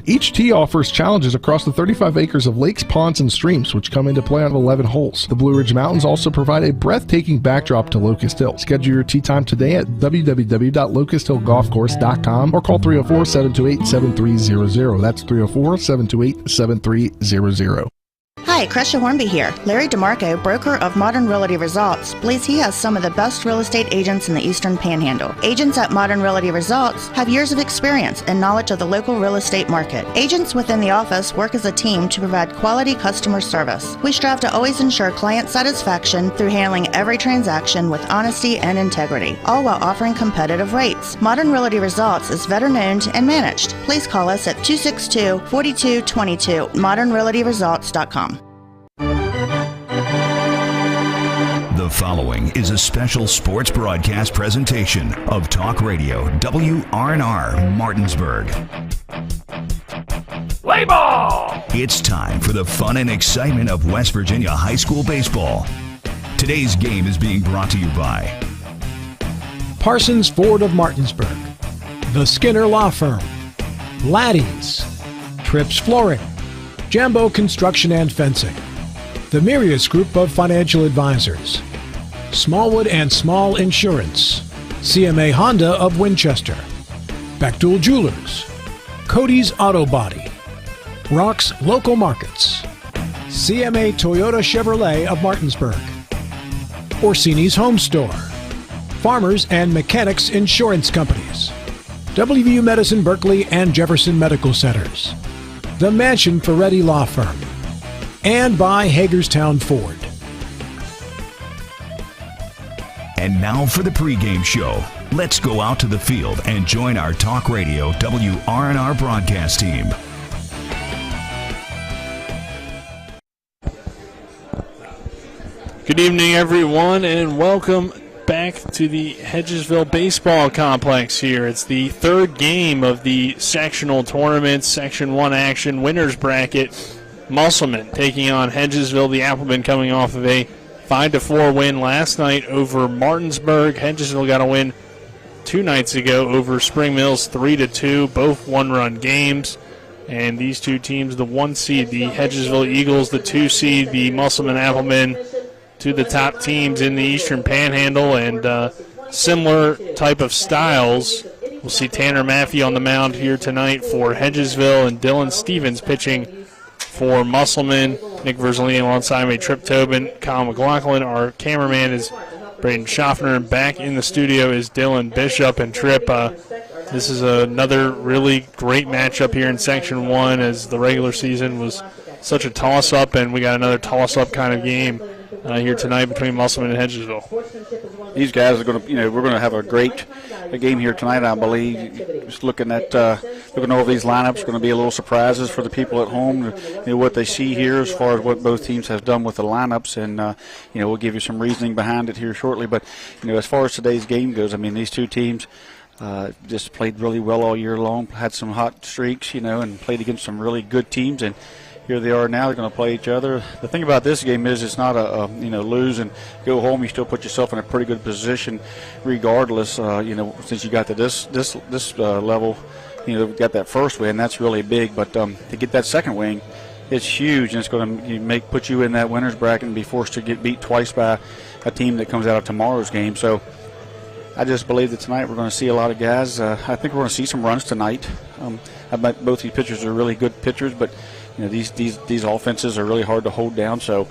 Each tee offers challenges across the 35 acres of lakes, ponds, and streams, which come into play on 11 holes. The Blue Ridge Mountains also provide a breathtaking backdrop to Locust Hill. Schedule your tee time today at www.locusthillgolfcourse.com or call 304-728-7300. That's 304-728-7300. Hi, Crescia Hornby here. Larry DeMarco, broker of Modern Realty Results, believes he has some of the best real estate agents in the Eastern Panhandle. Agents at Modern Realty Results have years of experience and knowledge of the local real estate market. Agents within the office work as a team to provide quality customer service. We strive to always ensure client satisfaction through handling every transaction with honesty and integrity, all while offering competitive rates. Modern Realty Results is veteran-owned and managed. Please call us at 262-4222, modernrealtyresults.com. The following is a special sports broadcast presentation of Talk Radio WRNR Martinsburg. Play ball! It's time for the fun and excitement of West Virginia high school baseball. Today's game is being brought to you by Parsons Ford of Martinsburg, The Skinner Law Firm, Laddie's, Trips Flooring, Jambo Construction and Fencing, the Mirius Group of Financial Advisors, Smallwood and Small Insurance, CMA Honda of Winchester, Bechtel Jewelers, Cody's Auto Body, Rock's Local Markets, CMA Toyota Chevrolet of Martinsburg, Orsini's Home Store, Farmers and Mechanics Insurance Companies, WVU Medicine Berkeley and Jefferson Medical Centers, the Mansion Ferretti Law Firm, and by Hagerstown Ford. And now for the pregame show. Let's go out to the field and join our Talk Radio WRNR broadcast team. Good evening, everyone, and welcome back to the Hedgesville Baseball Complex here. It's the third game of the sectional tournament, Section 1 action, winners bracket. Musselman taking on Hedgesville. The Applemen coming off of a 5-4 win last night over Martinsburg. Hedgesville got a win 2 nights ago over Spring Mills 3-2, both one-run games. And these two teams, the 1 seed, the Hedgesville Eagles, the 2 seed, the Musselman Applemen, to the top teams in the Eastern Panhandle, and similar type of styles. We'll see Tanner Maffey on the mound here tonight for Hedgesville, and Dylan Stevens pitching for Musselman. Nick Verzolini alongside me, Trip Tobin, Kyle McLaughlin. Our cameraman is Braden Schaffner, and back in the studio is Dylan Bishop. And Trip, this is another really great matchup here in Section 1, as the regular season was such a toss-up, and we got another toss-up kind of game here tonight between Musselman and Hedgesville. These guys are going to, we're going to have a great game here tonight, I believe. Just looking over these lineups, going to be a little surprises for the people at home, what they see here as far as what both teams have done with the lineups, and we'll give you some reasoning behind it here shortly. But as far as today's game goes, these two teams just played really well all year long, had some hot streaks, and played against some really good teams, and here they are now. They're going to play each other. The thing about this game is it's not a lose and go home. You still put yourself in a pretty good position, regardless. Since you got to this level, got that first win. That's really big. But to get that second win, it's huge, and it's going to put you in that winners bracket and be forced to get beat twice by a team that comes out of tomorrow's game. So I just believe that tonight we're going to see a lot of guys. I think we're going to see some runs tonight. I bet both these pitchers are really good pitchers, but these offenses are really hard to hold down, so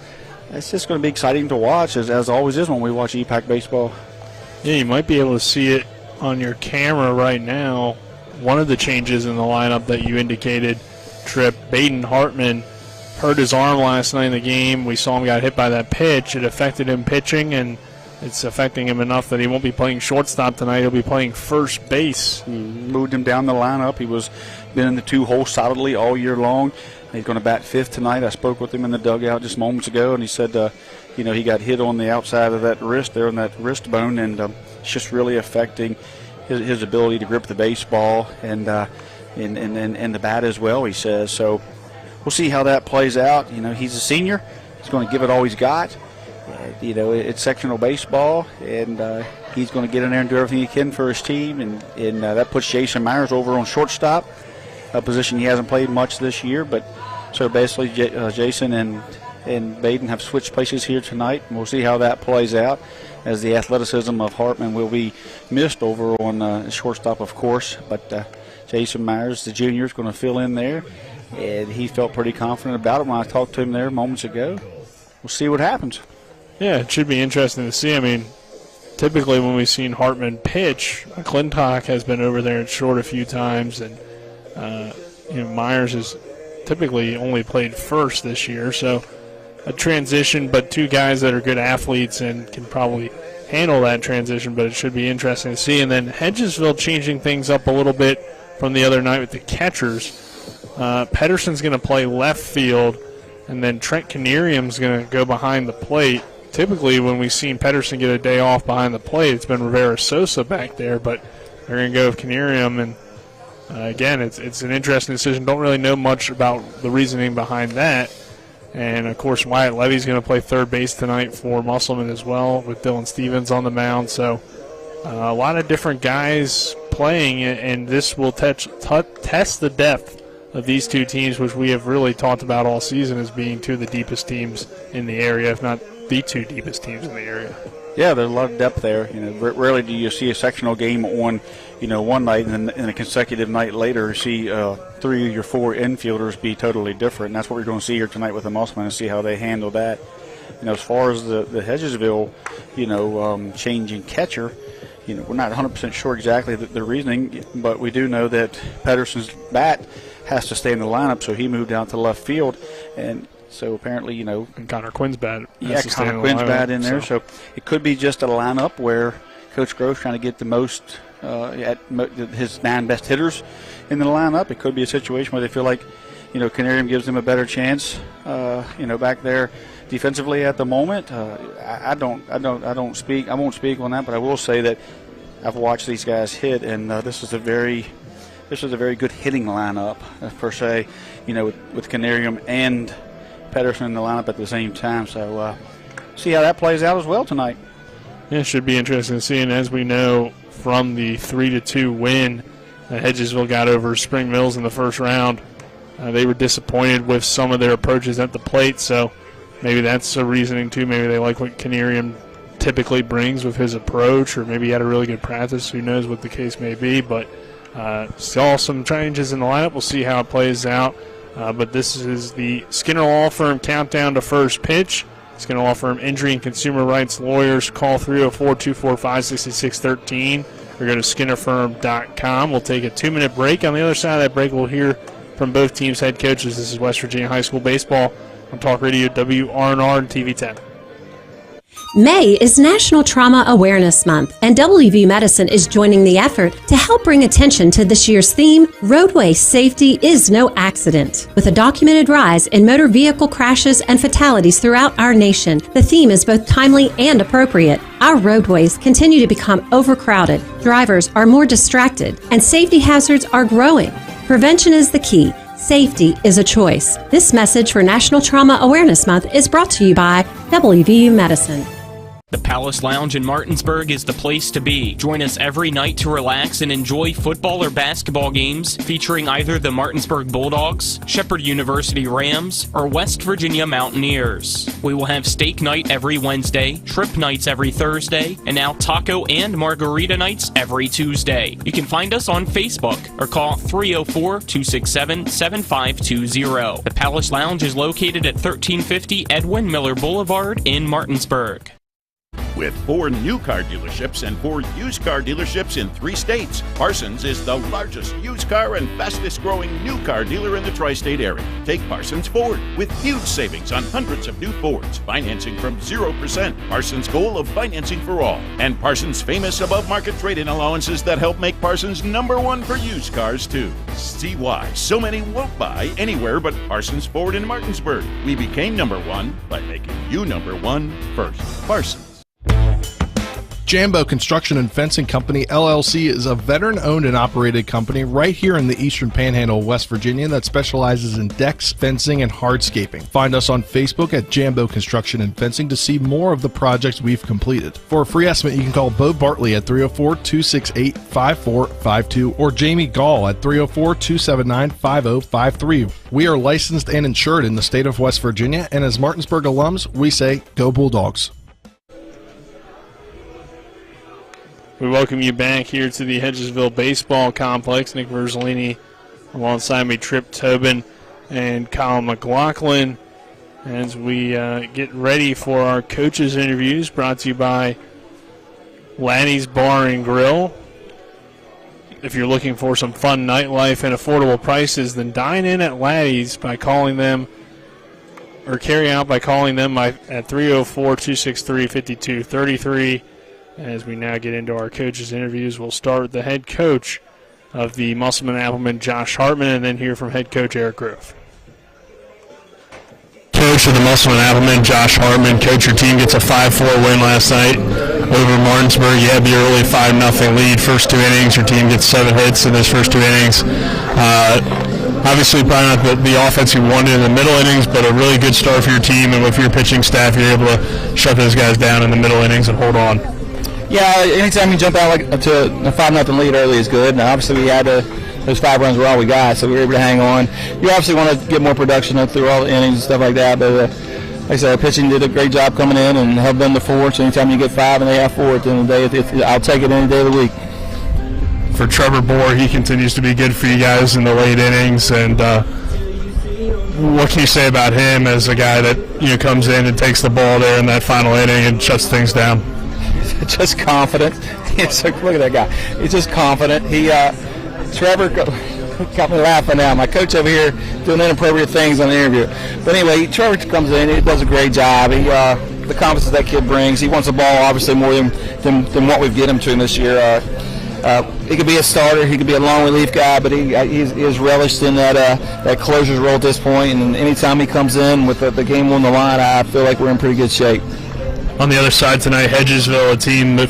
it's just going to be exciting to watch, as always is when we watch EPAC baseball. Yeah, you might be able to see it on your camera right now. One of the changes in the lineup that you indicated, Trip, Baden Hartman hurt his arm last night in the game. We saw him got hit by that pitch. It affected him pitching, and it's affecting him enough that he won't be playing shortstop tonight. He'll be playing first base. Moved him down the lineup. He been in the 2-hole solidly all year long. He's going to bat fifth tonight. I spoke with him in the dugout just moments ago, and he said, he got hit on the outside of that wrist there, on that wrist bone, and it's just really affecting his ability to grip the baseball and the bat as well, he says. So we'll see how that plays out. He's a senior. He's going to give it all he's got. It's sectional baseball, and he's going to get in there and do everything he can for his team, and that puts Jason Myers over on shortstop. a position he hasn't played much this year. But so basically, Jason and Baden have switched places here tonight, and we'll see how that plays out, as the athleticism of Hartman will be missed over on shortstop, of course. But Jason Myers, the junior, is going to fill in there, and he felt pretty confident about it when I talked to him there moments ago. We'll see what happens. Yeah, it should be interesting to see. I mean, typically when we've seen Hartman pitch, McClintock has been over there and short a few times, and Myers has typically only played first this year, so a transition, but two guys that are good athletes and can probably handle that transition, but it should be interesting to see. And then Hedgesville changing things up a little bit from the other night with the catchers. Pedersen's going to play left field, and then Trent Canerium's going to go behind the plate. Typically when we've seen Pedersen get a day off behind the plate, it's been Rivera Sosa back there, but they're going to go with Canerium. And again, it's an interesting decision. Don't really know much about the reasoning behind that. And, of course, Wyatt Levy's going to play third base tonight for Musselman as well, with Dylan Stevens on the mound. So a lot of different guys playing, and this will test the depth of these two teams, which we have really talked about all season as being two of the deepest teams in the area, if not the two deepest teams in the area. Yeah, there's a lot of depth there. Rarely do you see a sectional game on, one night and then a consecutive night later see 3 of your 4 infielders be totally different. And that's what we're going to see here tonight with the Musselman and see how they handle that. As far as the Hedgesville, changing catcher, we're not 100% sure exactly the reasoning, but we do know that Pedersen's bat has to stay in the lineup, so he moved out to left field, and so apparently, and Connor Quinn's bat. Yeah, Connor Quinn's bat in there. So it could be just a lineup where Coach Gross trying to get the most his 9 best hitters in the lineup. It could be a situation where they feel like, Canarium gives them a better chance, back there defensively at the moment. I won't speak on that, but I will say that I've watched these guys hit, and this is a very good hitting lineup per se. With Canarium and Pedersen in the lineup at the same time. So see how that plays out as well tonight. Yeah, it should be interesting to see. And as we know from the 3-2 win that Hedgesville got over Spring Mills in the first round, they were disappointed with some of their approaches at the plate. So maybe that's a reasoning too. Maybe they like what Canerium typically brings with his approach, or maybe he had a really good practice. Who knows what the case may be. But still some changes in the lineup. We'll see how it plays out. But this is the Skinner Law Firm countdown to first pitch. Skinner Law Firm injury and consumer rights lawyers. Call 304-245-6613 or go to skinnerfirm.com. We'll take a 2-minute break. On the other side of that break, we'll hear from both teams' head coaches. This is West Virginia High School Baseball on Talk Radio WRNR and TV 10. May is National Trauma Awareness Month, and WVU Medicine is joining the effort to help bring attention to this year's theme, Roadway Safety is No Accident. With a documented rise in motor vehicle crashes and fatalities throughout our nation, the theme is both timely and appropriate. Our roadways continue to become overcrowded, drivers are more distracted, and safety hazards are growing. Prevention is the key. Safety is a choice. This message for National Trauma Awareness Month is brought to you by WVU Medicine. The Palace Lounge in Martinsburg is the place to be. Join us every night to relax and enjoy football or basketball games featuring either the Martinsburg Bulldogs, Shepherd University Rams, or West Virginia Mountaineers. We will have steak night every Wednesday, trip nights every Thursday, and now taco and margarita nights every Tuesday. You can find us on Facebook or call 304-267-7520. The Palace Lounge is located at 1350 Edwin Miller Boulevard in Martinsburg. With 4 new car dealerships and 4 used car dealerships in 3 states, Parsons is the largest used car and fastest growing new car dealer in the tri-state area. Take Parsons Ford with huge savings on hundreds of new Fords, financing from 0%, Parsons' goal of financing for all, and Parsons' famous above-market trade-in allowances that help make Parsons #1 for used cars too. See why so many won't buy anywhere but Parsons Ford in Martinsburg. We became #1 by making you #1 first. Parsons. Jambo Construction and Fencing Company, LLC is a veteran-owned and operated company right here in the Eastern Panhandle of West Virginia that specializes in decks, fencing, and hardscaping. Find us on Facebook at Jambo Construction and Fencing to see more of the projects we've completed. For a free estimate, you can call Bo Bartley at 304-268-5452 or Jamie Gall at 304-279-5053. We are licensed and insured in the state of West Virginia, and as Martinsburg alums, we say, go Bulldogs. We welcome you back here to the Hedgesville Baseball Complex. Nick Verzolini alongside me, Trip Tobin and Kyle McLaughlin, as we get ready for our coaches' interviews, brought to you by Laddie's Bar and Grill. If you're looking for some fun nightlife and affordable prices, then dine in at Laddie's by calling them, or carry out by calling them at 304-263-5233. As we now get into our coaches' interviews, we'll start with the head coach of the Musselman Appleman, Josh Hartman, and then hear from head coach Eric Grove. Coach of the Musselman Appleman, Josh Hartman. Coach, your team gets a 5-4 win last night over Martinsburg. You had the early 5-0 lead. First 2 innings, your team gets 7 hits in those first 2 innings. Obviously, probably not the offense you wanted in the middle innings, but a really good start for your team, and with your pitching staff, you're able to shut those guys down in the middle innings and hold on. Yeah, anytime you jump out to a 5-0 lead early is good. Now, obviously, we had those 5 runs were all we got, so we were able to hang on. You obviously want to get more production up through all the innings and stuff like that, but like I said, our pitching did a great job coming in and held them to 4. So anytime you get 5 and they have 4 at the end of the day, I'll take it any day of the week. For Trevor Bohr, he continues to be good for you guys in the late innings, and what can you say about him as a guy that comes in and takes the ball there in that final inning and shuts things down? Just confident. Look at that guy. He's just confident. Trevor got me laughing now. My coach over here doing inappropriate things on the interview. But anyway, Trevor comes in. He does a great job. The confidence that kid brings. He wants the ball obviously more than what we've get him to him this year. He could be a starter. He could be a long relief guy, but he is relished in that closer's role at this point. And anytime he comes in with the game on the line, I feel like we're in pretty good shape. On the other side tonight, Hedgesville, a team that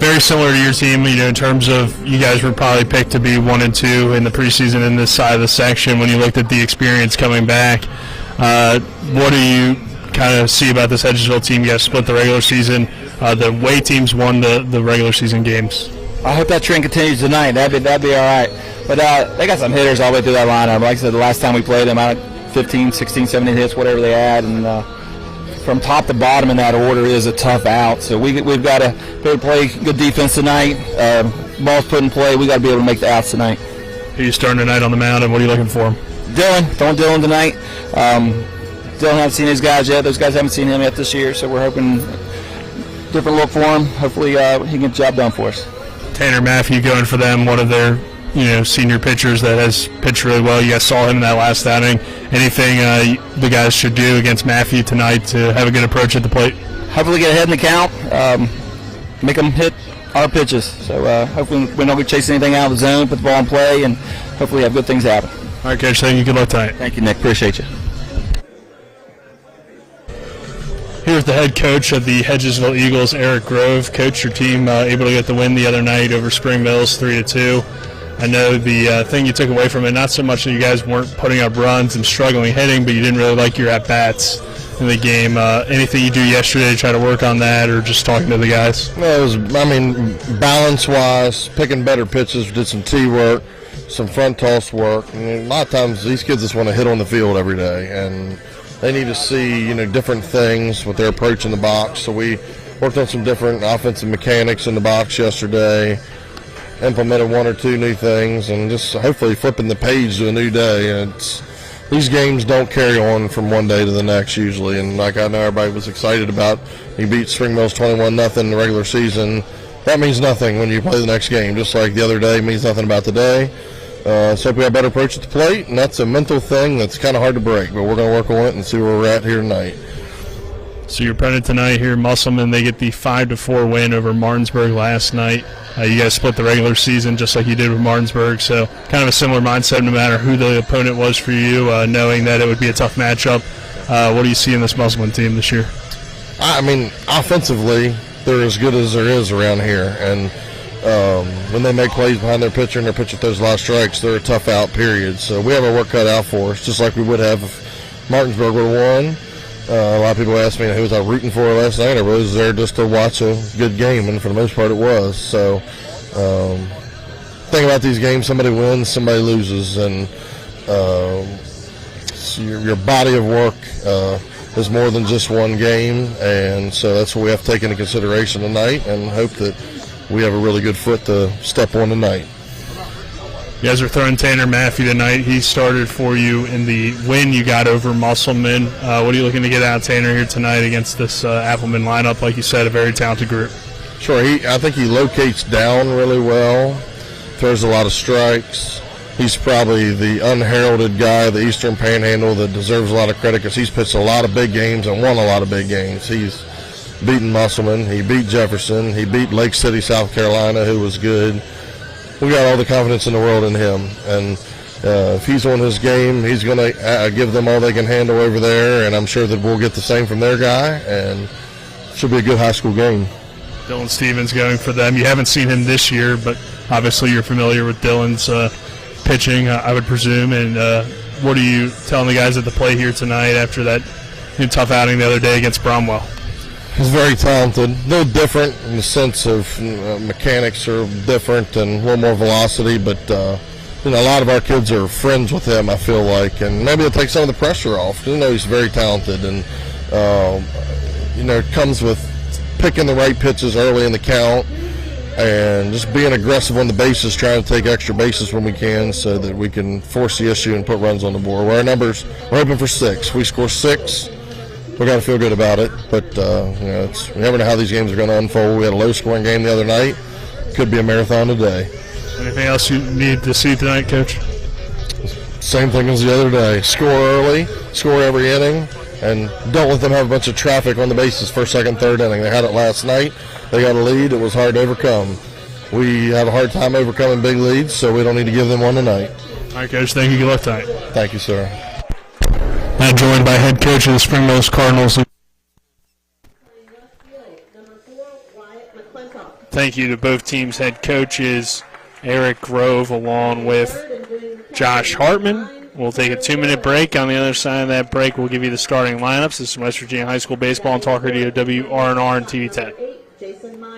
very similar to your team, in terms of you guys were probably picked to be 1 and 2 in the preseason in this side of the section when you looked at the experience coming back. What do you kind of see about this Hedgesville team? You guys split the regular season. The way teams won the regular season games. I hope that trend continues tonight. That'd be all right. But they got some hitters all the way through that lineup. Like I said, the last time we played them, I had 15, 16, 17 hits, whatever they had, and from top to bottom in that order is a tough out. So we've got to be able to play good defense tonight. Ball's put in play. We got to be able to make the outs tonight. Who are you starting tonight on the mound, and what are you looking for? Throwing Dylan tonight. Dylan hasn't seen his guys yet. Those guys haven't seen him yet this year, so we're hoping different look for him. Hopefully he can get the job done for us. Tanner Matthew going for them, one of their senior pitchers that has pitched really well. You guys saw him in that last outing. Anything the guys should do against Matthew tonight to have a good approach at the plate? Hopefully get ahead in the count, make them hit our pitches. So hopefully we don't get chasing anything out of the zone, put the ball in play, and hopefully have good things happen. All right, Coach, thank you. Good luck tonight. Thank you, Nick. Appreciate you. Here's the head coach of the Hedgesville Eagles, Eric Grove. Coach, your team able to get the win the other night over Spring Mills, 3-2. I know the thing you took away from it, not so much that you guys weren't putting up runs and struggling hitting, but you didn't really like your at-bats in the game. Anything you do yesterday to try to work on that, or just talking to the guys? Well, it was, balance-wise, picking better pitches, did some tee work, some front toss work. And a lot of times these kids just want to hit on the field every day, and they need to see, different things with their approach in the box. So we worked on some different offensive mechanics in the box yesterday, implemented 1 or 2 new things, and just hopefully flipping the page to a new day. And these games don't carry on from one day to the next usually, and like I know everybody was excited about, you beat Spring Mills 21-0 in the regular season. That means nothing when you play the next game, just like the other day means nothing about the day. So we have a better approach at the plate, and that's a mental thing that's kind of hard to break, but we're going to work on it and see where we're at here tonight. So your opponent tonight here, Musselman, they get the 5-4 win over Martinsburg last night. You guys split the regular season just like you did with Martinsburg, so kind of a similar mindset no matter who the opponent was for you, knowing that it would be a tough matchup. What do you see in this Musselman team this year? Offensively, they're as good as there is around here. And when they make plays behind their pitcher and their pitcher throws a lot of strikes, they're a tough out, period. So we have our work cut out for us, just like we would have if Martinsburg would have won. A lot of people ask me who was I rooting for last night. I was there just to watch a good game, and for the most part it was. So thing about these games, somebody wins, somebody loses, and your body of work is more than just one game, and so that's what we have to take into consideration tonight and hope that we have a really good foot to step on tonight. You guys are throwing Tanner Maffey tonight. He started for you in the win you got over Musselman. What are you looking to get out of Tanner here tonight against this Appleman lineup? Like you said, a very talented group. Sure. I think he locates down really well, throws a lot of strikes. He's probably the unheralded guy of the Eastern Panhandle that deserves a lot of credit because he's pitched a lot of big games and won a lot of big games. He's beaten Musselman. He beat Jefferson. He beat Lake City, South Carolina, who was good. We got all the confidence in the world in him, and if he's on his game, he's going to give them all they can handle over there, and I'm sure that we'll get the same from their guy, and it should be a good high school game. Dylan Stevens going for them. You haven't seen him this year, but obviously you're familiar with Dylan's pitching, I would presume, and what are you telling the guys at the plate here tonight after that tough outing the other day against Bromwell? He's very talented. They're different in the sense of mechanics are different and a little more velocity, but a lot of our kids are friends with him, I feel like, and maybe it'll take some of the pressure off. He's very talented, and it comes with picking the right pitches early in the count and just being aggressive on the bases, trying to take extra bases when we can so that we can force the issue and put runs on the board. Where our numbers, we're hoping for 6. If we score 6, we got to feel good about it, but we never know how these games are going to unfold. We had a low-scoring game the other night. Could be a marathon today. Anything else you need to see tonight, Coach? Same thing as the other day. Score early, score every inning, and don't let them have a bunch of traffic on the bases first, second, third inning. They had it last night. They got a lead. It was hard to overcome. We have a hard time overcoming big leads, so we don't need to give them one tonight. All right, Coach. Thank you. Good luck tonight. Thank you, sir. Now joined by head coach of the Spring Mills Cardinals. Thank you to both teams' head coaches, Eric Grove along with Josh Hartman. We'll take a 2-minute break. On the other side of that break, we'll give you the starting lineups. This is West Virginia High School Baseball on Talk Radio WRNR and TV 10.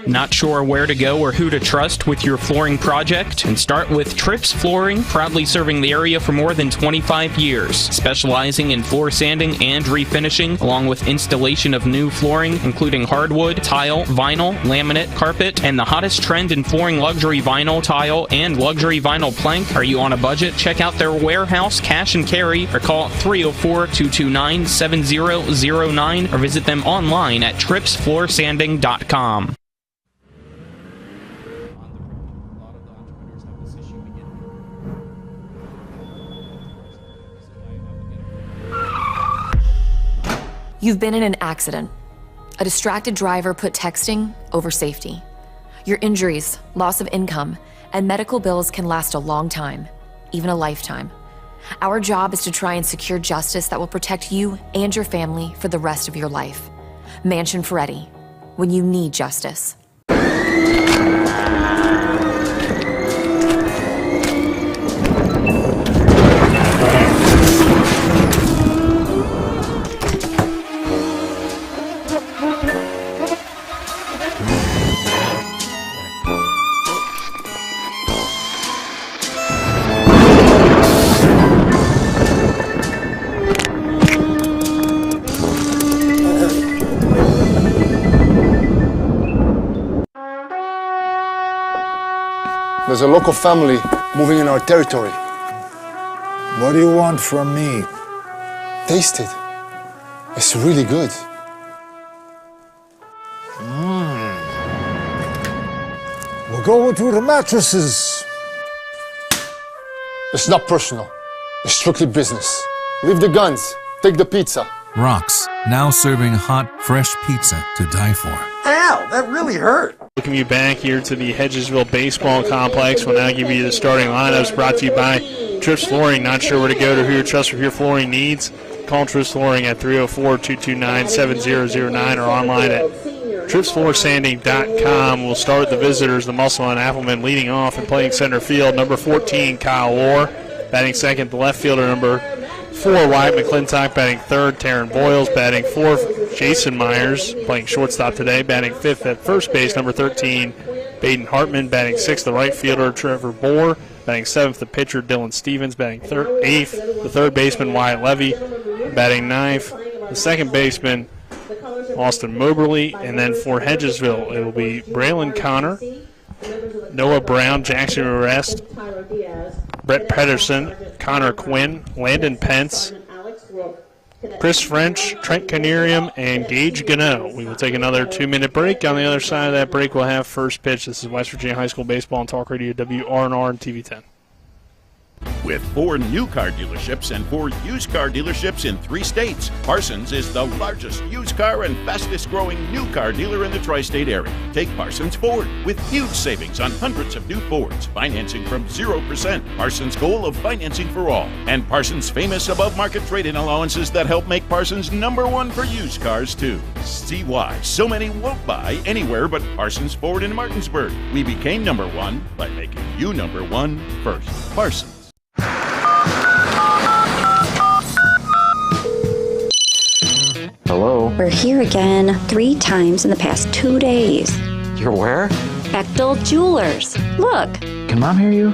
Not sure where to go or who to trust with your flooring project? And start with Trips Flooring, proudly serving the area for more than 25 years, specializing in floor sanding and refinishing, along with installation of new flooring, including hardwood, tile, vinyl, laminate, carpet, and the hottest trend in flooring, luxury vinyl, tile, and luxury vinyl plank. Are you on a budget? Check out their warehouse, cash and carry, or call 304-229-7009, or visit them online at tripsfloorsanding.com. You've been in an accident. A distracted driver put texting over safety. Your injuries, loss of income, and medical bills can last a long time, even a lifetime. Our job is to try and secure justice that will protect you and your family for the rest of your life. Mansion Ferretti, when you need justice. There's a local family moving in our territory. What do you want from me? Taste it. It's really good. We're going to the mattresses. It's not personal. It's strictly business. Leave the guns. Take the pizza. Rock's, now serving hot, fresh pizza to die for. Ow, that really hurt. Welcome you back here to the Hedgesville Baseball Complex. We'll now give you the starting lineups brought to you by Trips Flooring. Not sure where to go to who your trust with your flooring needs? Call Trips Flooring at 304-229-7009 or online at TripsFloorSanding.com. We'll start with the visitors, the Musselman Appleman leading off and playing center field. Number 14, Kyle Lohr. Batting second, the left fielder, number 4, Wyatt McClintock. Batting third, Taryn Boyles. Batting fourth, Jason Myers, playing shortstop today. Batting fifth at first base, number 13, Baden Hartman. Batting sixth, the right fielder, Trevor Bohr. Batting seventh, the pitcher, Dylan Stevens. Batting eighth, the third baseman, Wyatt Levy. Batting ninth, the second baseman, Austin Moberly. And then for Hedgesville, it will be Braylon Connor, Noah Brown, Jackson Arrest, Brett Pedersen, Connor Quinn, Landon Pence, Chris French, Trent Canerium, and Gage Gano. We will take another 2-minute break. On the other side of that break, we'll have first pitch. This is West Virginia High School Baseball on Talk Radio WRNR and TV 10. With 4 new car dealerships and 4 used car dealerships in 3 states, Parsons is the largest used car and fastest growing new car dealer in the tri-state area. Take Parsons Ford with huge savings on hundreds of new Fords, financing from 0%, Parsons' goal of financing for all, and Parsons' famous above-market trade-in allowances that help make Parsons #1 for used cars too. See why so many won't buy anywhere but Parsons Ford in Martinsburg. We became #1 by making you #1 first. Parsons. Hello? We're here again 3 times in the past 2 days. You're where? Bechtel Jewelers. Look. Can Mom hear you?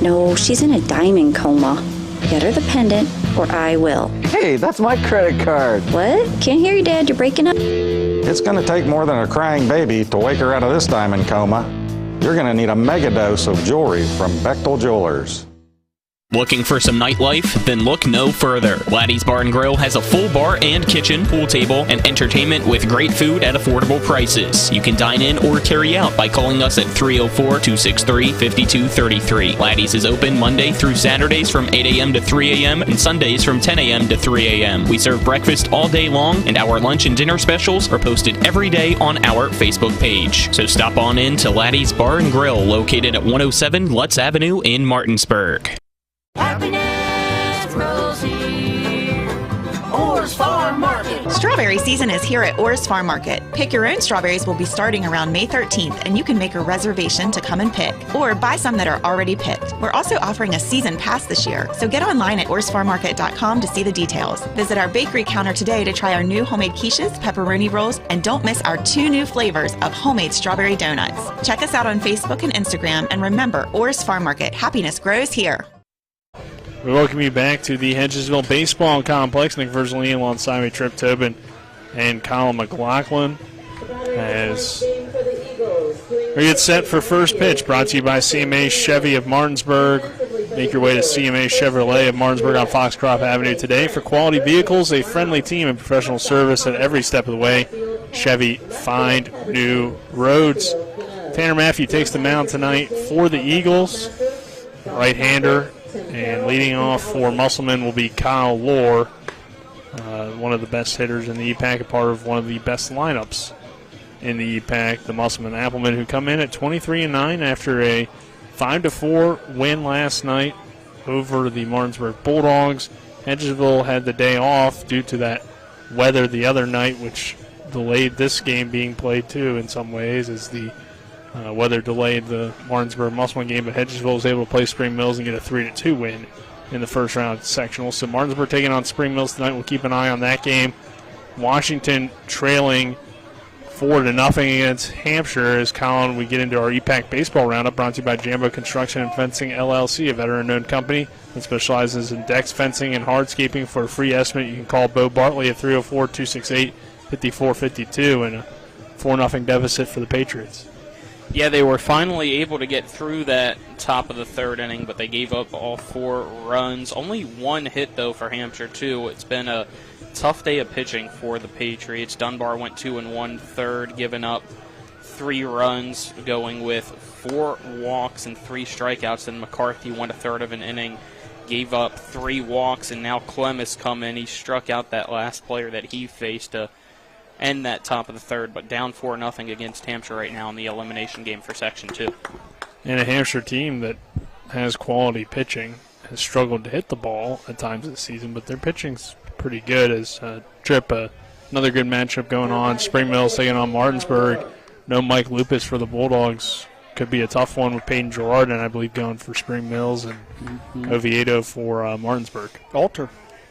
No, she's in a diamond coma. Get her the pendant or I will. Hey, that's my credit card. What? Can't hear you, Dad. You're breaking up. It's going to take more than a crying baby to wake her out of this diamond coma. You're going to need a mega dose of jewelry from Bechtel Jewelers. Looking for some nightlife? Then look no further. Laddie's Bar and Grill has a full bar and kitchen, pool table, and entertainment with great food at affordable prices. You can dine in or carry out by calling us at 304-263-5233. Laddie's is open Monday through Saturdays from 8 a.m. to 3 a.m. and Sundays from 10 a.m. to 3 a.m. We serve breakfast all day long, and our lunch and dinner specials are posted every day on our Facebook page. So stop on in to Laddie's Bar and Grill, located at 107 Lutz Avenue in Martinsburg. Happiness grows here. Orr's Farm Market. Strawberry season is here at Orr's Farm Market. Pick Your Own strawberries will be starting around May 13th, and you can make a reservation to come and pick, or buy some that are already picked. We're also offering a season pass this year, so get online at orrsfarmmarket.com to see the details. Visit our bakery counter today to try our new homemade quiches, pepperoni rolls, and don't miss our 2 new flavors of homemade strawberry donuts. Check us out on Facebook and Instagram, and remember, Orr's Farm Market. Happiness grows here. We welcome you back to the Hedgesville Baseball Complex. Nick Verzolini alongside me, Trip Tobin and Colin McLaughlin. As we get set for first pitch, brought to you by CMA Chevy of Martinsburg. Make your way to CMA Chevrolet of Martinsburg on Foxcroft Avenue today for quality vehicles, a friendly team, and professional service at every step of the way. Chevy, find new roads. Tanner Matthew takes the mound tonight for the Eagles, right-hander. And leading off for Musselman will be Kyle Lohr, one of the best hitters in the EPAC, a part of one of the best lineups in the EPAC. The Musselman Applemen, who come in at 23-9 after a 5-4 win last night over the Martinsburg Bulldogs. Hedgesville had the day off due to that weather the other night, which delayed this game being played too in some ways, as the weather delayed the Martinsburg Musselman game, but Hedgesville was able to play Spring Mills and get a 3-2 win in the first round sectional. So Martinsburg taking on Spring Mills tonight. We'll keep an eye on that game. Washington trailing 4-0 against Hampshire. As Colin, we get into our EPAC baseball roundup, brought to you by Jambo Construction and Fencing LLC, a veteran-owned company that specializes in decks, fencing, and hardscaping. For a free estimate, you can call Bo Bartley at 304-268-5452, and a 4-0 deficit for the Patriots. Yeah, they were finally able to get through that top of the third inning, but they gave up all 4 runs. Only 1 hit, though, for Hampshire, too. It's been a tough day of pitching for the Patriots. Dunbar went 2 1/3, giving up 3 runs, going with 4 walks and 3 strikeouts. Then McCarthy went 1/3 of an inning, gave up 3 walks, and now Clem has come in. He struck out that last player that he faced to end that top of the third, but down 4-0 against Hampshire right now in the elimination game for Section 2. And a Hampshire team that has quality pitching, has struggled to hit the ball at times this season, but their pitching's pretty good. As Tripp, Another good matchup going on. Spring Mills taking on Martinsburg. No Mike Lupus for the Bulldogs. Could be a tough one with Peyton Girardin, I believe, going for Spring Mills, and Oviedo for Martinsburg. Alter.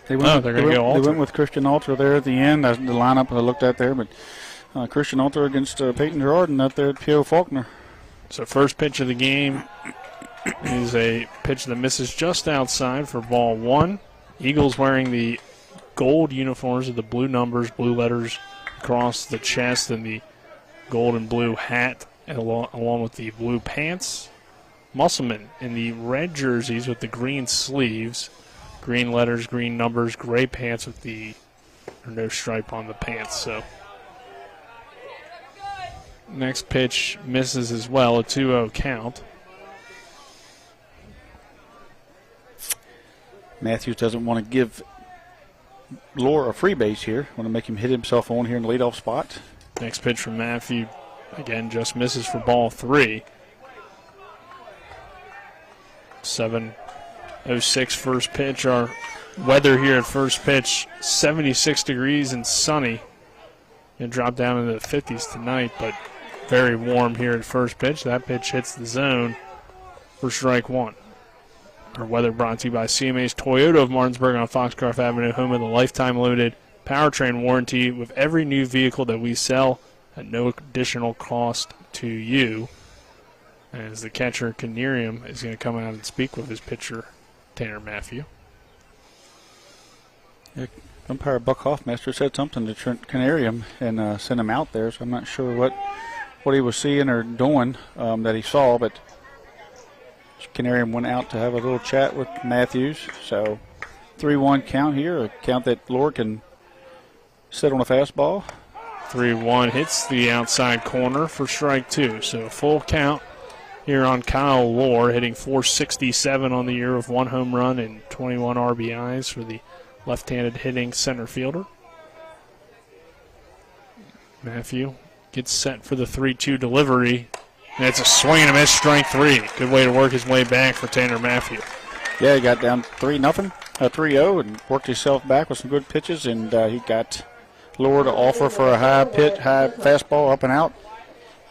They're going to go Alter. They went with Christian Alter there at the end. That's the lineup I looked at there, but Christian Alter against Peyton Girardin out there at P.O. Faulkner. So first pitch of the game is a pitch that misses just outside for ball one. Eagles wearing the gold uniforms with the blue numbers, blue letters across the chest, and the gold and blue hat, and along with the blue pants. Musselman in the red jerseys with the green sleeves, green letters, green numbers, gray pants with the no stripe on the pants. So next pitch misses as well, a 2-0 count. Matthews doesn't want to give Lohr a free base here. Want to make him hit himself on here in the leadoff spot. Next pitch from Matthew, again, just misses for ball 3. 7:06 first pitch. Our weather here at first pitch, 76 degrees and sunny. It dropped down into the 50s tonight, but very warm here at first pitch. That pitch hits the zone for strike one. Our weather brought to you by CMA's Toyota of Martinsburg on Foxcroft Avenue, home of the lifetime limited powertrain warranty with every new vehicle that we sell at no additional cost to you. As the catcher, Canerium, is going to come out and speak with his pitcher, Tanner Matthew. Yeah, umpire Buck Hoffmaster said something to Trent Canerium and sent him out there, so I'm not sure what he was seeing or doing that he saw, but Canerium went out to have a little chat with Matthews. So 3-1 count here, a count that Lohr can sit on a fastball. 3-1 hits the outside corner for strike two. So a full count here on Kyle Lohr, hitting .467 on the year with 1 home run and 21 RBIs for the left-handed hitting center fielder. Matthew gets set for the 3-2 delivery. And it's a swing and a miss, strike 3. Good way to work his way back for Tanner Matthew. Yeah, he got down 3-0, and worked himself back with some good pitches, and he got Lohr to offer for a high fastball up and out.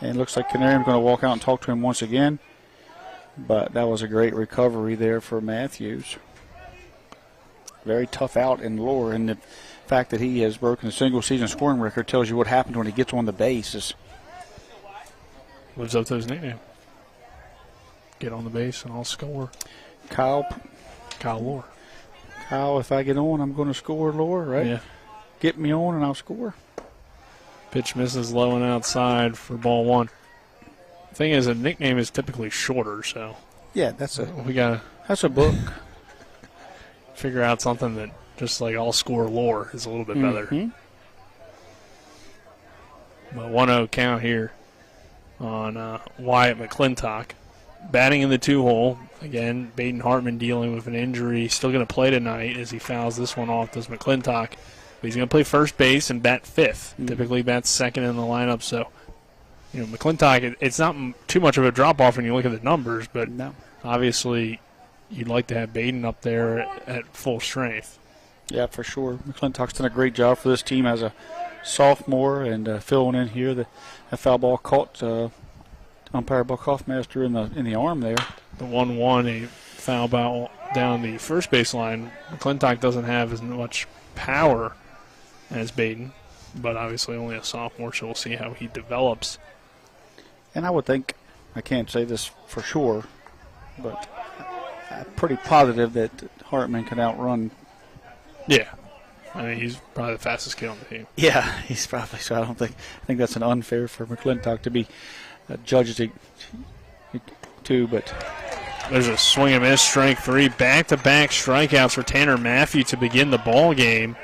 And it looks like Canarium's going to walk out and talk to him once again. But that was a great recovery there for Matthews. Very tough out in Lohr, and the fact that he has broken the single-season scoring record tells you what happens when he gets on the base. Lives up to his nickname. Get on the base and I'll score. Kyle Lohr. Kyle, if I get on, I'm going to score, Lohr, right? Yeah. Get me on and I'll score. Pitch misses low and outside for ball one. The thing is, a nickname is typically shorter, so. Yeah, that's a book. Figure out something that just like I'll score Lohr is a little bit better. But 1-0 count here on Wyatt McClintock. Batting in the 2-hole. Again, Baden Hartman dealing with an injury. Still going to play tonight as he fouls this one off, does McClintock. But he's going to play first base and bat fifth. Typically bats second in the lineup. So, McClintock, it's not too much of a drop-off when you look at the numbers, but obviously you'd like to have Baden up there at full strength. Yeah, for sure. McClintock's done a great job for this team as a sophomore and filling in here. The foul ball caught umpire Buck Hoffmaster in the arm there. The 1-1, a foul ball down the first base line. McClintock doesn't have as much power as Baden, but obviously only a sophomore, so we'll see how he develops. And I would think, I can't say this for sure, but I'm pretty positive that Hartman can outrun. Yeah. I mean, he's probably the fastest kid on the team. Yeah, he's probably so. I think that's an unfair for McClintock to be judged to, but there's a swing and miss, strike 3, back-to-back strikeouts for Tanner Matthew to begin the ball game.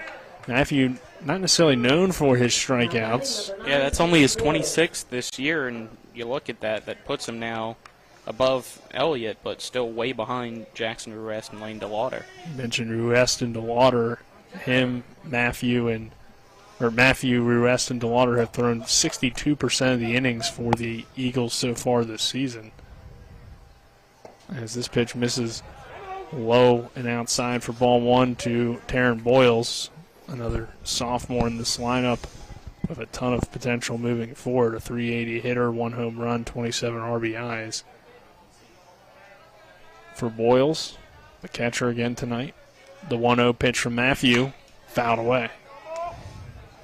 Matthew, not necessarily known for his strikeouts. Yeah, that's only his 26th this year, and you look at that puts him now above Elliott, but still way behind Jackson Ruest and Lane DeLauder. You mentioned Ruest and DeLauder. Matthew, Ruest, and DeLauder have thrown 62% of the innings for the Eagles so far this season. As this pitch misses low and outside for ball one to Taryn Boyles. Another sophomore in this lineup with a ton of potential moving forward. A .380 hitter, 1 home run, 27 RBIs. For Boyles, the catcher again tonight. The 1-0 pitch from Matthew, fouled away.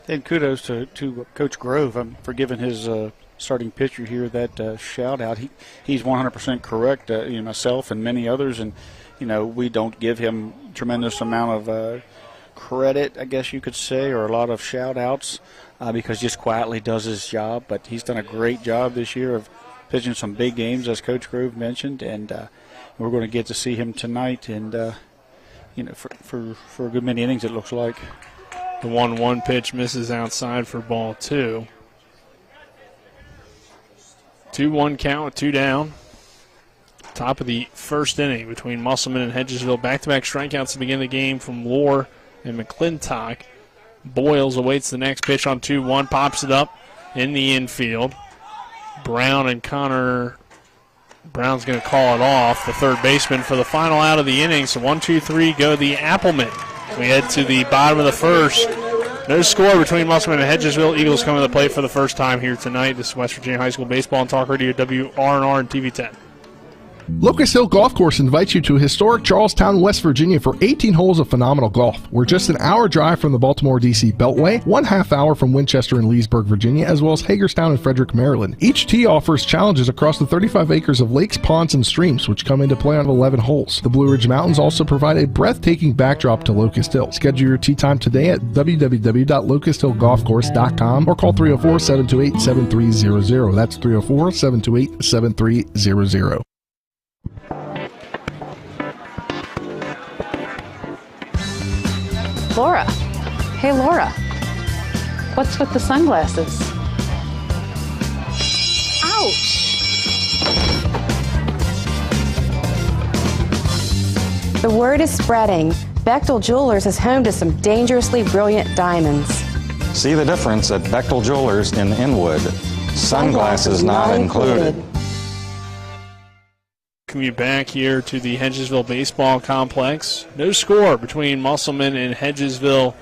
And kudos to Coach Grove for giving his starting pitcher here that shout out. He's 100% correct. Myself and many others, and we don't give him tremendous amount of credit, I guess you could say, or a lot of shout outs because he just quietly does his job. But he's done a great job this year of pitching some big games, as Coach Grove mentioned, and we're going to get to see him tonight, and for a good many innings it looks like. The 1-1 pitch misses outside for ball 2. 2-1 count with 2 down. Top of the first inning between Musselman and Hedgesville. Back-to-back strikeouts to begin the game from Lohr and McClintock. Boyles awaits the next pitch on 2-1, pops it up in the infield. Brown and Connor. Brown's going to call it off, the third baseman, for the final out of the inning. So 1-2-3 go the Applemen. We head to the bottom of the first. No score between Musselman and Hedgesville. Eagles coming to the plate for the first time here tonight. This is West Virginia High School Baseball and Talk Radio, WRNR and TV 10. Locust Hill Golf Course invites you to historic Charlestown, West Virginia for 18 holes of phenomenal golf. We're just an hour drive from the Baltimore-D.C. Beltway, 1/2 hour from Winchester and Leesburg, Virginia, as well as Hagerstown and Frederick, Maryland. Each tee offers challenges across the 35 acres of lakes, ponds, and streams, which come into play on 11 holes. The Blue Ridge Mountains also provide a breathtaking backdrop to Locust Hill. Schedule your tee time today at www.locusthillgolfcourse.com or call 304-728-7300. That's 304-728-7300. Laura. Hey, Laura. What's with the sunglasses? Ouch! The word is spreading. Bechtel Jewelers is home to some dangerously brilliant diamonds. See the difference at Bechtel Jewelers in Inwood. Sunglasses not included. Commute back here to the Hedgesville Baseball Complex. No score between Musselman and Hedgesville.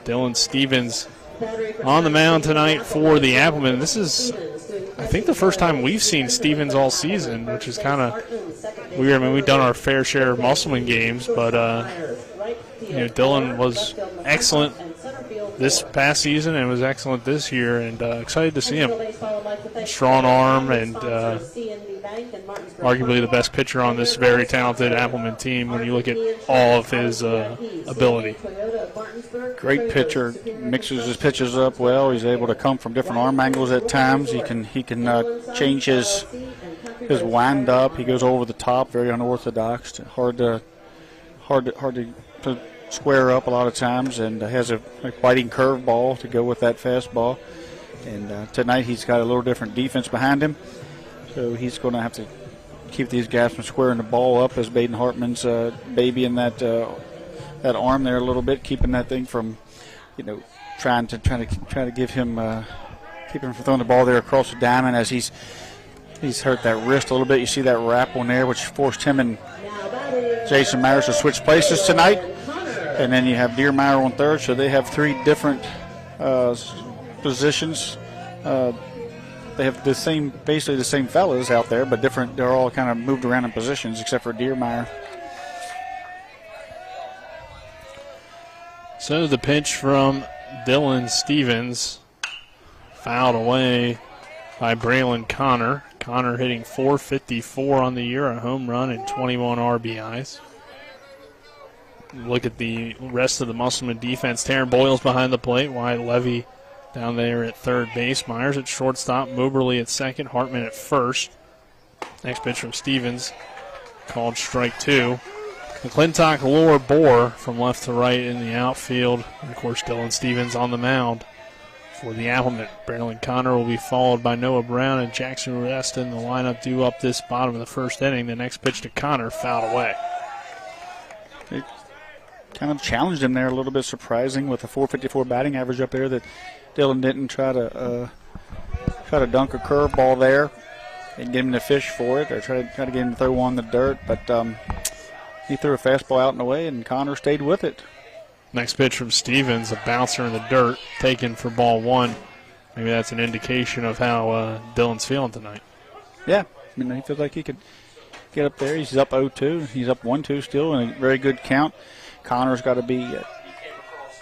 Dylan Stevens on the mound tonight for the Applemen. This is, I think, the first time we've seen Stevens all season, which is kind of weird. I mean, we've done our fair share of Musselman games, but Dylan was excellent this past season and was excellent this year, and excited to see him. Strong arm and arguably the best pitcher on this very talented Appleman team when you look at all of his ability. Great pitcher, mixes his pitches up well. He's able to come from different arm angles at times. He can change his wind up. He goes over the top, very unorthodox, hard to square up a lot of times, and has a biting curveball to go with that fastball. And tonight he's got a little different defense behind him, so he's going to have to keep these guys from squaring the ball up as Baden Hartman's baby in that arm there a little bit, keeping that thing from, trying to give him keep him from throwing the ball there across the diamond as he's hurt that wrist a little bit. You see that wrap on there, which forced him and Jason Myers to switch places tonight. And then you have Deermeyer on third, so they have 3 different positions. They have basically the same fellas out there, but different. They're all kind of moved around in positions except for Deermeyer. So the pitch from Dylan Stevens, fouled away by Braylon Connor. Connor hitting .454 on the year, a home run and 21 RBIs. Look at the rest of the Musselman defense. Taryn Boyles behind the plate. Wyatt Levy down there at third base. Myers at shortstop. Moberly at second. Hartman at first. Next pitch from Stevens. Called strike 2. McClintock, Lohr, Bohr from left to right in the outfield. And, of course, Dylan Stevens on the mound for the Applemen. Braylon Connor will be followed by Noah Brown and Jackson Rest in the lineup due up this bottom of the first inning. The next pitch to Connor, fouled away. Kind of challenged him there a little bit, surprising with a .454 batting average up there that Dylan didn't try to dunk a curveball there and get him to fish for it or try to get him to throw on the dirt, but he threw a fastball out and away, and Connor stayed with it. Next pitch from Stevens, a bouncer in the dirt, taken for ball 1. Maybe that's an indication of how Dylan's feeling tonight. Yeah, I mean, he feels like he could get up there. He's up 0-2. He's up 1-2 still in a very good count. Connor's got to be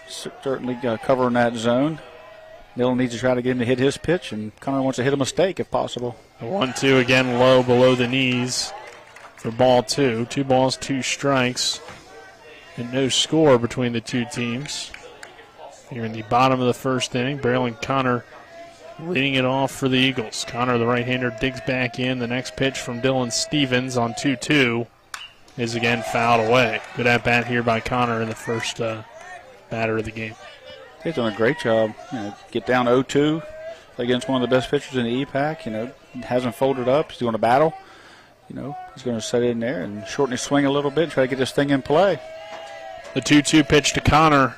certainly covering that zone. Dylan needs to try to get him to hit his pitch, and Connor wants to hit a mistake if possible. 1-2 again, low below the knees for ball 2. 2 balls, 2 strikes, and no score between the two teams. Here in the bottom of the first inning, Beryl and Connor leading it off for the Eagles. Connor, the right-hander, digs back in. The next pitch from Dylan Stevens on 2-2 is again fouled away. Good at-bat here by Connor in the first batter of the game. He's done a great job. Get down 0-2 against one of the best pitchers in the EPAC. Hasn't folded up. He's doing a battle. He's going to set in there and shorten his swing a little bit and try to get this thing in play. The 2-2 pitch to Connor.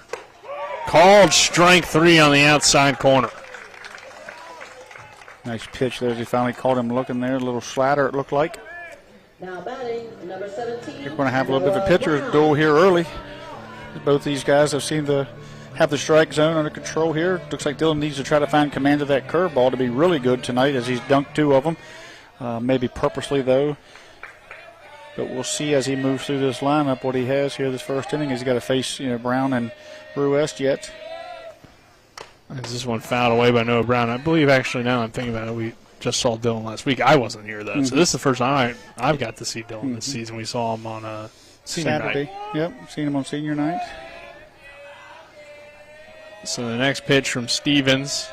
Called strike 3 on the outside corner. Nice pitch there as he finally caught him looking there. A little slider, it looked like. Now batting, number 17. You're going to have a little bit of a pitcher's duel here early. Both these guys have seemed to have the strike zone under control here. Looks like Dylan needs to try to find command of that curveball to be really good tonight as he's dunked 2 of them. Maybe purposely, though. But we'll see as he moves through this lineup what he has here this first inning. He's got to face Brown and Ruest yet. Is this one fouled away by Noah Brown? I believe, actually, now I'm thinking about it, we just saw Dylan last week. I wasn't here, though. So this is the first time I've got to see Dylan this season. We saw him on senior Saturday. night. Yep, seen him on senior night. So the next pitch from Stevens.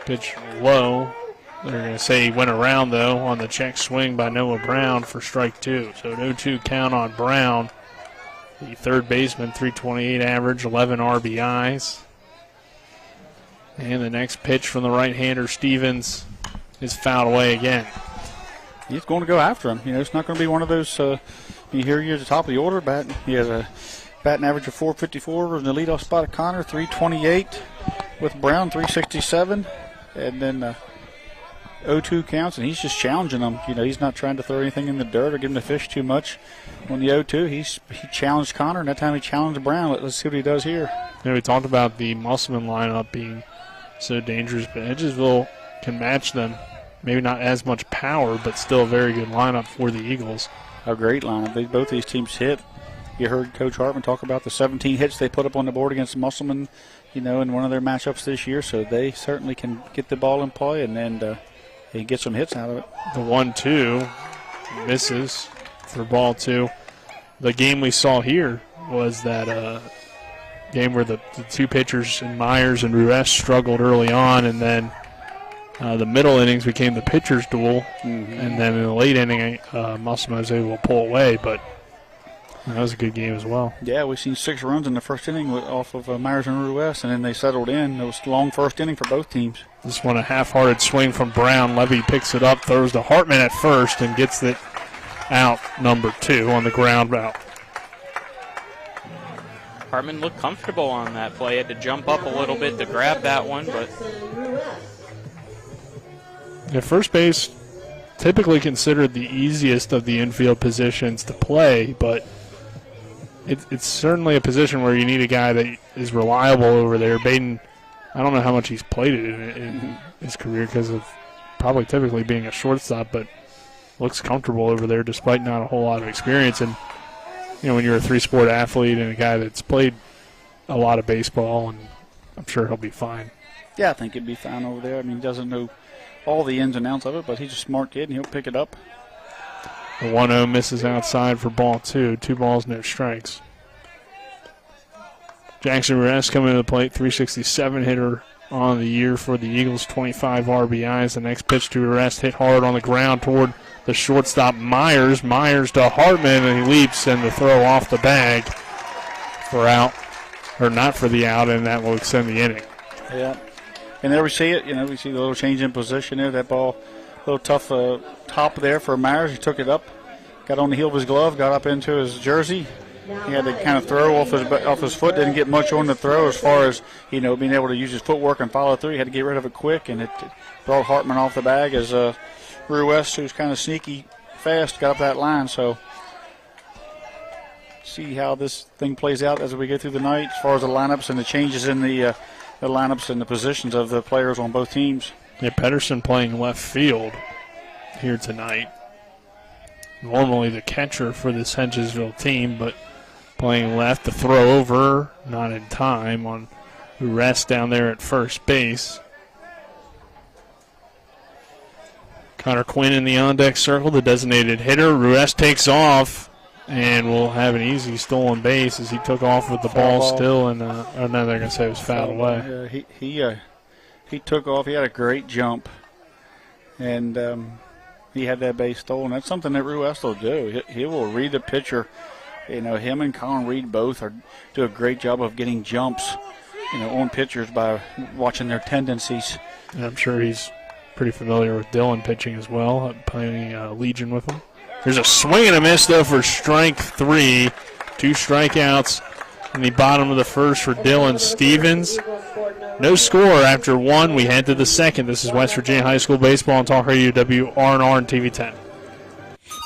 Pitch low. They're going to say he went around, though, on the check swing by Noah Brown for strike 2. So no 2 count on Brown. The third baseman, 328 average, 11 RBIs. And the next pitch from the right-hander, Stevens, is fouled away again. He's going to go after him. It's not going to be one of those, you hear you at the top of the order, batting. He has a batting average of 454 in the leadoff spot of Connor, 328 with Brown, 367. And then 0-2 counts, and he's just challenging them. He's not trying to throw anything in the dirt or give him to fish too much. On the 0-2, he challenged Connor, and that time he challenged Brown. Let's see what he does here. We talked about the Musselman lineup being so dangerous, but Hedgesville can match them. Maybe not as much power, but still a very good lineup for the Eagles. A great lineup. Both these teams hit. You heard Coach Hartman talk about the 17 hits they put up on the board against Musselman, in one of their matchups this year, so they certainly can get the ball in play and then he get some hits out of it. The 1-2 misses for ball 2. The game we saw here was that game where the 2 pitchers, in Myers and Ruest, struggled early on, and then the middle innings became the pitcher's duel, and then in the late inning, Musselman was able to pull away, but that was a good game as well. Yeah, we've seen 6 runs in the first inning off of Myers and Ruest, and then they settled in. It was a long first inning for both teams. This one a half-hearted swing from Brown. Levy picks it up, throws to Hartman at first, and gets it out, number 2, on the ground out. Hartman looked comfortable on that play. Had to jump up a little bit to grab that one, but first base, typically considered the easiest of the infield positions to play, but it's certainly a position where you need a guy that is reliable over there. Baden, I don't know how much he's played it in his career because of probably typically being a shortstop, but looks comfortable over there despite not a whole lot of experience. And when you're a 3-sport athlete and a guy that's played a lot of baseball, and I'm sure he'll be fine. Yeah, I think he'd be fine over there. I mean, he doesn't know all the ins and outs of it, but he's a smart kid, and he'll pick it up. The 1-0 misses outside for ball 2. 2 balls, no strikes. Jackson Ruest coming to the plate, 367 hitter on the year for the Eagles, 25 RBIs. The next pitch to Ruest hit hard on the ground toward the shortstop Myers. Myers to Hartman, and he leaps, and the throw off the bag for out, or not for the out, and that will extend the inning. Yeah. And there we see it. We see the little change in position there. That ball, a little tough top there for Myers. He took it up, got on the heel of his glove, got up into his jersey. He had to kind of throw off his foot. Didn't get much on the throw as far as being able to use his footwork and follow through. He had to get rid of it quick, and it brought Hartman off the bag as Ruest, who's kind of sneaky fast, got up that line. So see how this thing plays out as we go through the night as far as the lineups and the changes in the lineups and the positions of the players on both teams. Yeah, Pedersen playing left field here tonight. Normally the catcher for this Hedgesville team, but playing left. The throw over, not in time on Ruest down there at first base. Connor Quinn in the on-deck circle, the designated hitter. Ruest takes off and will have an easy stolen base as he took off with the ball still. And no, they're going to say it was fouled away. He took off. He had a great jump, and he had that base stolen. That's something that Ruest will do. He will read the pitcher. You know, him and Colin Reed both do a great job of getting jumps, you know, on pitchers by watching their tendencies. And I'm sure he's pretty familiar with Dylan pitching as well, playing Legion with him. There's a swing and a miss, though, for strike 3. 2 strikeouts in the bottom of the first for Dylan Stevens. No score after 1. We head to the second. This is West Virginia High School Baseball on Talk Radio WRNR and TV 10.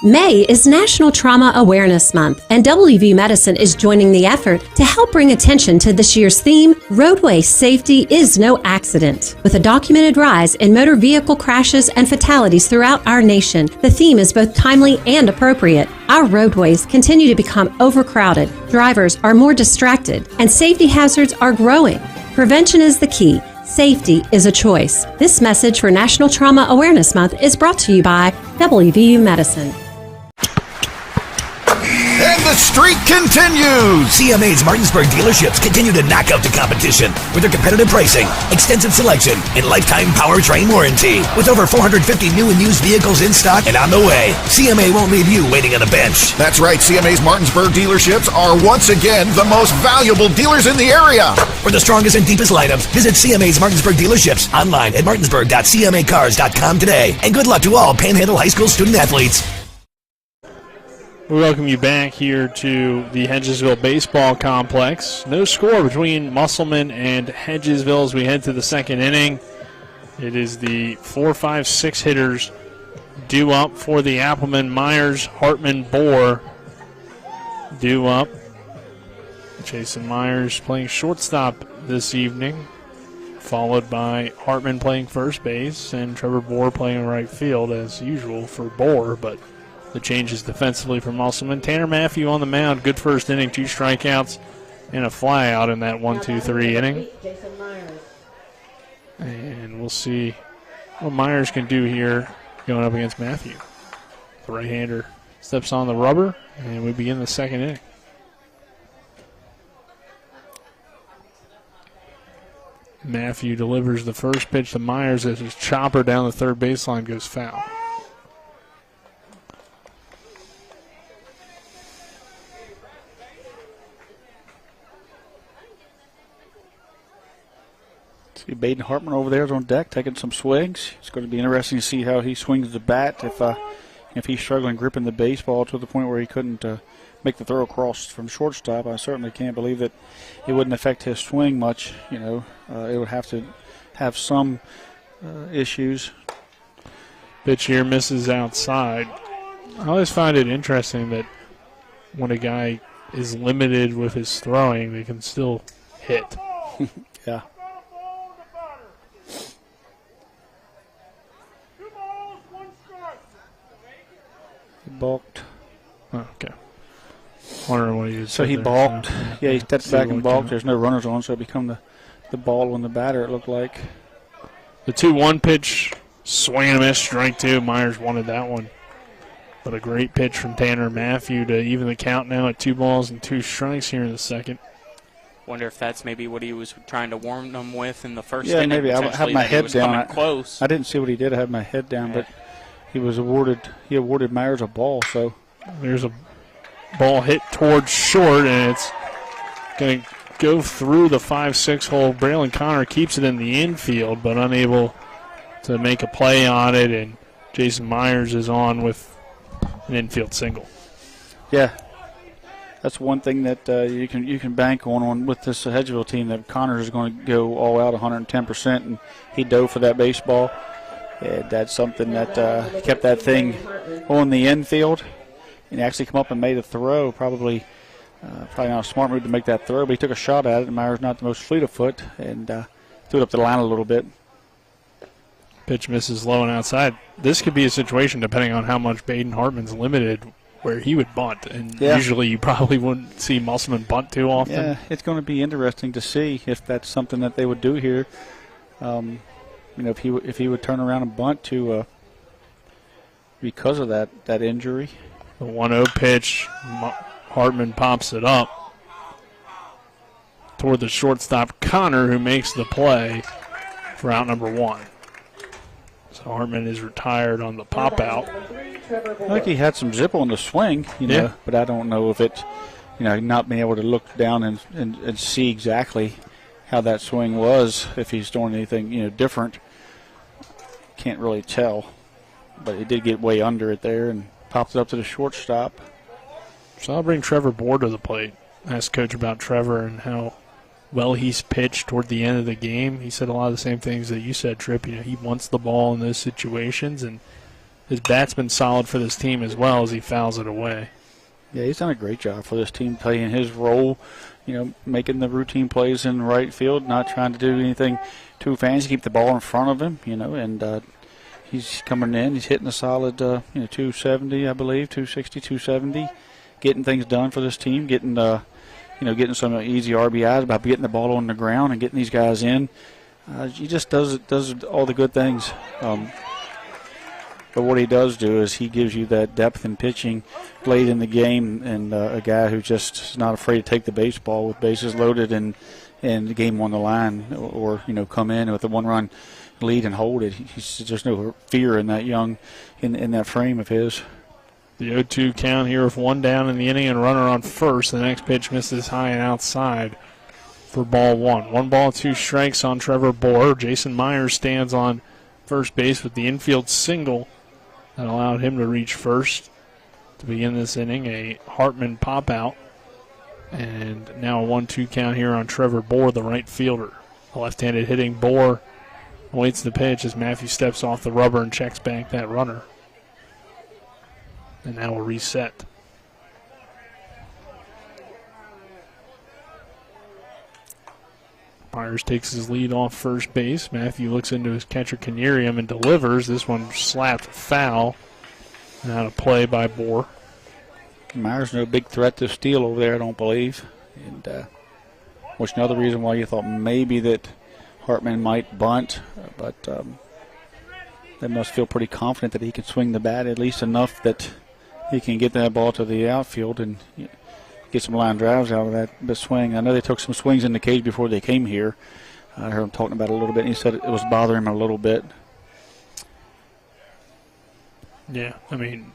May is National Trauma Awareness Month, and WVU Medicine is joining the effort to help bring attention to this year's theme, Roadway Safety is No Accident. With a documented rise in motor vehicle crashes and fatalities throughout our nation, the theme is both timely and appropriate. Our roadways continue to become overcrowded, drivers are more distracted, and safety hazards are growing. Prevention is the key. Safety is a choice. This message for National Trauma Awareness Month is brought to you by WVU Medicine. And the streak continues! CMA's Martinsburg dealerships continue to knock out the competition with their competitive pricing, extensive selection, and lifetime powertrain warranty. With over 450 new and used vehicles in stock and on the way, CMA won't leave you waiting on a bench. That's right, CMA's Martinsburg dealerships are once again the most valuable dealers in the area. For the strongest and deepest lineups, visit CMA's Martinsburg dealerships online at martinsburg.cmacars.com today. And good luck to all Panhandle High School student athletes. We welcome you back here to the Hedgesville Baseball Complex. No score between Musselman and Hedgesville as we head to the second inning. It is the 4, 5, 6 hitters due up for the Appleman, Myers, Hartman, Bohr due up. Jason Myers playing shortstop this evening, followed by Hartman playing first base and Trevor Bohr playing right field as usual for Bohr, but the changes defensively for Musselman. Tanner Matthew on the mound. Good first inning, 2 strikeouts and a fly out in that 1-2-3 inning. And we'll see what Myers can do here going up against Matthew. The right-hander steps on the rubber, and we begin the second inning. Matthew delivers the first pitch to Myers as his chopper down the third baseline goes foul. See Baden Hartman over there is on deck taking some swings. It's going to be interesting to see how he swings the bat if he's struggling gripping the baseball to the point where he couldn't make the throw across from shortstop. I certainly can't believe that it wouldn't affect his swing much. You know, it would have to have some issues. Pitch here misses outside. I always find it interesting that when a guy is limited with his throwing, they can still hit. Yeah. He balked. Oh, okay. Wondering what he did. So he balked. Yeah, he stepped back and balked. There's no runners on, so it become the ball on the batter, it looked like. The 2-1 pitch, swing and a miss, strike 2. Myers wanted that one. But a great pitch from Tanner Matthew to even the count now at 2 balls and 2 strikes here in the second. Wonder if that's maybe what he was trying to warm them with in the first inning. Yeah, maybe. I had my head down. Close. I didn't see what he did. I had my head down, but he awarded Myers a ball. So there's a ball hit towards short, and it's going to go through the 5-6 hole. Braylon Connor keeps it in the infield, but unable to make a play on it, and Jason Myers is on with an infield single. Yeah, that's one thing that you can bank on with this Hedgesville team, that Connor is going to go all out 110%, and he dove for that baseball. And that's something that kept that thing on the infield, and actually come up and made a throw probably Probably not a smart move to make that throw, but he took a shot at it, and Myers not the most fleet of foot, and threw it up the line a little bit. Pitch misses low and outside. This could be a situation, depending on how much Baden Hartman's limited, where he would bunt. And usually you probably wouldn't see Musselman bunt too often. Yeah, it's going to be interesting to see if that's something that they would do here. If he would turn around and bunt to because of that injury. The 1-0 pitch, Hartman pops it up toward the shortstop Connor, who makes the play for out number 1. So Hartman is retired on the pop out. I think he had some zip on the swing, know, but I don't know if it, not being able to look down and see exactly how that swing was, if he's doing anything, different. Can't really tell. But he did get way under it there and popped it up to the shortstop. So I'll bring Trevor Bohr to the plate. Ask Coach about Trevor and how well he's pitched toward the end of the game. He said a lot of the same things that you said, Tripp. He wants the ball in those situations, and his bat's been solid for this team as well as he fouls it away. Yeah, he's done a great job for this team, playing his role, making the routine plays in right field, not trying to do anything too fancy, keep the ball in front of him, and he's coming in. He's hitting a solid, 270, I believe, 260, 270, getting things done for this team, getting some easy RBIs by getting the ball on the ground and getting these guys in. He just does all the good things. But what he does do is he gives you that depth in pitching late in the game, and a guy who just is not afraid to take the baseball with bases loaded and the game on the line, or come in with a 1-run lead and hold it. There's no fear in that in that frame of his. The 0-2 count here with 1 down in the inning and runner on first. The next pitch misses high and outside for ball 1. 1 ball, 2 strikes on Trevor Bohr. Jason Myers stands on first base with the infield single that allowed him to reach first to begin this inning. A Hartman pop out. And now a 1-2 count here on Trevor Bohr, the right fielder. A left-handed hitting Bohr awaits the pitch as Matthew steps off the rubber and checks back that runner. And now we'll reset. Myers takes his lead off first base. Matthew looks into his catcher Canerium and delivers. This one slapped foul. And out of play by Bohr. Myers no big threat to steal over there, I don't believe. And which another reason why you thought maybe that Hartman might bunt, but they must feel pretty confident that he can swing the bat at least enough that he can get that ball to the outfield and get some line drives out of that swing. I know they took some swings in the cage before they came here. I heard him talking about it a little bit, and he said it was bothering him a little bit. Yeah, I mean,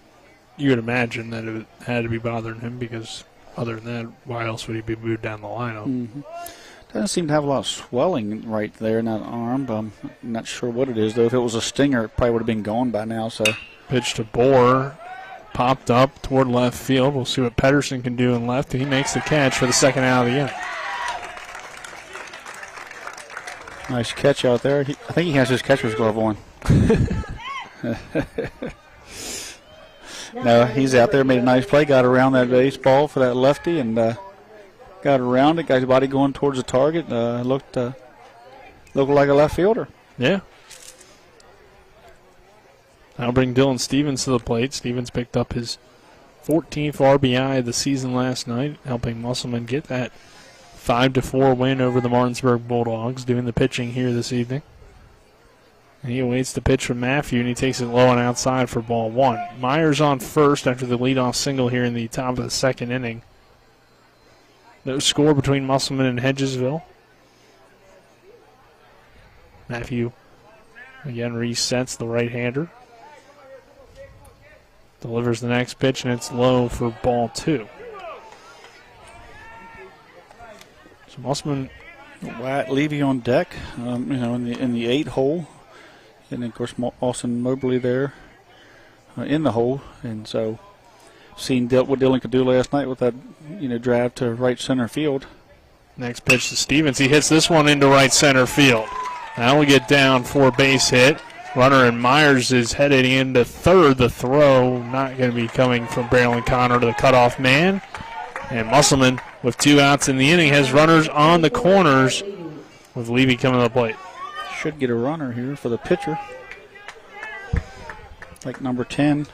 you would imagine that it had to be bothering him, because other than that, why else would he be moved down the lineup? Mm-hmm. Doesn't seem to have a lot of swelling right there in that arm, but I'm not sure what it is, though. If it was a stinger, it probably would have been gone by now. So pitch to Bohr, popped up toward left field. We'll see what Pedersen can do in left. He makes the catch for the second out of the inning. Nice catch out there. I think he has his catcher's glove on. No, he's out there, made a nice play, got around that baseball for that lefty, and got around it, got his body going towards the target. Looked like a left fielder. Yeah. I'll bring Dylan Stevens to the plate. Stevens picked up his 14th RBI of the season last night, helping Musselman get that 5-4 win over the Martinsburg Bulldogs, doing the pitching here this evening. And he awaits the pitch from Matthew, and he takes it low and outside for ball 1. Myers on first after the leadoff single here in the top of the second inning. No score between Musselman and Hedgesville. Matthew again resets the right-hander. Delivers the next pitch, and it's low for ball 2. So Musselman, Wyatt Levy on deck, in the 8 hole. And, of course, Austin Mobley there in the hole. And so seeing what Dylan could do last night with that, drive to right center field. Next pitch to Stevens. He hits this one into right center field. Now we get down for a base hit. Runner and Myers is headed into third. The throw not going to be coming from Braylon Connor to the cutoff man. And Musselman, with 2 outs in the inning, has runners on the corners with Levy coming to the plate. Should get a runner here for the pitcher. Like number 10.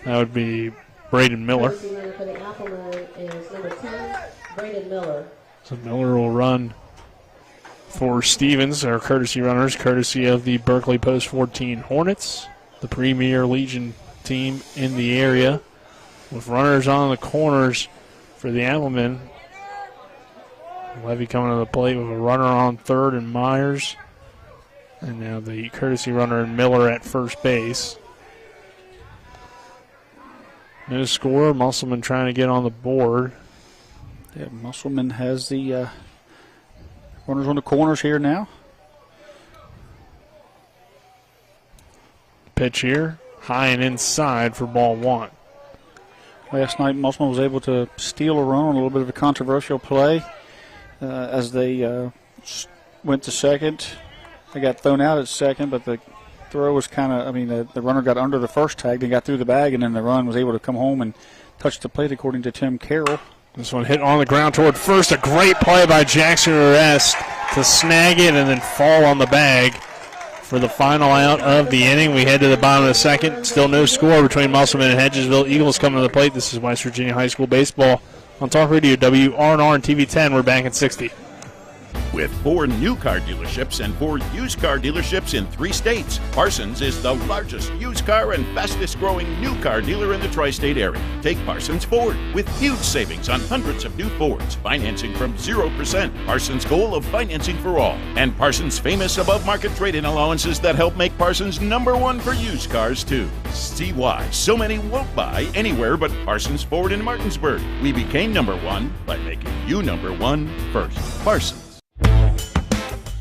That would be Braden Miller. Courtesy runner for the Appleman is number 10, Braden Miller. So Miller will run for Stevens, our courtesy runners, courtesy of the Berkeley Post 14 Hornets, the premier Legion team in the area, with runners on the corners for the Applemen. Levy coming to the plate with a runner on third and Myers. And now the courtesy runner and Miller at first base. No score. Musselman trying to get on the board. Yeah, Musselman has the runners on the corners here now. Pitch here. High and inside for ball 1. Last night, Musselman was able to steal a run on a little bit of a controversial play. As they went to second, they got thrown out at second, but the throw was kind of, the runner got under the first tag, they got through the bag, and then the run was able to come home and touch the plate, according to Tim Carroll. This one hit on the ground toward first. A great play by Jackson Arrest to snag it and then fall on the bag for the final out of the inning. We head to the bottom of the second. Still no score between Musselman and Hedgesville. Eagles coming to the plate. This is West Virginia High School Baseball on Talk Radio, WRNR and TV 10. We're back at 60. With 4 new car dealerships and 4 used car dealerships in 3 states, Parsons is the largest used car and fastest growing new car dealer in the tri-state area. Take Parsons Ford with huge savings on hundreds of new Fords, financing from 0%, Parsons' goal of financing for all, and Parsons' famous above-market trade-in allowances that help make Parsons #1 for used cars too. See why so many won't buy anywhere but Parsons Ford in Martinsburg. We became #1 by making you #1 first. Parsons.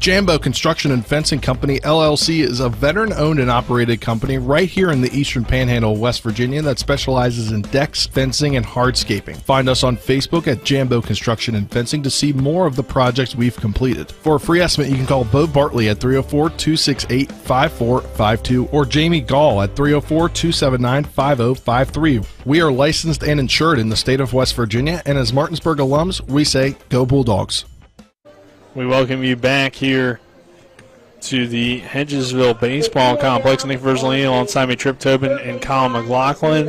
Jambo Construction and Fencing Company, LLC, is a veteran-owned and operated company right here in the Eastern Panhandle, West Virginia, that specializes in decks, fencing, and hardscaping. Find us on Facebook at Jambo Construction and Fencing to see more of the projects we've completed. For a free estimate, you can call Bo Bartley at 304-268-5452 or Jamie Gall at 304-279-5053. We are licensed and insured in the state of West Virginia, and as Martinsburg alums, we say, go Bulldogs. We welcome you back here to the Hedgesville Baseball Complex. Nick Verzolini alongside me, Trip Tobin and Colin McLaughlin.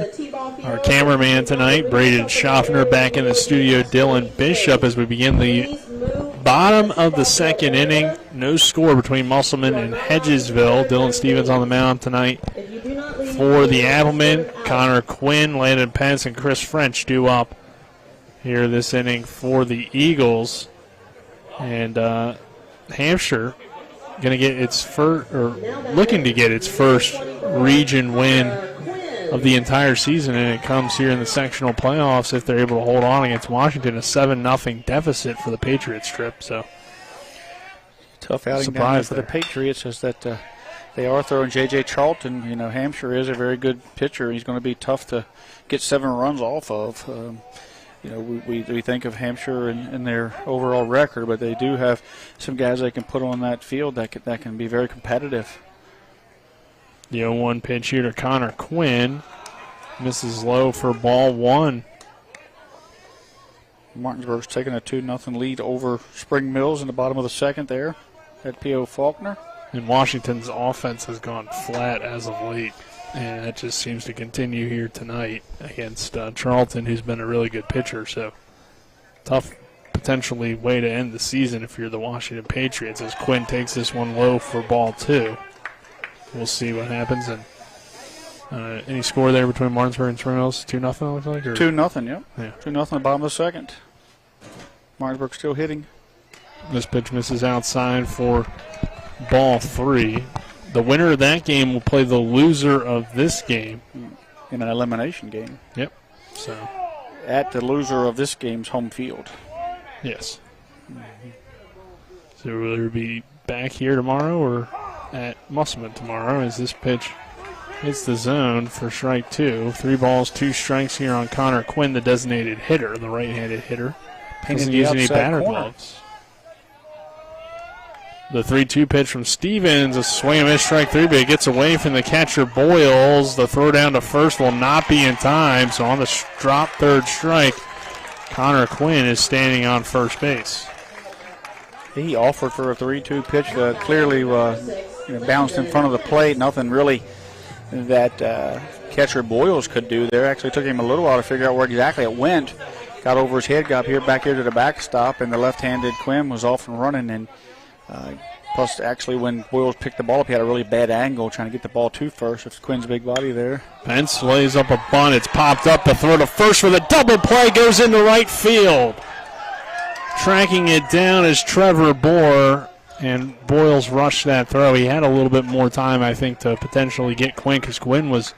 Our cameraman tonight, Braden Schaffner, back in the studio, Dylan Bishop, as we begin the bottom of the second inning. No score between Musselman and Hedgesville. Dylan Stevens on the mound tonight for the Applemen. Connor Quinn, Landon Pence, and Chris French due up here this inning for the Eagles. And Hampshire going to get its first, or looking to get its first region win of the entire season, and it comes here in the sectional playoffs if they're able to hold on against Washington, a 7-0 deficit for the Patriots trip. So tough outing down there for the Patriots is that they are throwing J.J. Charlton. Hampshire is a very good pitcher. He's going to be tough to get 7 runs off of. We think of Hampshire and their overall record, but they do have some guys they can put on that field that can be very competitive. The 0-1 pitch here to Connor Quinn. Misses low for ball 1. Martinsburg's taking a 2-0 lead over Spring Mills in the bottom of the second there at P.O. Faulkner. And Washington's offense has gone flat as of late. And that just seems to continue here tonight against Charlton, who's been a really good pitcher. So tough, potentially, way to end the season if you're the Washington Patriots, as Quinn takes this one low for ball 2. We'll see what happens. And any score there between Martinsburg and Spring Mills? 2-0, it looks like? 2-0, yep. Yeah. 2-0 in the bottom of the second. Martinsburg still hitting. This pitch misses outside for ball 3. The winner of that game will play the loser of this game. In an elimination game. Yep. So at the loser of this game's home field. Yes. So will we be back here tomorrow or at Musselman tomorrow as this pitch hits the zone for strike 2. 3 balls, 2 strikes here on Connor Quinn, the designated hitter, the right-handed hitter. Doesn't use any batter gloves. The 3-2 pitch from Stevens, a swing and miss, strike three, but it gets away from the catcher Boyles. The throw down to first will not be in time, so on the drop third strike, Connor Quinn is standing on first base. He offered for a 3-2 pitch, clearly bounced in front of the plate. Nothing really that catcher Boyles could do there. Actually took him a little while to figure out where exactly it went. Got over his head, got back here to the backstop, and the left-handed Quinn was off and running. And plus, actually, when Boyles picked the ball up, he had a really bad angle trying to get the ball to first. It's Quinn's big body there. Pence lays up a bunt. It's popped up. The throw to first with a double play goes into right field. Tracking it down is Trevor Bohr, and Boyles rushed that throw. He had a little bit more time, I think, to potentially get Quinn, because Quinn was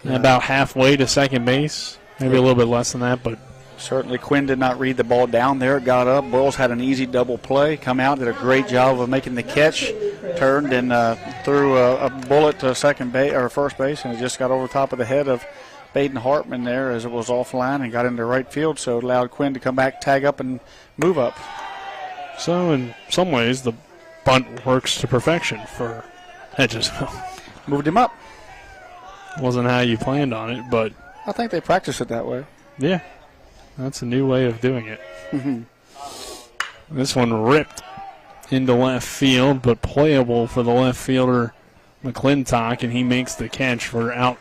about halfway to second base, maybe a little bit less than that, but certainly Quinn did not read the ball down there. It got up. Boyles had an easy double play. Come out, did a great job of making the catch. Turned and threw a bullet to second base or first base, and it just got over top of the head of Baden Hartman there as it was offline and got into right field. So it allowed Quinn to come back, tag up, and move up. So in some ways, the bunt works to perfection for Hedgesville. Moved him up. Wasn't how you planned on it, but I think they practice it that way. Yeah. That's a new way of doing it. Mm-hmm. This one ripped into left field, but playable for the left fielder McClintock, and he makes the catch for out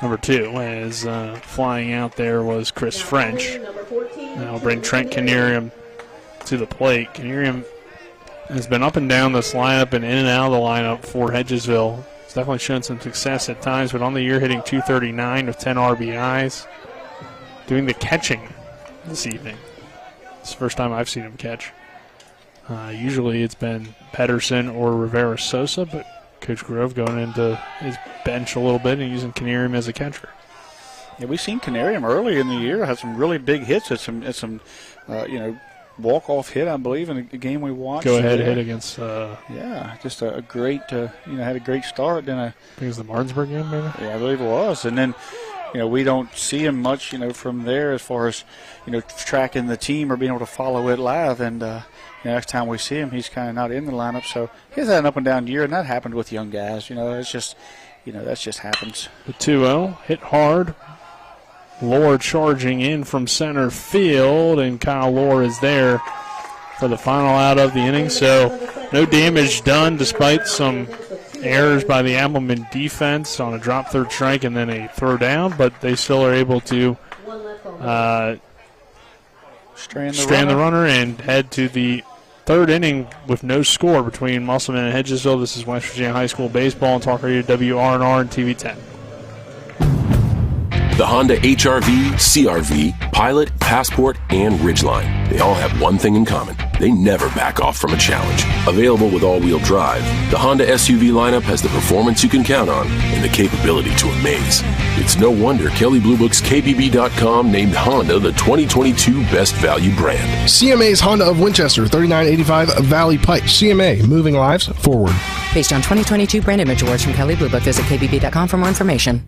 number 2. As flying out there was Chris French. Now I'll bring Trent Canerium to the plate. Canerium has been up and down this lineup and in and out of the lineup for Hedgesville. He's definitely shown some success at times, but on the year hitting .239 with 10 RBIs. Doing the catching this evening. It's the first time I've seen him catch. Usually it's been Pedersen or Rivera Sosa, but Coach Grove going into his bench a little bit and using Canerium as a catcher. Yeah, we've seen Canerium early in the year, had some really big hits at some walk-off hit, I believe, in a game we watched. Go-ahead hit against... just a great, had a great start. Then I think it was the Martinsburg game, maybe? Yeah, I believe it was. And then, we don't see him much, from there as far as, tracking the team or being able to follow it live. And, next time we see him, he's kind of not in the lineup. So he's had an up-and-down year, and that happened with young guys. It's just, that just happens. The 2-0, hit hard. Lohr charging in from center field, and Kyle Lohr is there for the final out of the inning. So no damage done despite some errors by the Appleman defense on a drop third strike and then a throw down, but they still are able to strand the runner and head to the third inning with no score between Musselman and Hedgesville. This is West Virginia High School Baseball and Talk Radio WRNR and TV 10. The Honda HR-V, CR-V, Pilot, Passport, and Ridgeline. They all have one thing in common. They never back off from a challenge. Available with all-wheel drive, the Honda SUV lineup has the performance you can count on and the capability to amaze. It's no wonder Kelley Blue Book's KBB.com named Honda the 2022 Best Value brand. CMA's Honda of Winchester, 3985 Valley Pike. CMA, moving lives forward. Based on 2022 brand image awards from Kelley Blue Book, visit KBB.com for more information.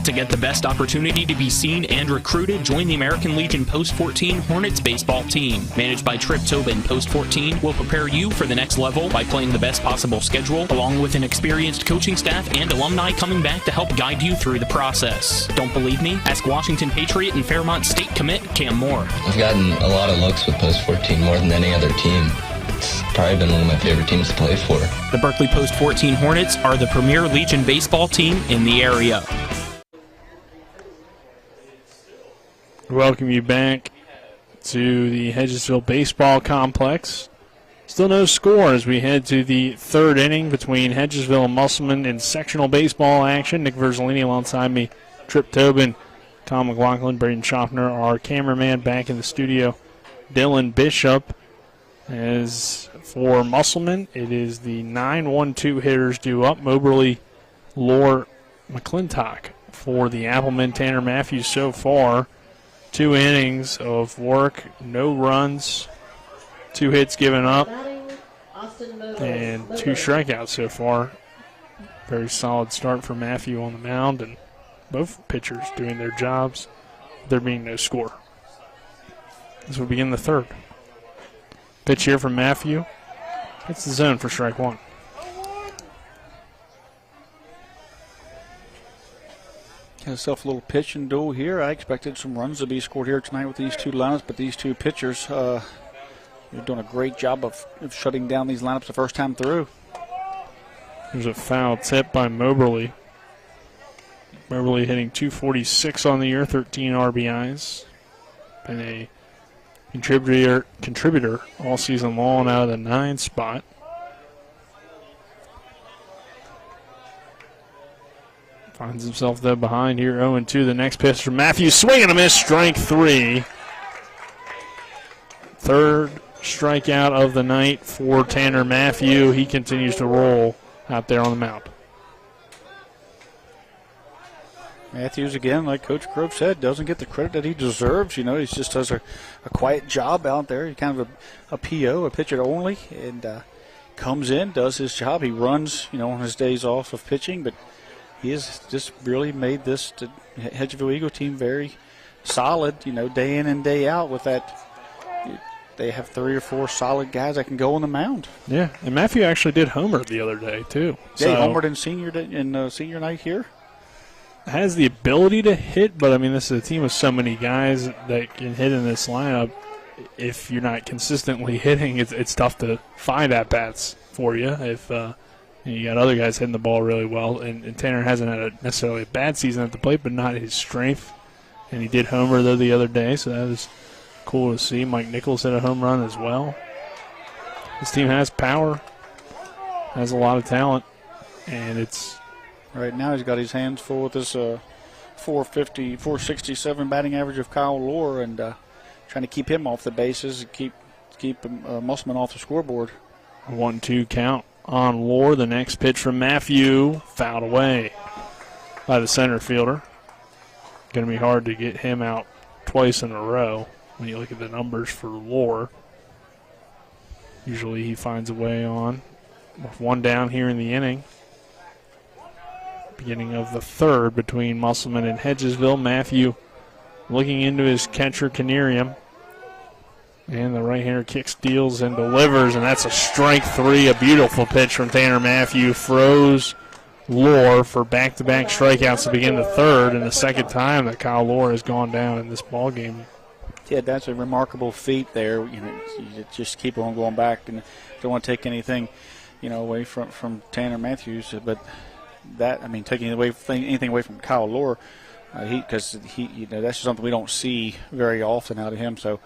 To get the best opportunity to be seen and recruited, join the American Legion Post 14 Hornets baseball team. Managed by Trip Tobin, Post 14 will prepare you for the next level by playing the best possible schedule, along with an experienced coaching staff and alumni coming back to help guide you through the process. Don't believe me? Ask Washington Patriot and Fairmont State commit Cam Moore. I've gotten a lot of looks with Post 14 more than any other team. It's probably been one of my favorite teams to play for. The Berkeley Post 14 Hornets are the premier Legion baseball team in the area. Welcome you back to the Hedgesville Baseball Complex. Still no score as we head to the third inning between Hedgesville and Musselman in sectional baseball action. Nick Verzolini alongside me, Trip Tobin, Tom McLaughlin, Braden Schaffner, our cameraman back in the studio, Dylan Bishop. As for Musselman, it is the 9-1-2 hitters due up. Moberly, Lohr, McClintock. For the Appleman, Tanner Matthews so far. 2 innings of work, no runs, 2 hits given up, and 2 strikeouts so far. Very solid start for Matthew on the mound, and both pitchers doing their jobs, there being no score. As we begin the third. Pitch here from Matthew. It's the zone for strike one. Has yourself a little pitch and duel here. I expected some runs to be scored here tonight with these two lineups, but these two pitchers, they're doing a great job of shutting down these lineups the first time through. There's a foul tip by Moberly. Moberly hitting .246 on the year, 13 RBIs. Been a contributor all season long out of the 9 spot. Finds himself though behind here, 0-2. The next pitch from Matthews, swing and a miss, strike 3. Third strikeout of the night for Tanner Matthew. He continues to roll out there on the mound. Matthews, again, like Coach Grove said, doesn't get the credit that he deserves. You know, he just does a quiet job out there. He's kind of a PO, a pitcher only, and comes in, does his job. He runs, you know, on his days off of pitching, but he has just really made this Hedgesville Eagle team very solid, you know, day in and day out with that. They have 3 or 4 solid guys that can go on the mound. Yeah, and Matthew actually did homer the other day, too. Yeah, he homered in senior night here. Has the ability to hit, but I mean, this is a team of so many guys that can hit in this lineup. If you're not consistently hitting, it's tough to find at-bats for you. If you got other guys hitting the ball really well, and Tanner hasn't had necessarily a bad season at the plate, but not his strength. And he did homer, though, the other day, so that was cool to see. Mike Nichols hit a home run as well. This team has power, has a lot of talent, and it's... Right now he's got his hands full with this 467 batting average of Kyle Lohr, and trying to keep him off the bases and keep Musselman off the scoreboard. 1-2 count on Lohr. The next pitch from Matthew, fouled away by the center fielder. Going to be hard to get him out twice in a row when you look at the numbers for Lohr. Usually he finds a way on with 1 down here in the inning. Beginning of the third between Musselman and Hedgesville. Matthew looking into his catcher, Canarium. And the right-hander kicks, steals, and delivers, and that's a strike 3. A beautiful pitch from Tanner Matthew. Froze Lohr for back-to-back strikeouts to begin the third, and the second time that Kyle Lohr has gone down in this ball game. Yeah, that's a remarkable feat there. You know, you just keep on going back, and don't want to take anything, you know, away from Tanner Matthews, but that, I mean, taking anything away from Kyle Lohr, because you know, that's something we don't see very often out of him. So,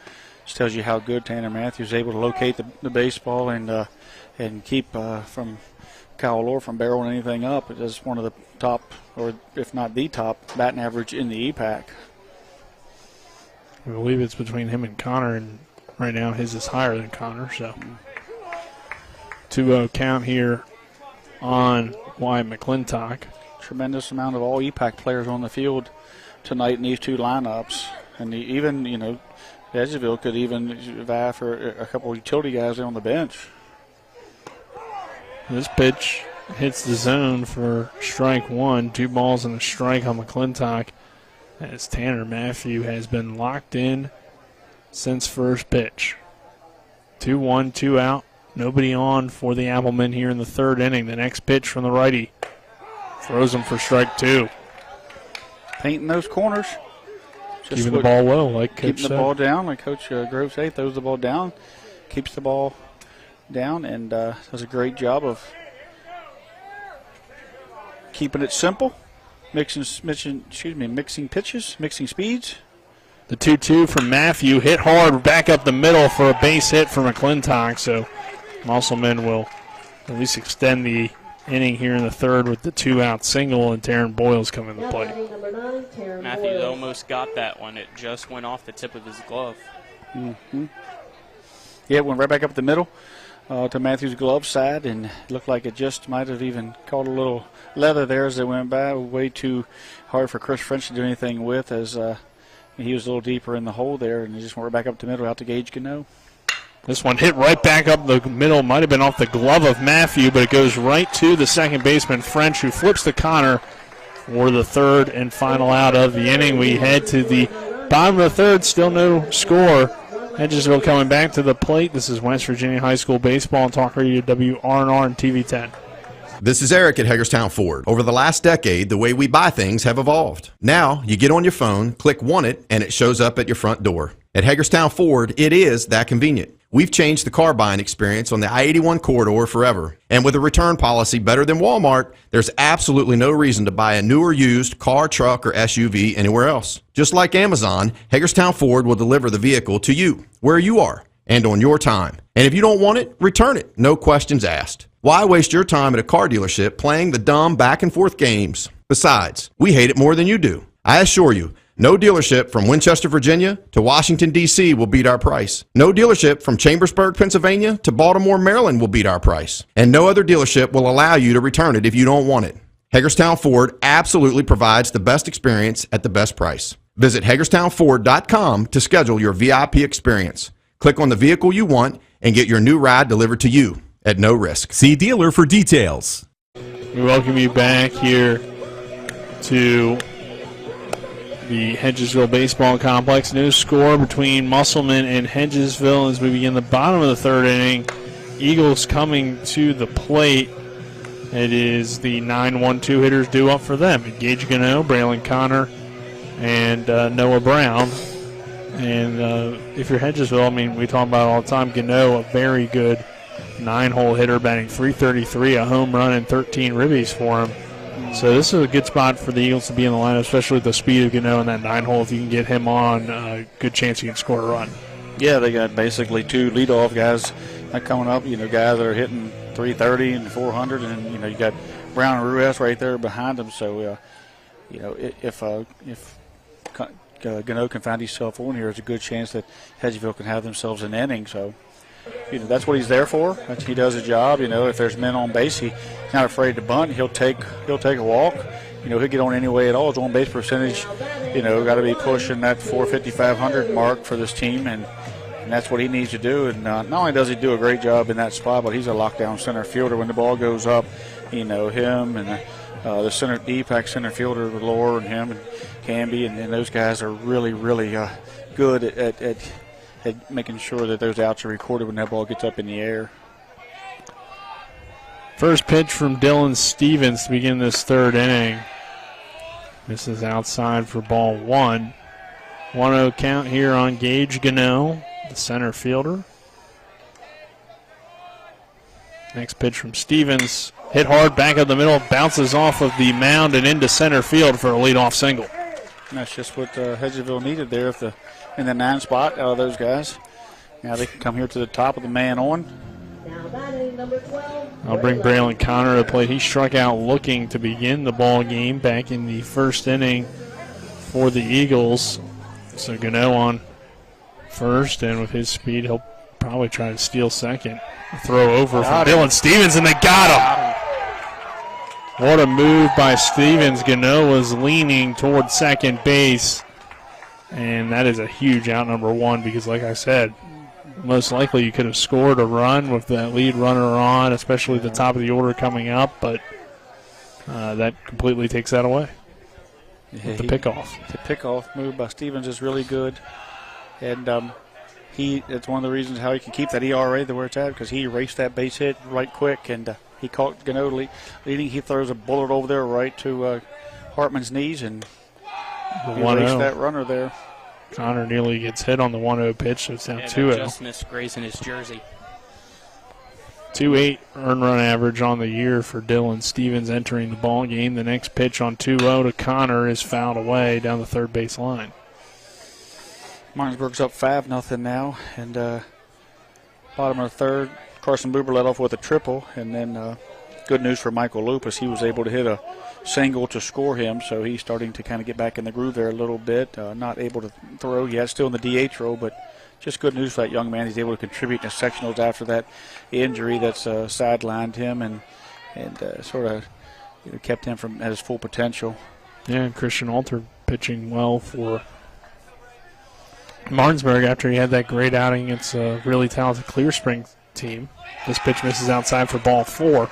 just tells you how good Tanner Matthews is able to locate the baseball and keep from Kyle Lohr from barreling anything up. It is one of the top, or if not the top, batting average in the EPAC. I believe it's between him and Connor, and right now his is higher than Connor. So, 2-0 count here on Wyatt McClintock. Tremendous amount of all EPAC players on the field tonight in these two lineups. And even, you know, Hedgesville could even vie for a couple of utility guys on the bench. This pitch hits the zone for strike 1. 2 balls and a strike on McClintock, as Tanner Matthew has been locked in since first pitch. 2-1, 2 out. Nobody on for the Applemen here in the third inning. The next pitch from the righty throws him for strike 2. Painting those corners. Keeping the ball low, like Coach said. Keeping the ball down, like Coach Grove said. Throws the ball down, keeps the ball down, and does a great job of keeping it simple, mixing pitches, mixing speeds. The 2-2 from Matthew, hit hard back up the middle for a base hit from McClintock, so Musselman will at least extend the inning here in the third with the 2-out single, and Taryn Boyle's coming to play. Matthews almost got that one. It just went off the tip of his glove. Mm-hmm. Yeah, it went right back up the middle to Matthews' glove side, and it looked like it just might have even caught a little leather there as it went by. Way too hard for Chris French to do anything with, as he was a little deeper in the hole there, and he just went right back up the middle out to Gage Gano. This one hit right back up the middle. Might have been off the glove of Matthew, but it goes right to the second baseman, French, who flips to Connor for the third and final out of the inning. We head to the bottom of the third. Still no score Hedgesville coming back to the plate. This is West Virginia High School Baseball on Talk Radio WRNR and TV 10. This is Eric at Hagerstown Ford. Over the last decade, the way we buy things have evolved. Now, you get on your phone, click Want It, and it shows up at your front door. At Hagerstown Ford, it is that convenient. We've changed the car buying experience on the I-81 corridor forever. And with a return policy better than Walmart, there's absolutely no reason to buy a new or used car, truck, or SUV anywhere else. Just like Amazon, Hagerstown Ford will deliver the vehicle to you, where you are, and on your time. And if you don't want it, return it. No questions asked. Why waste your time at a car dealership playing the dumb back-and-forth games? Besides, we hate it more than you do. I assure you, no dealership from Winchester, Virginia to Washington, D.C. will beat our price. No dealership from Chambersburg, Pennsylvania to Baltimore, Maryland will beat our price. And no other dealership will allow you to return it if you don't want it. Hagerstown Ford absolutely provides the best experience at the best price. Visit HagerstownFord.com to schedule your VIP experience. Click on the vehicle you want and get your new ride delivered to you at no risk. See dealer for details. We welcome you back here to the Hedgesville Baseball Complex. New score between Musselman and Hedgesville as we begin the bottom of the third inning. Eagles coming to the plate. It is the 9-1-2 hitters due up for them. Gage Gano, Braylon Connor, and Noah Brown. And if you're Hedgesville, I mean, we talk about it all the time. Gano, a very good 9-hole hitter, batting .333, a home run, and 13 ribbies for him. So this is a good spot for the Eagles to be in the lineup, especially with the speed of Gano in that 9-hole. If you can get him on, good chance you can score a run. Yeah, they got basically two leadoff guys coming up, guys that are hitting .330 and .400, and, you got Brown and Ruiz right there behind them. So, if Gano can find himself on here, there's a good chance that Hedgesville can have themselves an inning. So, that's what he's there for. He does a job. If there's men on base, he's not afraid to bunt. He'll take a walk. He'll get on any way at all. His on base percentage, got to be pushing that 450, 500 mark for this team, and that's what he needs to do. And not only does he do a great job in that spot, but he's a lockdown center fielder. When the ball goes up, him and the center D-pack center fielder, Lore, and him and Canby, and those guys are really, really good at making sure that those outs are recorded when that ball gets up in the air. First pitch from Dylan Stevens to begin this third inning. This is outside for ball one. 1-0 count here on Gage Gano, the center fielder. Next pitch from Stevens. Hit hard, back of the middle, bounces off of the mound and into center field for a leadoff single. And that's just what Hedgesville needed there in the 9 spot out of those guys. Now they can come here to the top of the man on. I'll bring Braylon Connor to the plate. He struck out looking to begin the ball game back in the first inning for the Eagles. So Gano on first, and with his speed, he'll probably try to steal second. A throw over from Dylan Stevens, and they got him. What a move by Stevens. Gano was leaning toward second base, and that is a huge out, number one, because like I said, most likely you could have scored a run with that lead runner on, especially the top of the order coming up, but that completely takes that away. With the pickoff. The pickoff move by Stevens is really good, and it's one of the reasons how he can keep that ERA where it's at, because he erased that base hit right quick, and he caught Gano leading. He throws a bullet over there right to Hartman's knees, and erased that runner there. Connor nearly gets hit on the 1-0 pitch, so it's down 2-0. Just missed grazing his jersey. 2.8 earned run average on the year for Dylan Stevens entering the ball game. The next pitch on 2-0 to Connor is fouled away down the third base line. Martinsburg's up 5-0 now, and bottom of the third, Carson Buber led off with a triple, and then good news for Michael Lupus. He was able to hit a single to score him, so he's starting to kind of get back in the groove there a little bit. Not able to throw yet, still in the DH role, but just good news for that young man. He's able to contribute in the sectionals after that injury that's sidelined him and sort of kept him from at his full potential. Yeah, and Christian Alter pitching well for Martinsburg after he had that great outing against a really talented Clear Spring team. This pitch misses outside for ball 4.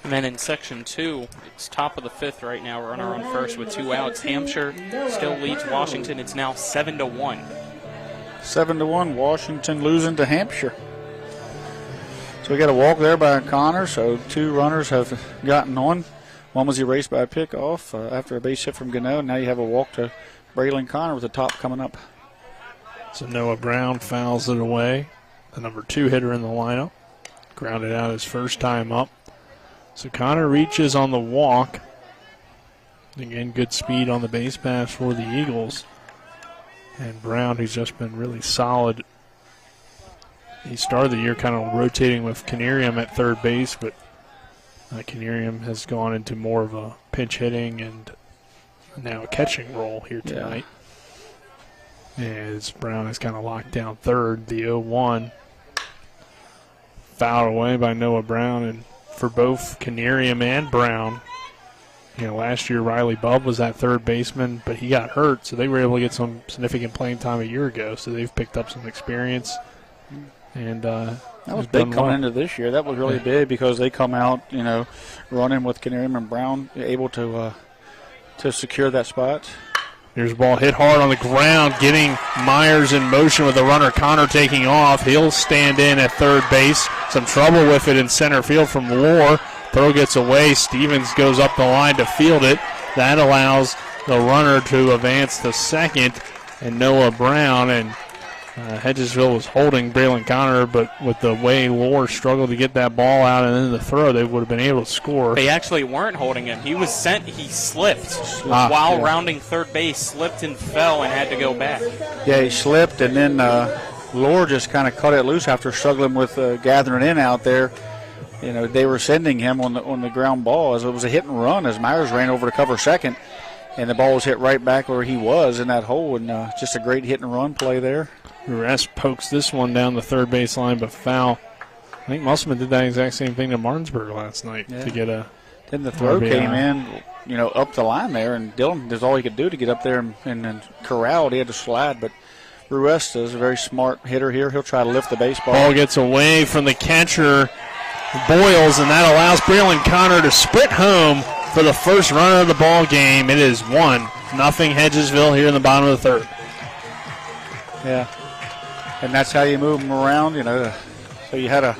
And then in Section 2, it's top of the 5th right now. Runner on first with 2 outs. Hampshire still leads Washington. It's now 7-1. 7-1, Washington losing to Hampshire. So we got a walk there by Connor, so 2 runners have gotten on. One was erased by a pickoff after a base hit from Gano. Now you have a walk to Braylon Connor with the top coming up. So Noah Brown fouls it away. The number 2 hitter in the lineup. Grounded out his first time up. So Connor reaches on the walk. Again, good speed on the base pass for the Eagles. And Brown, who's just been really solid. He started the year kind of rotating with Canarium at third base, but Canarium has gone into more of a pinch hitting and now a catching role here tonight. As Brown is kind of locked down third, the 0-1 fouled away by Noah Brown. And for both Canarium and Brown, last year Riley Bubb was that third baseman, but he got hurt, so they were able to get some significant playing time a year ago. So they've picked up some experience. And that was big coming into this year. That was really big because they come out, running with Canarium and Brown, able to secure that spot. Here's a ball hit hard on the ground, getting Myers in motion with the runner Connor taking off. He'll stand in at third base. Some trouble with it in center field from Lohr. Throw gets away. Stevens goes up the line to field it. That allows the runner to advance to second, and Noah Brown and Hedgesville was holding Braylon Connor, but with the way Lohr struggled to get that ball out and then the throw, they would have been able to score. They actually weren't holding him. He was sent. He slipped while rounding third base, slipped and fell and had to go back. Yeah, he slipped, and then Lohr just kind of cut it loose after struggling with gathering in out there. They were sending him on the ground ball as it was a hit and run as Myers ran over to cover second, and the ball was hit right back where he was in that hole, and just a great hit and run play there. Rest pokes this one down the third base line, but foul. I think Musselman did that exact same thing to Martinsburg last night to get a. Then the throw came in, up the line there, and Dillon does all he could do to get up there and corralled. He had to slide, but Ruest is a very smart hitter here. He'll try to lift the baseball. Ball gets away from the catcher, Boyles, and that allows Braylon Connor to sprint home for the first run of the ball game. It is 1-0 Hedgesville here in the bottom of the third. Yeah. And that's how you move them around, So you had a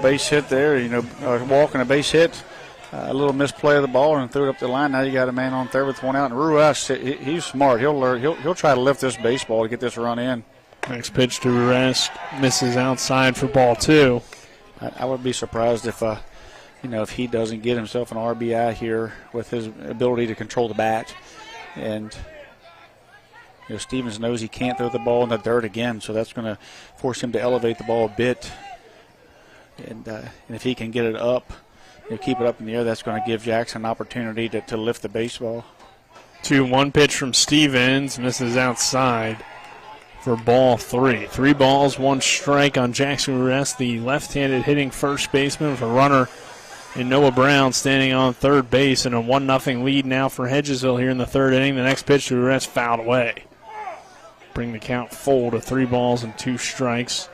base hit there, a walk and a base hit, a little misplay of the ball and threw it up the line. Now you got a man on third with one out. And Ruest, he's smart. He'll try to lift this baseball to get this run in. Next pitch to Ruest misses outside for ball 2. I would be surprised if if he doesn't get himself an RBI here with his ability to control the bat. And Stevens knows he can't throw the ball in the dirt again, so that's going to force him to elevate the ball a bit. And if he can get it up, keep it up in the air, that's going to give Jackson an opportunity to lift the baseball. 2-1 pitch from Stevens, misses outside for ball 3. 3 balls, 1 strike on Jackson Ruest, the left-handed hitting first baseman with a runner in Noah Brown standing on third base, and a 1-0 lead now for Hedgesville here in the third inning. The next pitch to Ruest fouled away. Bring the count full to 3 balls and 2 strikes.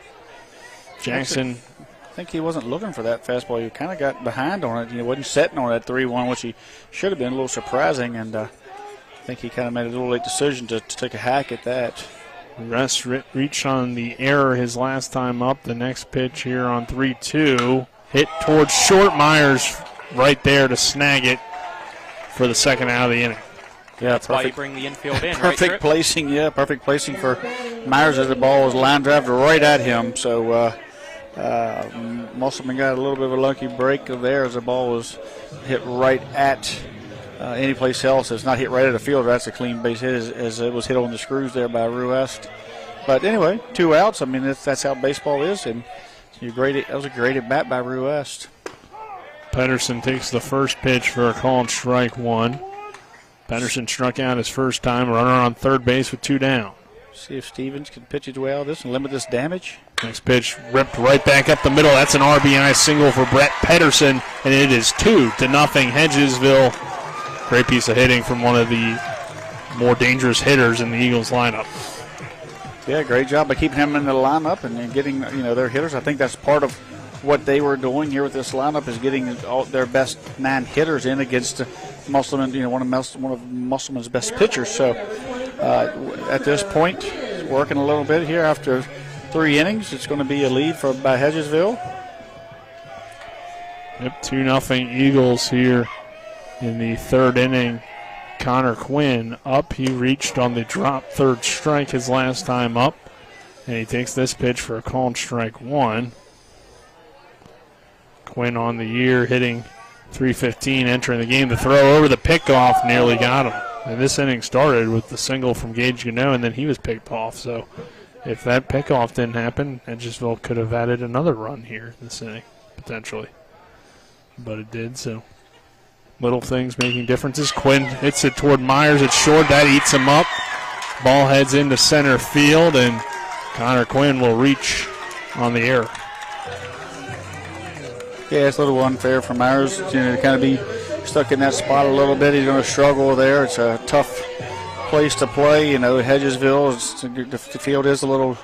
Jackson. I think he wasn't looking for that fastball. He kind of got behind on it. He wasn't setting on that 3-1, which he should have been. A little surprising, and I think he kind of made a little late decision to take a hack at that. Ruest reached on the error his last time up. The next pitch here on 3-2. Hit towards short. Myers right there to snag it for the second out of the inning. Yeah, that's why you bring the infield in, perfect right, placing, perfect placing for Myers as the ball was line drive right at him. So Musselman got a little bit of a lucky break there as the ball was hit right at any place else. It's not hit right at a fielder. That's a clean base hit as it was hit on the screws there by Ruest. But anyway, 2 outs. I mean, that's how baseball is, and that was a great at bat by Ruest. Pedersen takes the first pitch for a called strike 1. Pedersen struck out his first time, runner on third base with 2 down. See if Stevens can pitch his way out of this and limit this damage. Next pitch ripped right back up the middle. That's an RBI single for Brett Pedersen, and it is 2-0 Hedgesville. Great piece of hitting from one of the more dangerous hitters in the Eagles lineup. Yeah, great job by keeping him in the lineup and getting their hitters. I think that's part of what they were doing here with this lineup is getting all their best 9 hitters in against Musselman, one of Musselman's best pitchers. So at this point, working a little bit here after 3 innings. It's going to be a lead by Hedgesville. Yep, 2-0 Eagles here in the 3rd inning. Connor Quinn up. He reached on the drop 3rd strike his last time up. And he takes this pitch for a called strike 1. Quinn on the year hitting .315 entering the game. The throw over the pickoff nearly got him. And this inning started with the single from Gage Gano, and then he was picked off. So if that pickoff didn't happen, Hedgesville could have added another run here this inning, potentially. But it did, so little things making differences. Quinn hits it toward Myers at short. That eats him up. Ball heads into center field, and Connor Quinn will reach on the error. Yeah, it's a little unfair for Myers to kind of be stuck in that spot a little bit. He's going to struggle there. It's a tough place to play. Hedgesville, the field is a little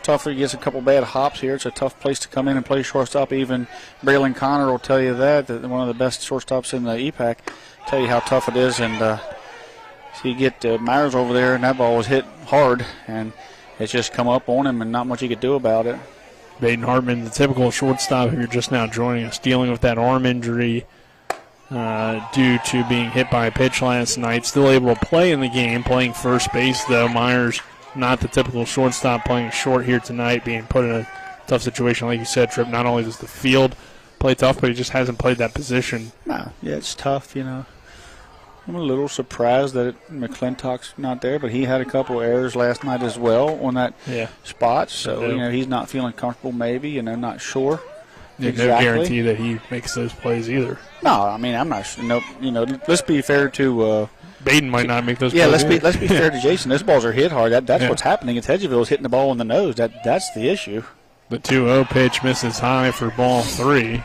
tougher. He gets a couple bad hops here. It's a tough place to come in and play shortstop. Even Braylon Connor will tell you that one of the best shortstops in the EPAC. Tell you how tough it is. And so you get Myers over there, and that ball was hit hard, and it's just come up on him, and not much he could do about it. Baden Hartman, the typical shortstop, if you're just now joining us, dealing with that arm injury due to being hit by a pitch last night. Still able to play in the game, playing first base, though. Myers, not the typical shortstop, playing short here tonight, being put in a tough situation. Like you said, Tripp, not only does the field play tough, but he just hasn't played that position. No, yeah, it's tough, I'm a little surprised that McClintock's not there, but he had a couple errors last night as well on that spot. So, he's not feeling comfortable maybe, not sure. Exactly. No guarantee that he makes those plays either. No, I'm not sure. Let's be fair to Baden might not make those plays. Yeah, let's be fair to Jason. Those balls are hit hard. That's what's happening. It's Hedgesville's hitting the ball in the nose. That's the issue. The 2-0 pitch misses high for ball 3.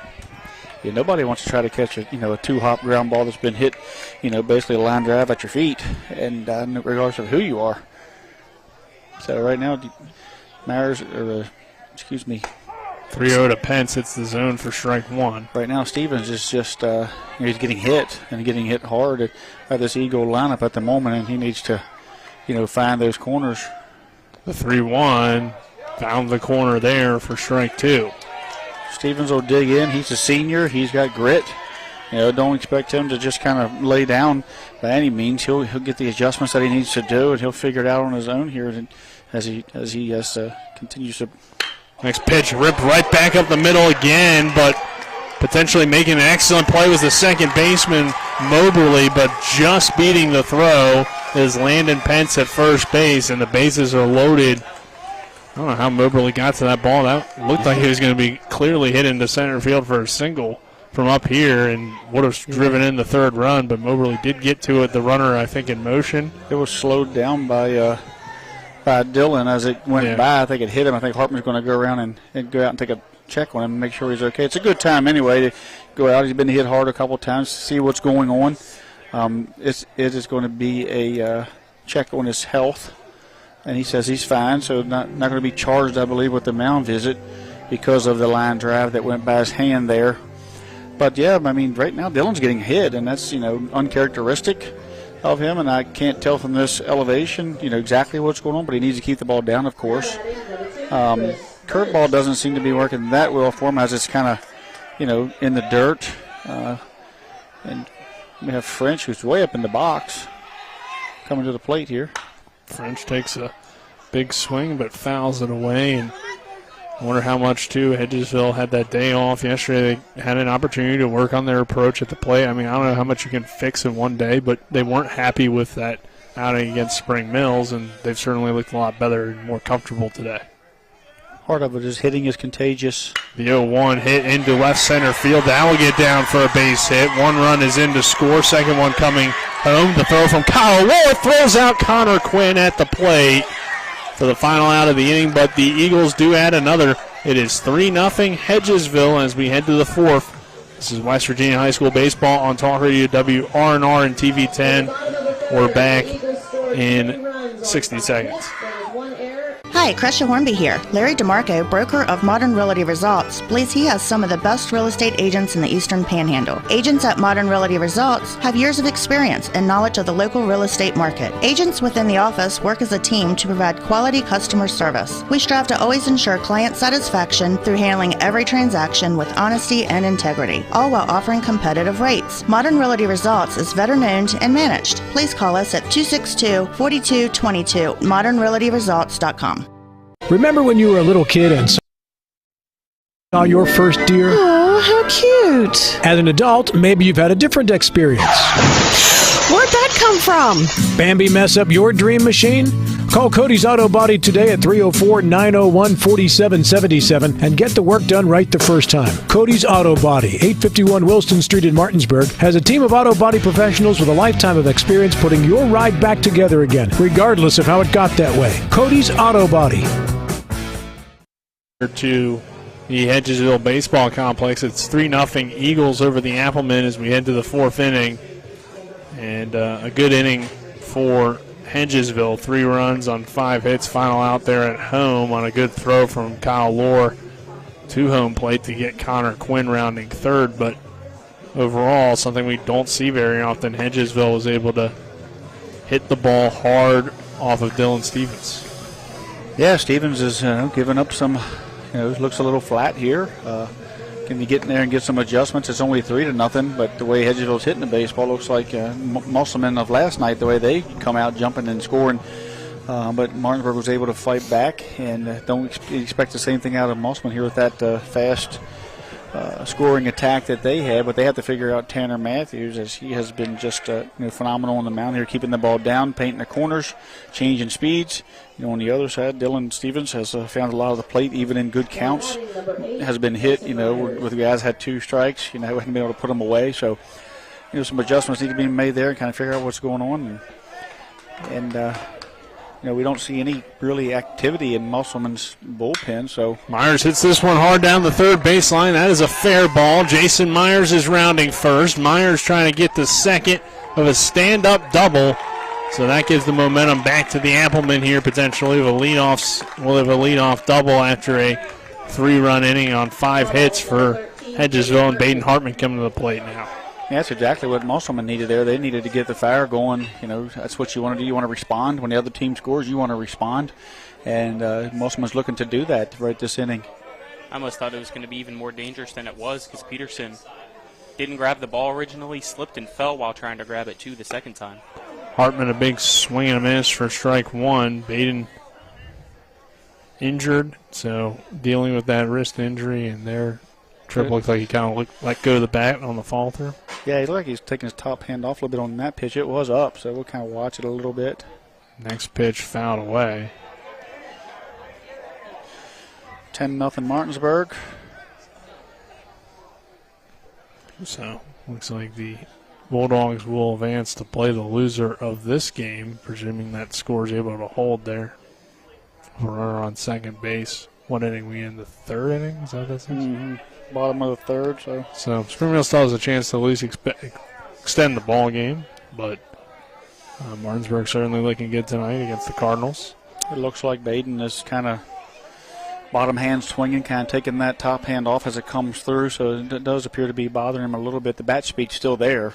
Yeah, nobody wants to try to catch a 2-hop ground ball that's been hit, basically a line drive at your feet, and regardless of who you are. So right now, Myers, 3-0 to Pence hits the zone for strike 1. Right now, Stevens is just he's getting hit and getting hit hard at this Eagle lineup at the moment, and he needs to, find those corners. The 3-1 found the corner there for strike 2. Stevens will dig in. He's a senior. He's got grit. Don't expect him to just kind of lay down by any means. He'll get the adjustments that he needs to do, and he'll figure it out on his own here as he continues to. Next pitch ripped right back up the middle again, but potentially making an excellent play was the second baseman Moberly, but just beating the throw is Landon Pence at first base, and the bases are loaded. I don't know how Moberly got to that ball. That looked like he was going to be clearly hit into center field for a single from up here and would have driven in the 3rd run, but Moberly did get to it. The runner, I think, in motion. It was slowed down by Dillon as it went by. I think it hit him. I think Hartman's going to go around and go out and take a check on him and make sure he's okay. It's a good time anyway to go out. He's been hit hard a couple of times to see what's going on. It is going to be a check on his health. And he says he's fine, so not going to be charged, I believe, with the mound visit because of the line drive that went by his hand there. But, right now Dillon's getting hit, and that's, uncharacteristic of him. And I can't tell from this elevation, exactly what's going on, but he needs to keep the ball down, of course. Curveball doesn't seem to be working that well for him as it's kind of, in the dirt. And we have French, who's way up in the box, coming to the plate here. French takes a big swing but fouls it away, and I wonder how much, too, Hedgesville had that day off yesterday. They had an opportunity to work on their approach at the plate. I don't know how much you can fix in one day, but they weren't happy with that outing against Spring Mills, and they've certainly looked a lot better and more comfortable today. Part of it is hitting is contagious. The 0-1 hit into left center field. That will get down for a base hit. 1 run is in to score. Second one coming home. The throw from Kyle Lohr throws out Connor Quinn at the plate for the final out of the inning, but the Eagles do add another. It is 3-0 Hedgesville as we head to the 4th. This is West Virginia High School Baseball on Talk Radio WRNR and TV10. We're back in 60 seconds. Hi, Crescia Hornby here. Larry DeMarco, broker of Modern Realty Results, believes he has some of the best real estate agents in the Eastern Panhandle. Agents at Modern Realty Results have years of experience and knowledge of the local real estate market. Agents within the office work as a team to provide quality customer service. We strive to always ensure client satisfaction through handling every transaction with honesty and integrity, all while offering competitive rates. Modern Realty Results is veteran-owned and managed. Please call us at 262-4222, modernrealtyresults.com. Remember when you were a little kid and saw your first deer? Oh, how cute. As an adult, maybe you've had a different experience. Where'd that come from? Bambi mess up your dream machine? Call Cody's Auto Body today at 304-901-4777 and get the work done right the first time. Cody's Auto Body, 851 Wilston Street in Martinsburg, has a team of auto body professionals with a lifetime of experience putting your ride back together again, regardless of how it got that way. Cody's Auto Body. To the Hedgesville Baseball Complex. It's 3-0 Eagles over the Applemen as we head to the fourth inning. And a good inning for Hedgesville. 3 runs on 5 hits. Final out there at home on a good throw from Kyle Lohr to home plate to get Connor Quinn rounding third. But overall, something we don't see very often. Hedgesville was able to hit the ball hard off of Dylan Stevens. Yeah, Stevens is giving up some, looks a little flat here. Can you get in there and get some adjustments? It's only 3-0, but the way Hedgesville's hitting the baseball looks like Musselman of last night, the way they come out jumping and scoring. But Martinsburg was able to fight back, and don't expect the same thing out of Musselman here with that fast scoring attack that they had. But they have to figure out Tanner Matthews, as he has been just phenomenal on the mound here, keeping the ball down, painting the corners, changing speeds. On the other side, Dylan Stevens has found a lot of the plate, even in good counts. Has been hit, with the guys had 2 strikes, haven't been able to put them away. So, some adjustments need to be made there and kind of figure out what's going on. And we don't see any really activity in Musselman's bullpen. So Myers hits this one hard down the third baseline. That is a fair ball. Jason Myers is rounding first. Myers trying to get the second of a stand-up double. So that gives the momentum back to the Applemen here potentially. We'll have a leadoff double after a 3-run inning on 5 hits for Hedgesville, and Baden Hartman coming to the plate now. Yeah, that's exactly what Musselman needed there. They needed to get the fire going. That's what you want to do. You want to respond. When the other team scores, you want to respond. And Musselman's looking to do that right this inning. I almost thought it was going to be even more dangerous than it was because Peterson didn't grab the ball originally, slipped and fell while trying to grab it too the second time. Hartman a big swing and a miss for strike 1. Baden injured, so dealing with that wrist injury, and their trip looks like he kind of let go of the bat on the fall through. Yeah, he looked like he's taking his top hand off a little bit on that pitch. It was up, so we'll kind of watch it a little bit. Next pitch fouled away. 10-0 Martinsburg. So looks like the Bulldogs will advance to play the loser of this game, presuming that score is able to hold there. Runner on second base. What inning we in? The 3rd inning? Is that what this is? Mm-hmm. Bottom of the 3rd. So Springfield still has a chance to at least extend the ball game, but Martinsburg certainly looking good tonight against the Cardinals. It looks like Baden is kind of bottom hand swinging, kind of taking that top hand off as it comes through, so it does appear to be bothering him a little bit. The bat speed's still there,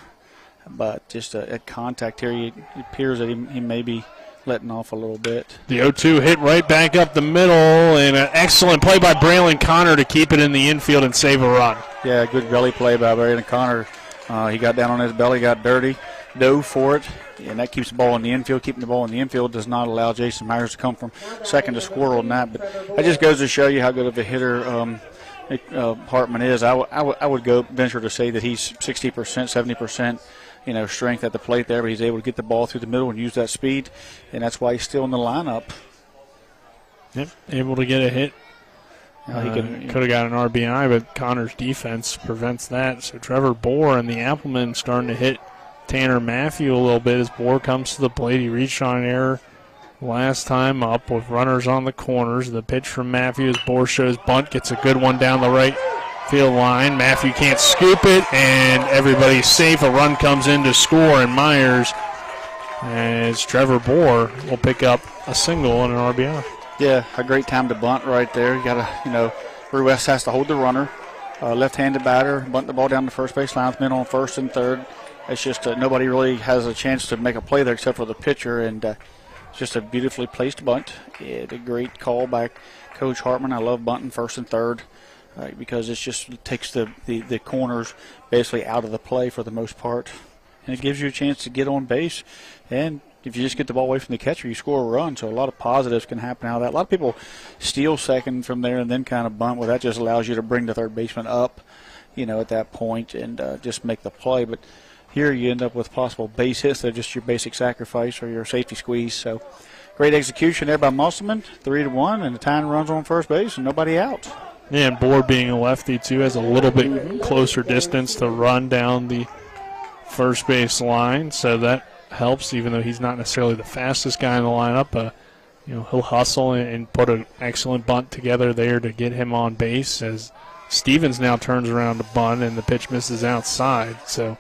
but just at contact here, it appears that he may be letting off a little bit. The 0-2 hit right back up the middle, and an excellent play by Braylon Connor to keep it in the infield and save a run. Yeah, good belly play by Braylon Connor. He got down on his belly, got dirty, dove for it, and that keeps the ball in the infield. Keeping the ball in the infield does not allow Jason Myers to come from second to score on that. But that just goes to show you how good of a hitter Hartman is. I would go venture to say that he's 60%, 70%. Strength at the plate there, but he's able to get the ball through the middle and use that speed, and that's why he's still in the lineup. Yep, able to get a hit. He could have got an RBI, but Connor's defense prevents that. So Trevor Bohr and the Applemen starting to hit Tanner Matthew a little bit as Bohr comes to the plate. He reached on an error last time up with runners on the corners. The pitch from Matthew as Bohr shows bunt, gets a good one down the right field line. Matthew can't scoop it, and everybody's safe. A run comes in to score, and Myers, as Trevor Bohr will pick up a single and an RBI. Yeah, a great time to bunt right there. You got to, Ruiz has to hold the runner. Left-handed batter, bunt the ball down the first base line with men on first and third. It's just nobody really has a chance to make a play there except for the pitcher, and it's just a beautifully placed bunt. Yeah, a great call by Coach Hartman. I love bunting first and third because it takes the corners basically out of the play for the most part, and it gives you a chance to get on base. And if you just get the ball away from the catcher, you score a run. So a lot of positives can happen out of that. A lot of people steal second from there and then kind of bunt. Well, that just allows you to bring the third baseman up, at that point and just make the play. But here you end up with possible base hits. They're just your basic sacrifice or your safety squeeze. So great execution there by Musselman, 3-1, and the tying runs on first base and nobody out. Yeah, and Board being a lefty, too, has a little bit closer distance to run down the first base line. So that helps, even though he's not necessarily the fastest guy in the lineup. He'll hustle and put an excellent bunt together there to get him on base as Stevens now turns around to bunt and the pitch misses outside. So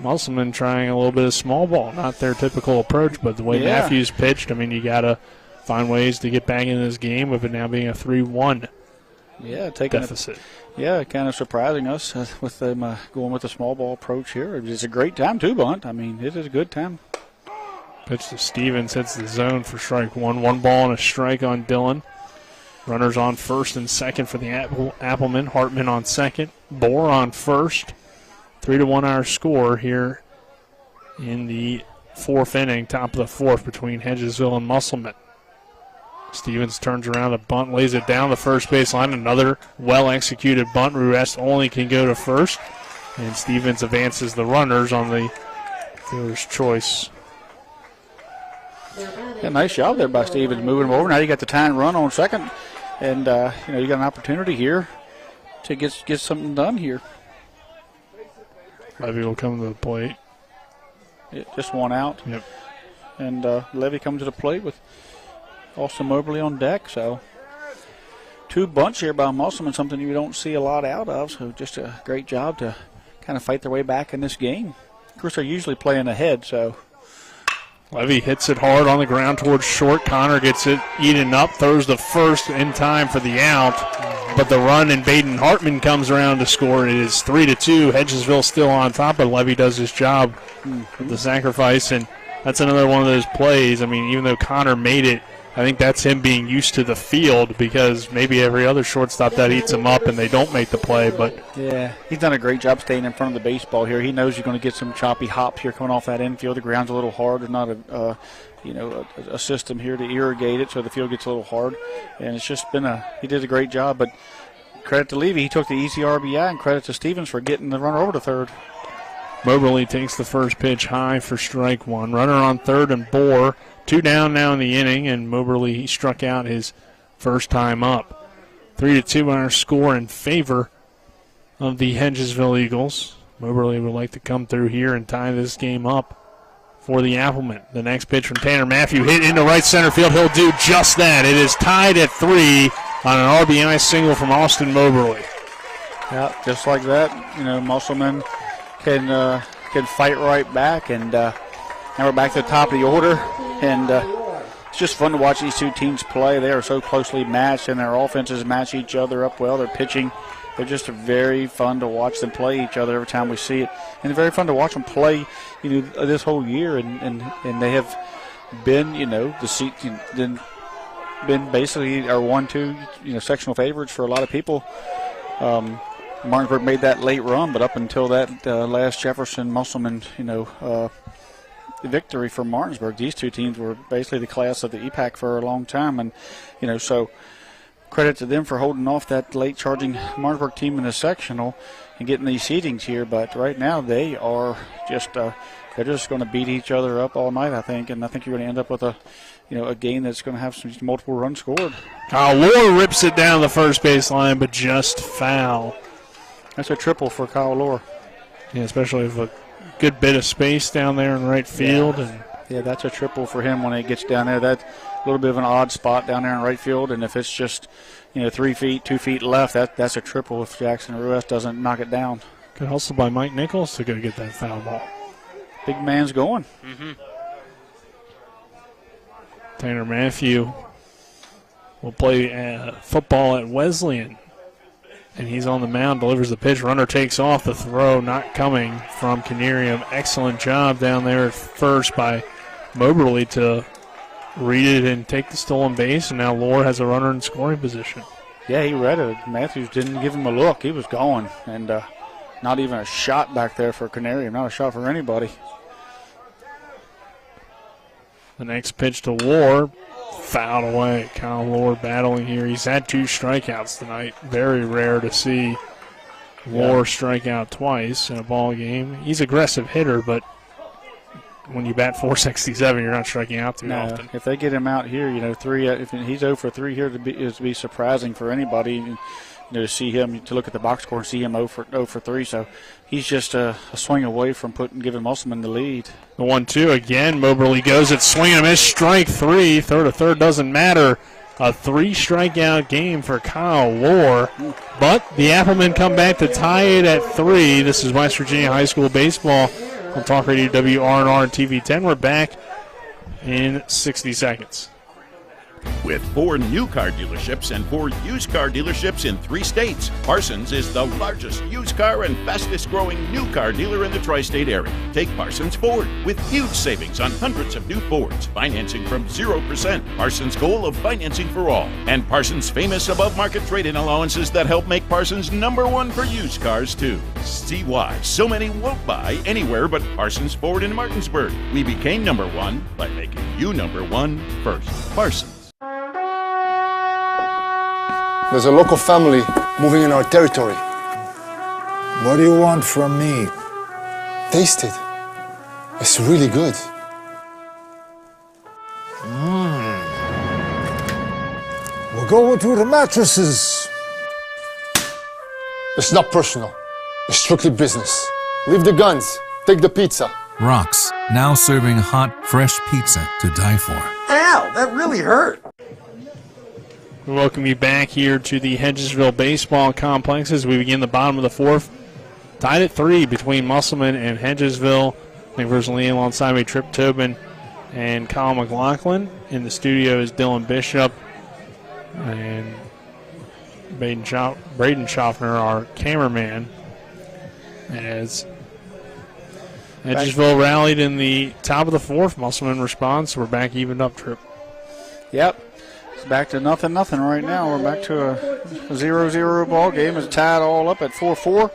Musselman trying a little bit of small ball, not their typical approach, but the way Matthews pitched, you got to find ways to get back in this game with it now being a 3-1 deficit. Kind of surprising us with them going with the small ball approach here. It's a great time to bunt. it is a good time. Pitch to Stevens, hits the zone for strike one. 1 ball and a strike on Dillon. Runners on first and second for the Appleman. Hartman on second. Bohr on first. 3-1 our score here in the fourth inning, top of the fourth between Hedgesville and Musselman. Stevens turns around a bunt, lays it down the first base line. Another well-executed bunt. Ruiz only can go to first. And Stevens advances the runners on the fielder's choice. Yeah, nice job there by Stevens moving him over. Now you got the tying run on second. And, you got an opportunity here to get something done here. Levy will come to the plate. Just one out. Yep. And Levy comes to the plate with Austin Moberly on deck. So 2 bunts here by Musselman, something you don't see a lot out of. So just a great job to kind of fight their way back in this game. Of course, they're usually playing ahead, so. Levy hits it hard on the ground towards short. Connor gets it eaten up, throws the first in time for the out. But the run and Baden Hartman comes around to score. It is 3-2. Hedgesville still on top, but Levy does his job with the sacrifice. And that's another one of those plays. Even though Connor made it, I think that's him being used to the field because maybe every other shortstop that eats him up and they don't make the play. But yeah, he's done a great job staying in front of the baseball here. He knows you're going to get some choppy hops here coming off that infield. The ground's a little hard. There's not a system here to irrigate it, so the field gets a little hard. And it's just been he did a great job. But credit to Levy, he took the easy RBI, and credit to Stevens for getting the runner over to third. Moberly takes the first pitch high for strike one. Runner on third and Bohr. 2 down now in the inning, and Moberly he struck out his first time up. 3-2 on our score in favor of the Hedgesville Eagles. Moberly would like to come through here and tie this game up for the Appleman. The next pitch from Tanner Matthew hit into right center field. He'll do just that. It is tied at 3 on an RBI single from Austin Moberly. Yeah, just like that, Musselman can fight right back, and now we're back to the top of the order, and it's just fun to watch these two teams play. They are so closely matched, and their offenses match each other up well. They're pitching. They're just very fun to watch them play each other every time we see it, and it's very fun to watch them play, this whole year, and they have been, been basically our 1-2, sectional favorites for a lot of people. Martinsburg made that late run, but up until that last Jefferson Musselman, victory for Martinsburg, these two teams were basically the class of the EPAC for a long time, and so credit to them for holding off that late charging Martinsburg team in the sectional and getting these seedings here. But right now they are just they're just going to beat each other up all night, I think, and I think you're going to end up with a game that's going to have some multiple runs scored. Kyle Lohr rips it down the first base line, but just foul. That's a triple for Kyle Lohr. Yeah, especially with a good bit of space down there in right field. Yeah, that's a triple for him when it gets down there. That's a little bit of an odd spot down there in right field, and if it's just 3 feet, 2 feet left, that's a triple if Jackson Ruiz doesn't knock it down. Good hustle by Mike Nichols to go get that foul ball. Big man's going. Tanner Matthew will play football at Wesleyan. And he's on the mound, delivers the pitch. Runner takes off. The throw not coming from Canerium. Excellent job down there at first by Moberly to read it and take the stolen base. And now Lohr has a runner in scoring position. Yeah, he read it. Matthews didn't give him a look. He was going. And not even a shot back there for Canerium. Not a shot for anybody. The next pitch to Lohr. Fouled away. Kyle Lohr battling here. He's had 2 strikeouts tonight. Very rare to see Lohr strike out twice in a ball game. He's an aggressive hitter, but when you bat .467, you're not striking out too often. If they get him out here, if he's 0 for 3 here, to be surprising for anybody. To see him, to look at the box score and see him 0 for 3. So he's just a swing away from giving Musselman the lead. The 1-2 again. Moberly goes at swing and a miss. Strike 3. Third to third doesn't matter. A 3-strikeout game for Kyle Lohr. But the Applemen come back to tie it at 3. This is West Virginia High School baseball on Talk Radio WRNR and TV 10. We're back in 60 seconds. With 4 new car dealerships and 4 used car dealerships in 3 states, Parsons is the largest used car and fastest growing new car dealer in the tri-state area. Take Parsons Ford with huge savings on hundreds of new Fords, financing from 0%, Parsons' goal of financing for all, and Parsons' famous above-market trade-in allowances that help make Parsons #1 for used cars too. See why so many won't buy anywhere but Parsons Ford in Martinsburg. We became #1 by making you #1 first. Parsons. There's a local family moving in our territory. What do you want from me? Taste it. It's really good. We're going to the mattresses. It's not personal. It's strictly business. Leave the guns. Take the pizza. Rox, now serving hot, fresh pizza to die for. Ow, that really hurt. We welcome you back here to the Hedgesville Baseball Complex as we begin the bottom of the 4th. Tied at 3 between Musselman and Hedgesville. Nick Verzalina alongside me, Trip Tobin and Kyle McLaughlin. In the studio is Dylan Bishop and Braden Schaffner, our cameraman. As Hedgesville rallied in the top of the 4th. Musselman responds. We're back evened up, Trip. Yep. Back to nothing right now. We're back to a 0-0 ball game. It's tied all up at 4-4,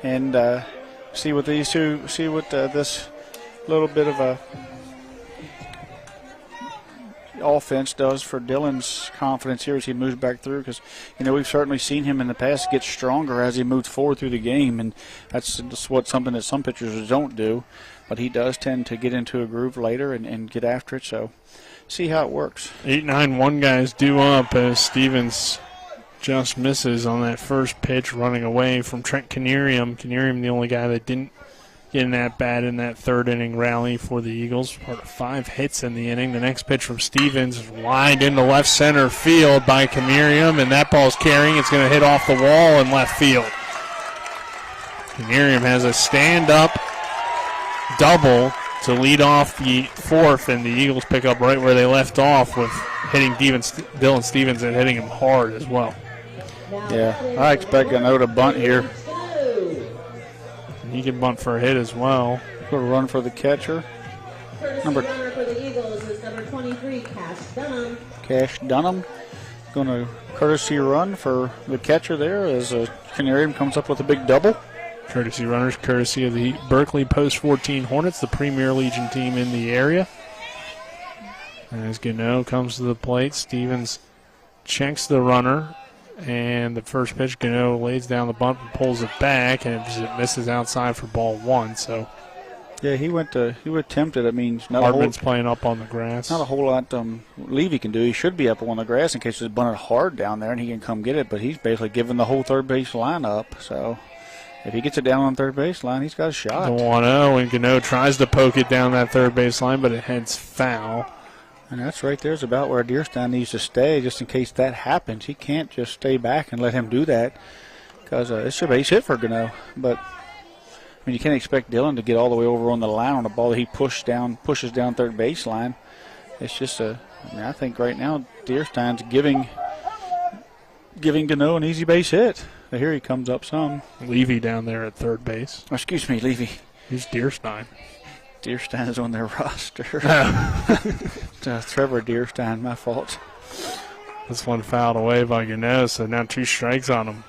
and see what these two, this little bit of a offense does for Dylan's confidence here as he moves back through. Because we've certainly seen him in the past get stronger as he moves forward through the game, and that's something that some pitchers don't do. But he does tend to get into a groove later and get after it. So. See how it works. 8-9-1 guys due up as Stevens just misses on that first pitch, running away from Trent Canerium. Canerium, the only guy that didn't get in that bat in that 3rd inning rally for the Eagles. Part of 5 hits in the inning. The next pitch from Stevens is lined into left center field by Canerium, and that ball's carrying. It's going to hit off the wall in left field. Canerium has a stand-up double to lead off the 4th, and the Eagles pick up right where they left off with hitting Dylan Stevens and hitting him hard as well. Yeah, I expect Gano to bunt here. And he can bunt for a hit as well. Go run for the catcher. Runner for the Eagles is number 23, Cash Dunham. Cash Dunham going to courtesy run for the catcher there as Canerium comes up with a big double. Courtesy runners, courtesy of the Berkeley Post 14 Hornets, the Premier Legion team in the area. As Gano comes to the plate, Stevens checks the runner, and the first pitch, Gano lays down the bunt and pulls it back, and it misses outside for ball 1. So, yeah, he went tempted. I mean, Hardman's playing up on the grass. Not a whole lot Levy can do. He should be up on the grass in case it's bunted hard down there, and he can come get it. But he's basically given the whole third base line up. So. If he gets it down on third base line, he's got a shot. The 1-0, and Gano tries to poke it down that third base line, but it heads foul. And that's right there is about where Deerstein needs to stay just in case that happens. He can't just stay back and let him do that because it's a base hit for Gano. But, I mean, you can't expect Dylan to get all the way over on the line on a ball that he pushes down third base line. It's just I think right now Deerstein's giving giving Gano an easy base hit. Here he comes up some. Levy down there at third base. Oh, excuse me, Levy. Here's Deerstein. Deerstein is on their roster. Trevor Deerstein, my fault. This one fouled away by Gano, so now 2 strikes on him.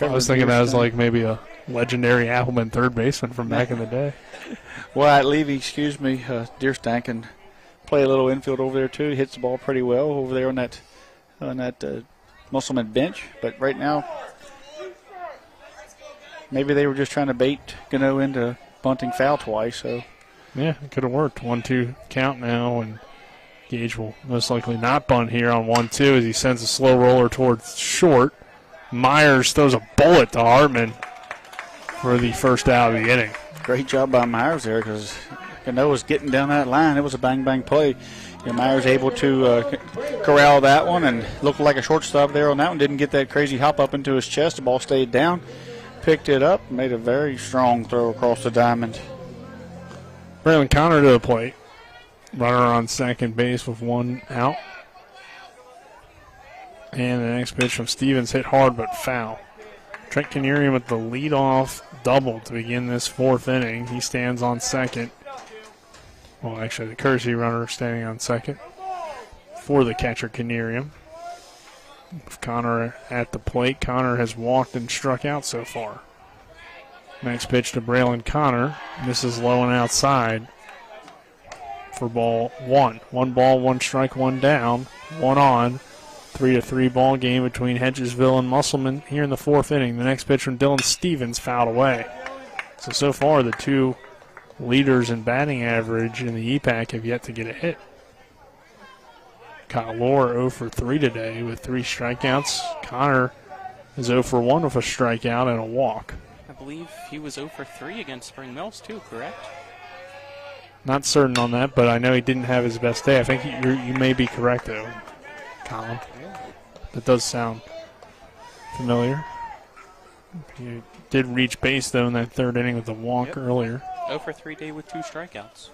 I was thinking that was like maybe a legendary Appleman third baseman from back in the day. Wyatt Levy, excuse me, Deerstein can play a little infield over there too. He hits the ball pretty well over there on that Musselman bench. But right now, maybe they were just trying to bait Gano into bunting foul twice. So yeah, it could have worked. 1-2 count now, and Gage will most likely not bunt here on 1-2 as he sends a slow roller towards short. Myers throws a bullet to Hartman for the first out of the inning. Great job by Myers there because Gano was getting down that line. It was a bang-bang play. And Myers able to corral that one and looked like a shortstop there on that one. Didn't get that crazy hop up into his chest. The ball stayed down. Picked it up. Made a very strong throw across the diamond. Braylon Connor to the plate. Runner on second base with 1 out. And the next pitch from Stevens hit hard but foul. Trent Canerian with the leadoff double to begin this 4th inning. He stands on second. Well, actually, the courtesy runner standing on second for the catcher, Canerian. With Connor at the plate, Connor has walked and struck out so far. Next pitch to Braylon Connor. This is low and outside for ball 1. 1 ball, 1 strike, 1 down, 1 on. 3-3 ball game between Hedgesville and Musselman here in the 4th inning. The next pitch from Dylan Stevens fouled away. So far, the 2 leaders in batting average in the EPAC have yet to get a hit. Kyle Lohr 0 for 3 today with 3 strikeouts. Connor is 0 for 1 with a strikeout and a walk. I believe he was 0 for 3 against Spring Mills too, correct? Not certain on that, but I know he didn't have his best day. I think you may be correct, though, Colin. That does sound familiar. He did reach base, though, in that 3rd inning with a walk earlier. 0 for 3 day with 2 strikeouts.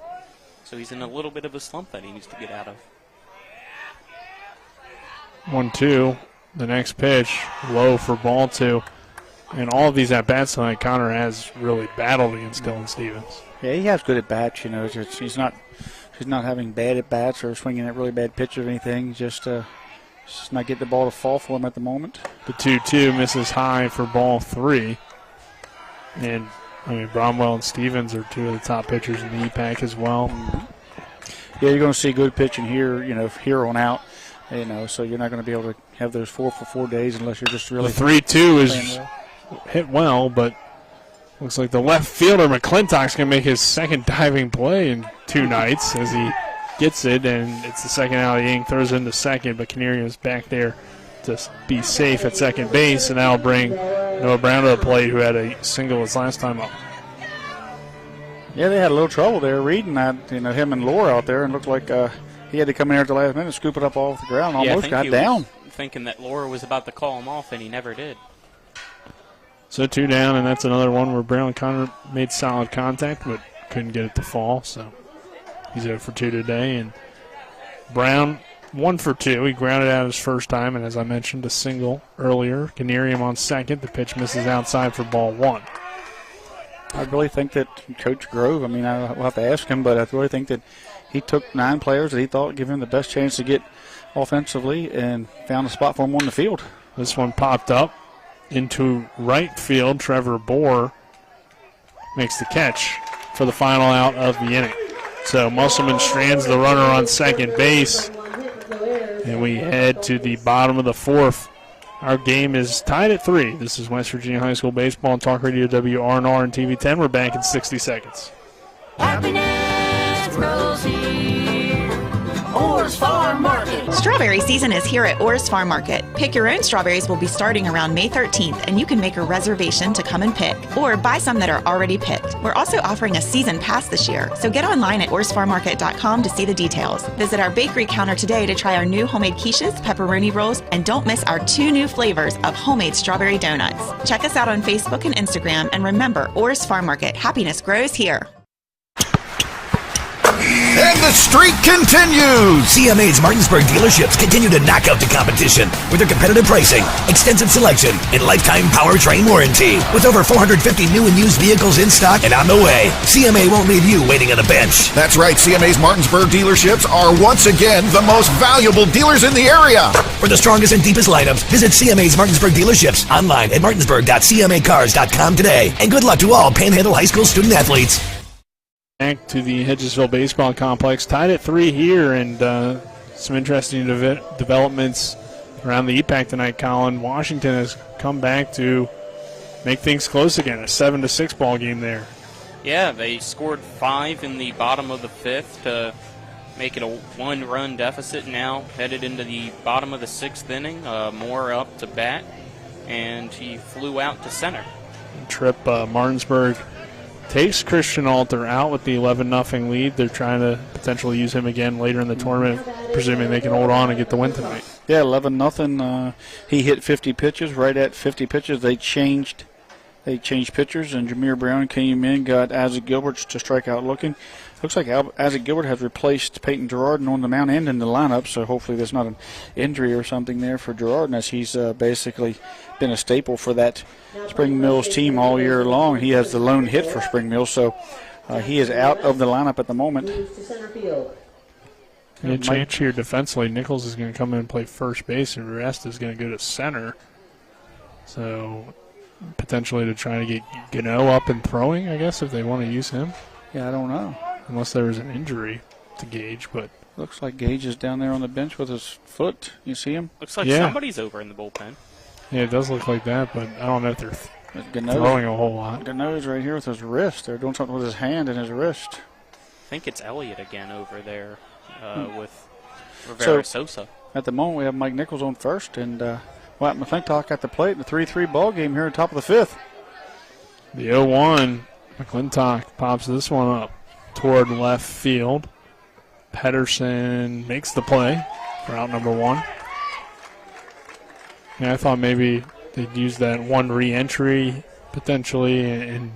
So he's in a little bit of a slump that he needs to get out of. 1-2. The next pitch, low for ball 2. And all of these at-bats tonight, Connor has really battled against Dylan Stevens. Yeah, he has good at-bats. You know, he's not having bad at-bats or swinging at really bad pitches or anything. Just not getting the ball to fall for him at the moment. The 2-2 misses high for ball 3. And, I mean, Bromwell and Stevens are 2 of the top pitchers in the EPAC as well. Yeah, you're going to see good pitching here, here on out. So you're not going to be able to have those 4 for 4 days unless you're just really. The 3-2 is hit well, but looks like the left fielder McClintock's going to make his second diving play in 2 nights as he gets it, and it's the second out of the inning, throws into second, but Canerian is back there to be safe at second base, and that'll bring Noah Brown to the plate, who had a single his last time up. Yeah, they had a little trouble there reading that, him and Lohr out there, and looked like he had to come in here at the last minute, scoop it up off the ground, almost got down. Thinking that Lohr was about to call him off, and he never did. So 2 down, and that's another one where Braylon Connor made solid contact, but couldn't get it to fall, so he's 0 for 2 today. And Brown 1 for 2. He grounded out his first time, and as I mentioned, a single earlier. Canerian on second. The pitch misses outside for ball 1. I really think that Coach Grove, I'll have to ask him, but I really think that he took 9 players that he thought give him the best chance to get offensively and found a spot for him on the field. This one popped up into right field. Trevor Bohr makes the catch for the final out of the inning. So Musselman strands the runner on second base, and we head to the bottom of the 4th. Our game is tied at 3. This is West Virginia High School Baseball on Talk Radio WRNR and TV10. We're back in 60 seconds. Happiness grows here. Orr's Farm Market. Strawberry season is here at Orr's Farm Market. Pick Your Own strawberries will be starting around May 13th, and you can make a reservation to come and pick, or buy some that are already picked. We're also offering a season pass this year, so get online at orrsfarmmarket.com to see the details. Visit our bakery counter today to try our new homemade quiches, pepperoni rolls, and don't miss our 2 new flavors of homemade strawberry donuts. Check us out on Facebook and Instagram, and remember, Orr's Farm Market. Happiness grows here. And the streak continues! CMA's Martinsburg dealerships continue to knock out the competition with their competitive pricing, extensive selection, and lifetime powertrain warranty. With over 450 new and used vehicles in stock and on the way, CMA won't leave you waiting on a bench. That's right, CMA's Martinsburg dealerships are once again the most valuable dealers in the area. For the strongest and deepest lineups, visit CMA's Martinsburg dealerships online at martinsburg.cmacars.com today. And good luck to all Panhandle High School student athletes. Back to the Hedgesville Baseball Complex, tied at 3 here, and some interesting developments around the EPAC tonight, Colin. Washington has come back to make things close again, a 7-6 ball game there. Yeah, they scored 5 in the bottom of the 5th to make it a 1-run deficit now, headed into the bottom of the 6th inning. Moore up to bat, and he flew out to center. Trip Martinsburg takes Christian Alter out with the 11-0 lead. They're trying to potentially use him again later in the tournament, presuming they can hold on and get the win tonight. Yeah, 11-0. He hit 50 pitches. Right at 50 pitches, they changed pitchers, and Jameer Brown came in, got Isaac Gilbert to strike out looking. Looks like Isaac Gilbert has replaced Peyton Girardin on the mound and in the lineup, so hopefully there's not an injury or something there for Girardin, as he's basically been a staple for that Spring Mills team all year long. He has the lone hit for Spring Mills, so he is out of the lineup at the moment. Any chance here defensively, Nichols is going to come in and play first base, and Rest is going to go to center. So potentially to try to get Gano up and throwing, I guess, if they want to use him. Yeah, I don't know. Unless there was an injury to Gage, but looks like Gage is down there on the bench with his foot. You see him? Looks like somebody's over in the bullpen. Yeah, it does look like that, but I don't know if they're throwing a whole lot. Gano's right here with his wrist. They're doing something with his hand and his wrist. I think it's Elliott again over there with Rivera Sosa. At the moment, we have Mike Nichols on first, and Wyatt McClintock at the plate in the 3-3 ball game here on top of the 5th. The 0-1, McClintock pops this one up toward left field. Pedersen makes the play for out number 1. Yeah, I thought maybe they'd use that one re-entry potentially and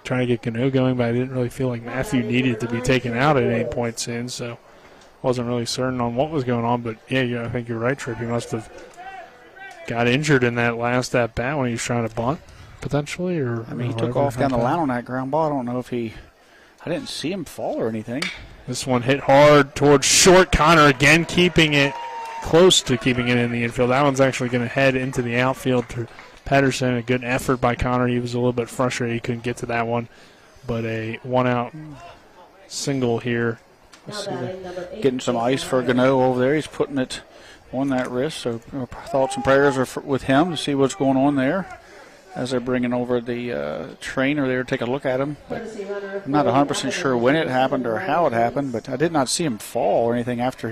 try to get Gano going, but I didn't really feel like Matthew needed to be taken out at any point soon, so wasn't really certain on what was going on. But yeah, I think you're right, Tripp. He must have got injured in that last at bat when he was trying to bunt, potentially, or I mean, he took off down the line on that ground ball. I don't know if I didn't see him fall or anything. This one hit hard towards short. Connor again keeping it close to keeping it in the infield. That one's actually going to head into the outfield to Pedersen. A good effort by Connor. He was a little bit frustrated he couldn't get to that one, but a one-out single here. Getting some ice for Gano over there. He's putting it on that wrist, so thoughts and prayers are with him to see what's going on there as they're bringing over the trainer there to take a look at him. But I'm not 100% sure when it happened or how it happened, but I did not see him fall or anything after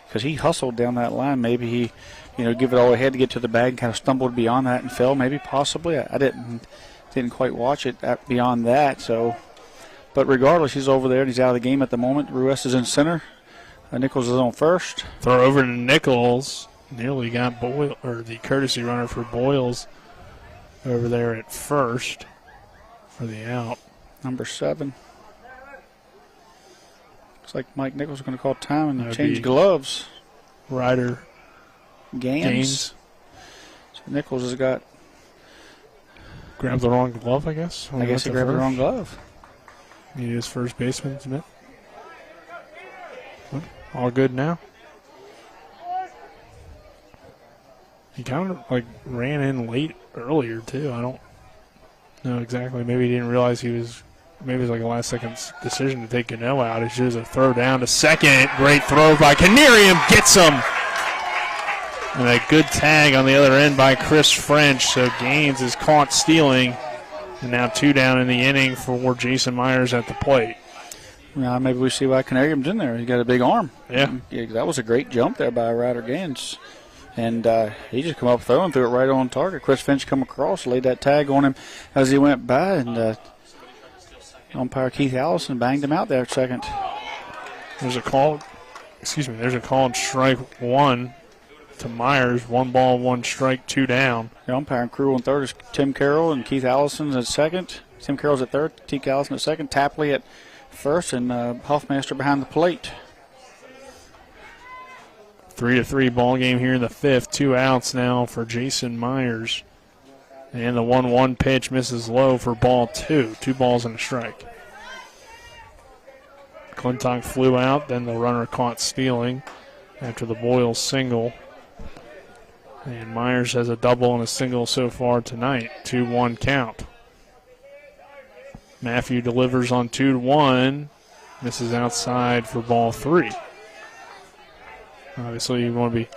because he hustled down that line. Maybe he, give it all ahead to get to the bag and kind of stumbled beyond that and fell, maybe, possibly. I didn't quite watch it beyond that, so. But regardless, he's over there and he's out of the game at the moment. Ruiz is in center. Nichols is on first. Throw over to Nichols. Nearly got the courtesy runner for Boyles over there at first for the out. Number 7. Looks like Mike Nichols is going to call time and change gloves. Ryder Gaines. So Nichols has got. Grabbed the wrong glove, I guess. I guess he grabbed the wrong glove. He is first baseman, Smith. All good now. He kind of ran in late earlier too. I don't know exactly. Maybe he didn't realize maybe it was like a last second decision to take Gano out. It's just a throw down to second. Great throw by Canarium. Gets him. And a good tag on the other end by Chris French. So Gaines is caught stealing. And now 2 down in the inning for Jason Myers at the plate. Yeah, maybe we see why Canarium's in there. He's got a big arm. Yeah. That was a great jump there by Ryder Gaines. And he just come up throwing, threw it right on target. Chris Finch come across, laid that tag on him as he went by, and umpire Keith Allison banged him out there at second. There's a call on strike 1 to Myers. 1 ball, 1 strike, 2 down. The umpire and crew on third is Tim Carroll and Keith Allison at second. Tim Carroll's at third, Keith Allison at second. Tapley at first, and Hoffmaster behind the plate. 3-3 ball game here in the fifth. 2 outs now for Jason Myers. And the 1-1 pitch misses low for ball 2. 2 balls and a strike. Clintock flew out, then the runner caught stealing after the Boyle single. And Myers has a double and a single so far tonight. 2-1 count. Matthew delivers on 2-1. Misses outside for ball 3. Obviously, you want to be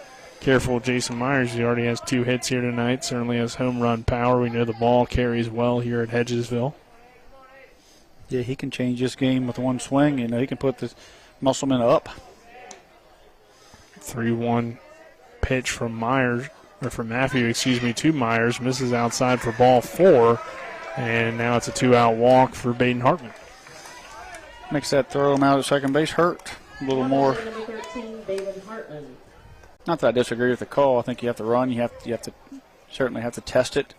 careful with Jason Myers. He already has 2 hits here tonight. Certainly has home run power. We know the ball carries well here at Hedgesville. Yeah, he can change this game with one swing. You know, he can put the Musselman up. 3-1 pitch from Myers, or from Matthew, to Myers. Misses outside for ball 4. And now it's a 2-out walk for Baden Hartman. Makes that throw him out at second base hurt a little more. Not that I disagree with the call. I think you have to run. You have to certainly have to test it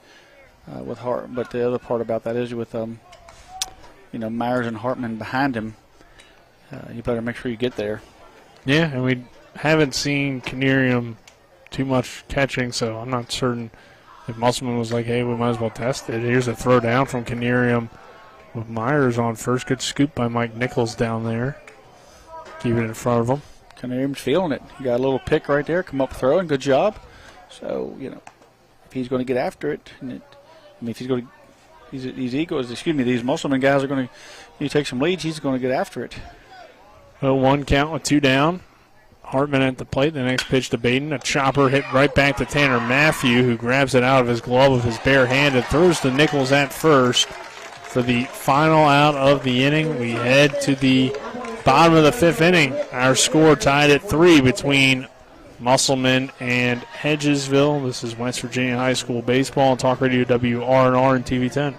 with Hart. But the other part about that is with Myers and Hartman behind him, you better make sure you get there. Yeah, and we haven't seen Canarium too much catching, so I'm not certain if Musselman was like, hey, we might as well test it. Here's a throw down from Canarium with Myers on first. Good scoop by Mike Nichols down there. Keeping it in front of him. Canarium's feeling it. He got a little pick right there, come up throwing, good job. So, if he's going to get after it, if he's going to, these Musselman guys are going to take some leads, he's going to get after it. 0-1 count with 2 down. Hartman at the plate. The next pitch to Baden. A chopper hit right back to Tanner Matthew, who grabs it out of his glove with his bare hand and throws to Nichols at first for the final out of the inning. We head to the bottom of the 5th inning. Our score tied at 3 between Musselman and Hedgesville. This is West Virginia High School Baseball on Talk Radio WRNR and TV 10.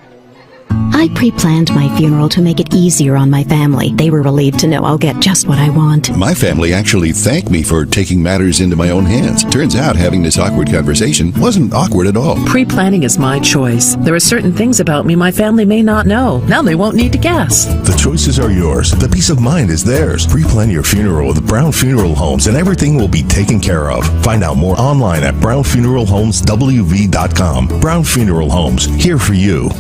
I pre-planned my funeral to make it easier on my family. They were relieved to know I'll get just what I want. My family actually thanked me for taking matters into my own hands. Turns out having this awkward conversation wasn't awkward at all. Pre-planning is my choice. There are certain things about me my family may not know. Now they won't need to guess. The choices are yours. The peace of mind is theirs. Pre-plan your funeral with Brown Funeral Homes and everything will be taken care of. Find out more online at brownfuneralhomeswv.com. Brown Funeral Homes, here for you.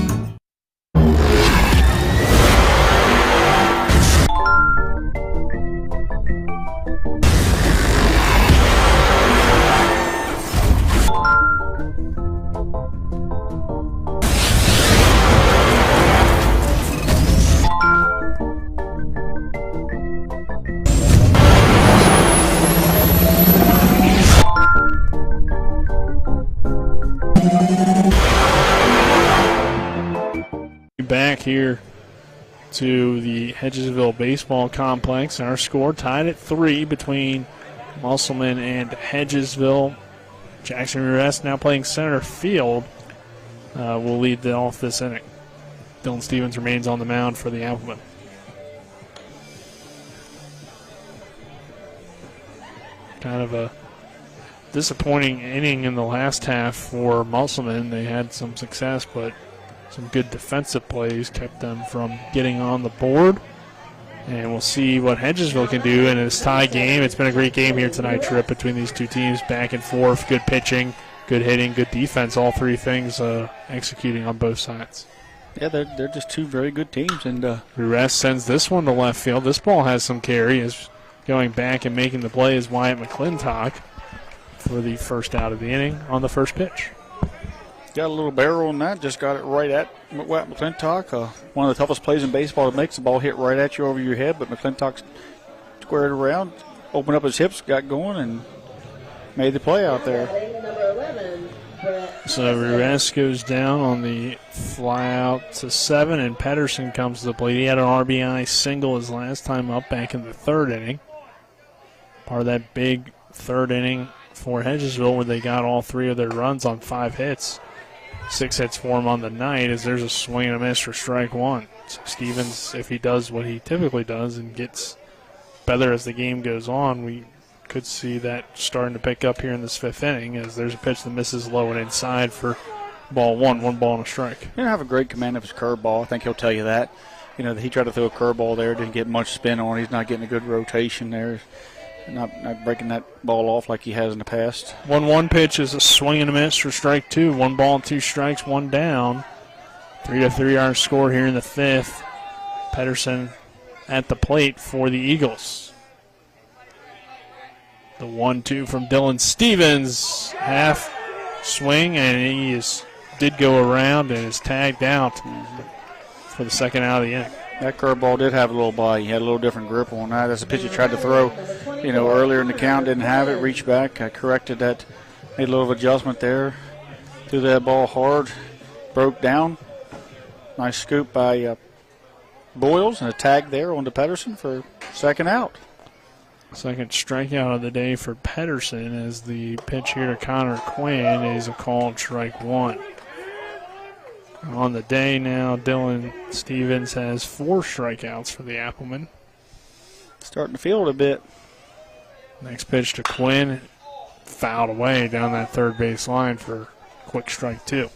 Back here to the Hedgesville Baseball Complex. Our score tied at 3 between Musselman and Hedgesville. Jackson Rest now playing center field will lead off this inning. Dylan Stevens remains on the mound for the Applemen. Kind of a disappointing inning in the last half for Musselman. They had some success, but some good defensive plays kept them from getting on the board. And we'll see what Hedgesville can do in this tie game. It's been a great game here tonight, Tripp, between these two teams. Back and forth, good pitching, good hitting, good defense. All three things executing on both sides. Yeah, they're just two very good teams. And Ruess sends this one to left field. This ball has some carry. Is going back and making the play is Wyatt McClintock for the first out of the inning on the first pitch. Got a little barrel on that. Just got it right at Wyatt McClintock. One of the toughest plays in baseball. It makes the ball hit right at you over your head, but McClintock squared around, opened up his hips, got going, and made the play out there. So Ruess goes down on the fly out to 7, and Pedersen comes to the plate. He had an RBI single his last time up back in the third inning. Part of that big third inning for Hedgesville where they got all 3 of their runs on 5 hits. 6 hits for him on the night as there's a swing and a miss for strike 1. So Stevens, if he does what he typically does and gets better as the game goes on, we could see that starting to pick up here in this 5th inning as there's a pitch that misses low and inside for ball 1 ball and a strike. He didn't have a great command of his curveball. I think he'll tell you that. he tried to throw a curveball there, didn't get much spin on it. He's not getting a good rotation there. Not breaking that ball off like he has in the past. 1-1 pitch is a swing and a miss for strike 2. 1 ball, 2 strikes, 1 down. 3-3 our score here in the 5th. Pedersen at the plate for the Eagles. The 1-2 from Dylan Stevens. Half swing, and he did go around and is tagged out for the second out of the inning. That curveball did have a little body. He had a little different grip on that. That's a pitch he tried to throw, earlier in the count. Didn't have it. Reached back. I corrected that. Made a little adjustment there. Threw that ball hard. Broke down. Nice scoop by Boyles and a tag there on to Pedersen for second out. Second strikeout of the day for Pedersen as the pitch here to Connor Quinn is a called strike 1. On the day now, Dylan Stevens has 4 strikeouts for the Appleman. Starting to feel it a bit. Next pitch to Quinn, fouled away down that third base line for quick strike 2.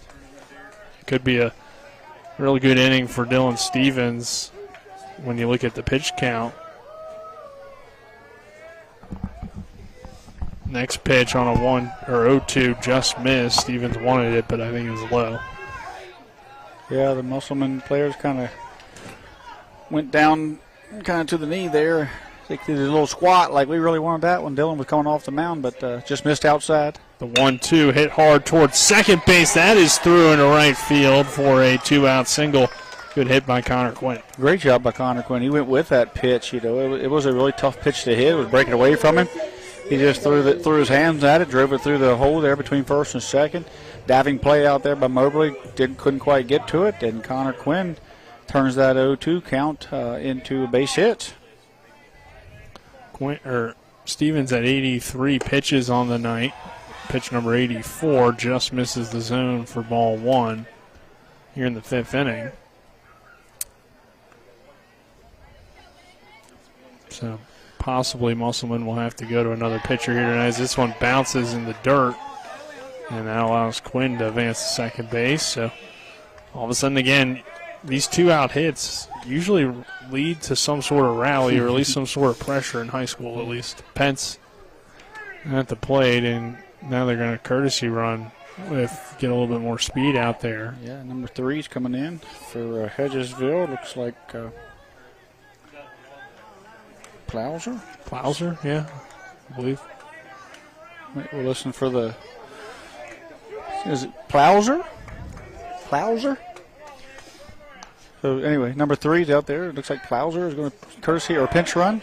Could be a really good inning for Dylan Stevens when you look at the pitch count. Next pitch on a 0-2 just missed. Stevens wanted it, but I think it was low. Yeah, the Musselman players kind of went down kind of to the knee there. They did a little squat like we really wanted that when Dylan was coming off the mound, but just missed outside. The 1-2 hit hard towards second base. That is through into right field for a 2-out single. Good hit by Connor Quinn. Great job by Connor Quinn. He went with that pitch. It was a really tough pitch to hit. It was breaking away from him. He just threw his hands at it, drove it through the hole there between first and second. Diving play out there by Mobley, couldn't quite get to it, and Connor Quinn turns that 0-2 count into a base hit. Stevens at 83 pitches on the night. Pitch number 84 just misses the zone for ball 1 here in the 5th inning. So possibly Musselman will have to go to another pitcher here tonight as this one bounces in the dirt. And that allows Quinn to advance to second base. So all of a sudden, again, these 2-out hits usually lead to some sort of rally or at least some sort of pressure in high school, at least. Pence at the plate, and now they're going to courtesy run get a little bit more speed out there. Yeah, number 3 is coming in for Hedgesville. Looks like Plowser. Plowser, yeah, I believe. We'll listen for the... Is it Plowser? Plowser? So anyway, number 3 is out there. It looks like Plowser is going to courtesy or pinch run.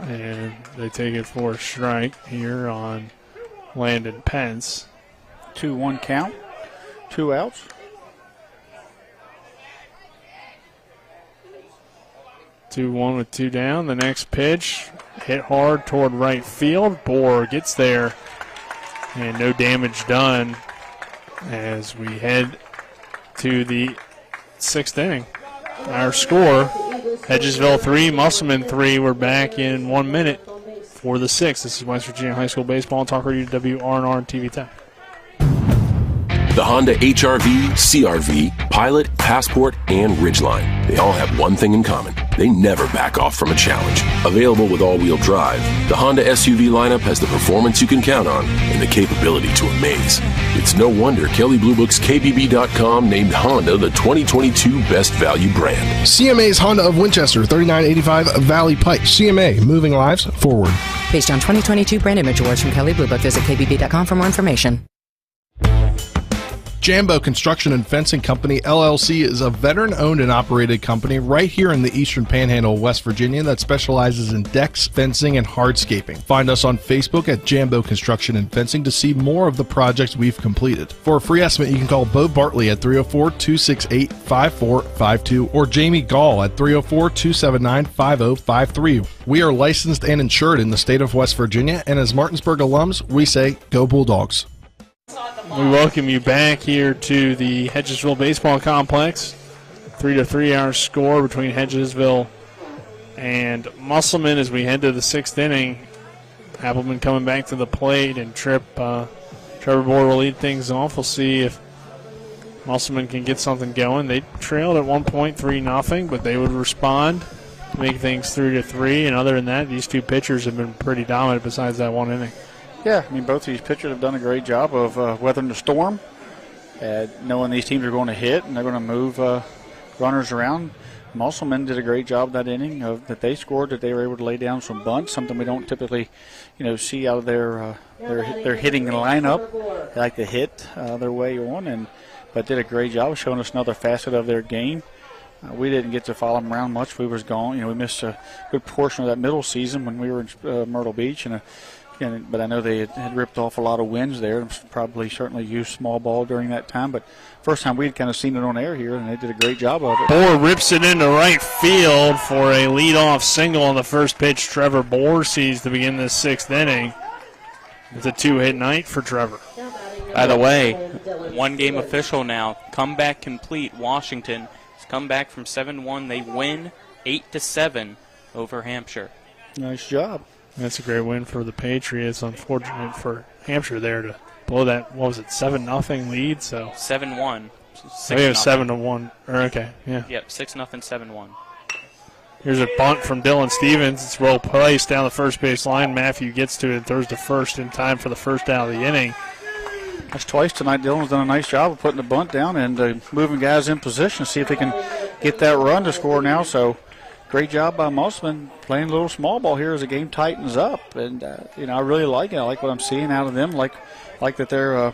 And they take it for a strike here on Landon Pence. 2-1 count. 2 outs. 2-1 with 2 down. The next pitch hit hard toward right field. Bohr gets there and no damage done as we head to the 6th inning. Our score, Hedgesville 3, Musselman 3. We're back in 1 minute for the 6th. This is West Virginia High School Baseball. Talk Radio WRNR and TV 10. The Honda HR-V, CR-V, Pilot, Passport, and Ridgeline. They all have one thing in common. They never back off from a challenge. Available with all-wheel drive, the Honda SUV lineup has the performance you can count on and the capability to amaze. It's no wonder Kelley Blue Book's KBB.com named Honda the 2022 Best Value brand. CMA's Honda of Winchester, 3985 Valley Pike. CMA, moving lives forward. Based on 2022 brand image awards from Kelley Blue Book, visit KBB.com for more information. Jambo Construction and Fencing Company, LLC, is a veteran-owned and operated company right here in the Eastern Panhandle of West Virginia that specializes in decks, fencing, and hardscaping. Find us on Facebook at Jambo Construction and Fencing to see more of the projects we've completed. For a free estimate, you can call Bo Bartley at 304-268-5452 or Jamie Gall at 304-279-5053. We are licensed and insured in the state of West Virginia, and as Martinsburg alums, we say, Go Bulldogs. We welcome you back here to the Hedgesville Baseball Complex. 3-3 our score between Hedgesville and Musselman as we head to the 6th inning. Appleman coming back to the plate, and Trevor Bohr will lead things off. We'll see if Musselman can get something going. They trailed at one point 3-0, but they would respond, make things 3-3. And other than that, these two pitchers have been pretty dominant besides that one inning. Yeah, I mean, both these pitchers have done a great job of weathering the storm, knowing these teams are going to hit and they're going to move runners around. Musselman did a great job that inning that they scored, that they were able to lay down some bunts, something we don't typically, see out of their hitting lineup. They like to hit their way on, but did a great job of showing us another facet of their game. We didn't get to follow them around much. We was gone. We missed a good portion of that middle season when we were in Myrtle Beach, but I know they had ripped off a lot of wins there. Probably certainly used small ball during that time. But first time we'd kind of seen it on air here, and they did a great job of it. Bohr rips it into right field for a leadoff single on the first pitch. Trevor Bohr sees to begin this 6th inning. It's a 2-hit night for Trevor. By the way, one game official now. Comeback complete. Washington has come back from 7-1. They win 8-7 over Hampshire. Nice job. That's a great win for the Patriots. Unfortunate for Hampshire there to blow that, 7-0 lead. So 7-1. We have 7-1. Okay, yeah. Yep, 6-0, 7-1. Here's a bunt from Dylan Stevens. It's well placed down the first base line. Matthew gets to it and throws to first in time for the first out of the inning. That's twice tonight. Dylan's done a nice job of putting the bunt down and moving guys in position to see if they can get that run to score now. So great job by Musselman playing a little small ball here as the game tightens up. And, I really like it. I like what I'm seeing out of them. Like that they're,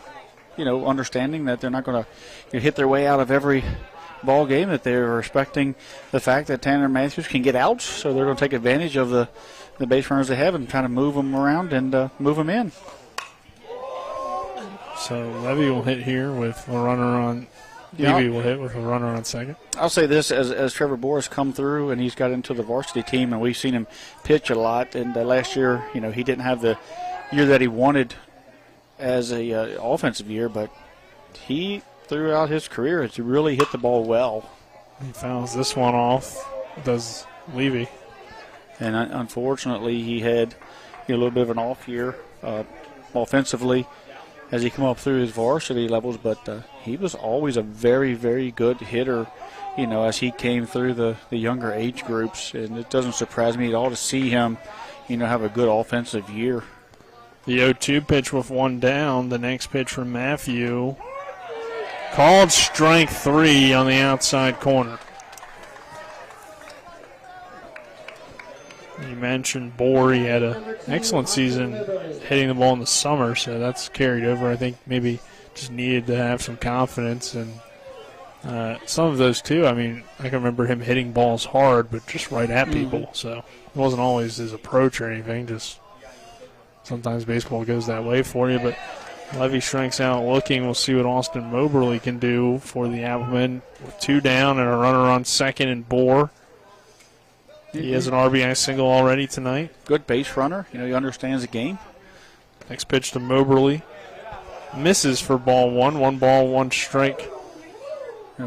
understanding that they're not going to hit their way out of every ball game, that they're respecting the fact that Tanner Matthews can get outs. So they're going to take advantage of the base runners they have and try to move them around and move them in. So Levy will hit here with a runner on. Levy will hit with a runner on second. I'll say this, as Trevor Bohr has come through and he's got into the varsity team, and we've seen him pitch a lot. And last year, he didn't have the year that he wanted as a offensive year, but he, throughout his career, has really hit the ball well. He fouls this one off, does Levy. And unfortunately, he had a little bit of an off year offensively as he come up through his varsity levels, but he was always a very, very good hitter, as he came through the younger age groups, and it doesn't surprise me at all to see him, have a good offensive year. The 0-2 pitch with one down. The next pitch from Matthew. Called strike 3 on the outside corner. You mentioned Bohr. He had an excellent season hitting the ball in the summer, so that's carried over. I think maybe just needed to have some confidence. And some of those, too, I can remember him hitting balls hard, but just right at people. So it wasn't always his approach or anything. Just sometimes baseball goes that way for you. But Levy strikes out looking. We'll see what Austin Moberly can do for the Applemen with 2 down and a runner on second and Bohr. He has an RBI single already tonight. Good base runner. He understands the game. Next pitch to Moberly. Misses for ball 1. 1 ball, 1 strike.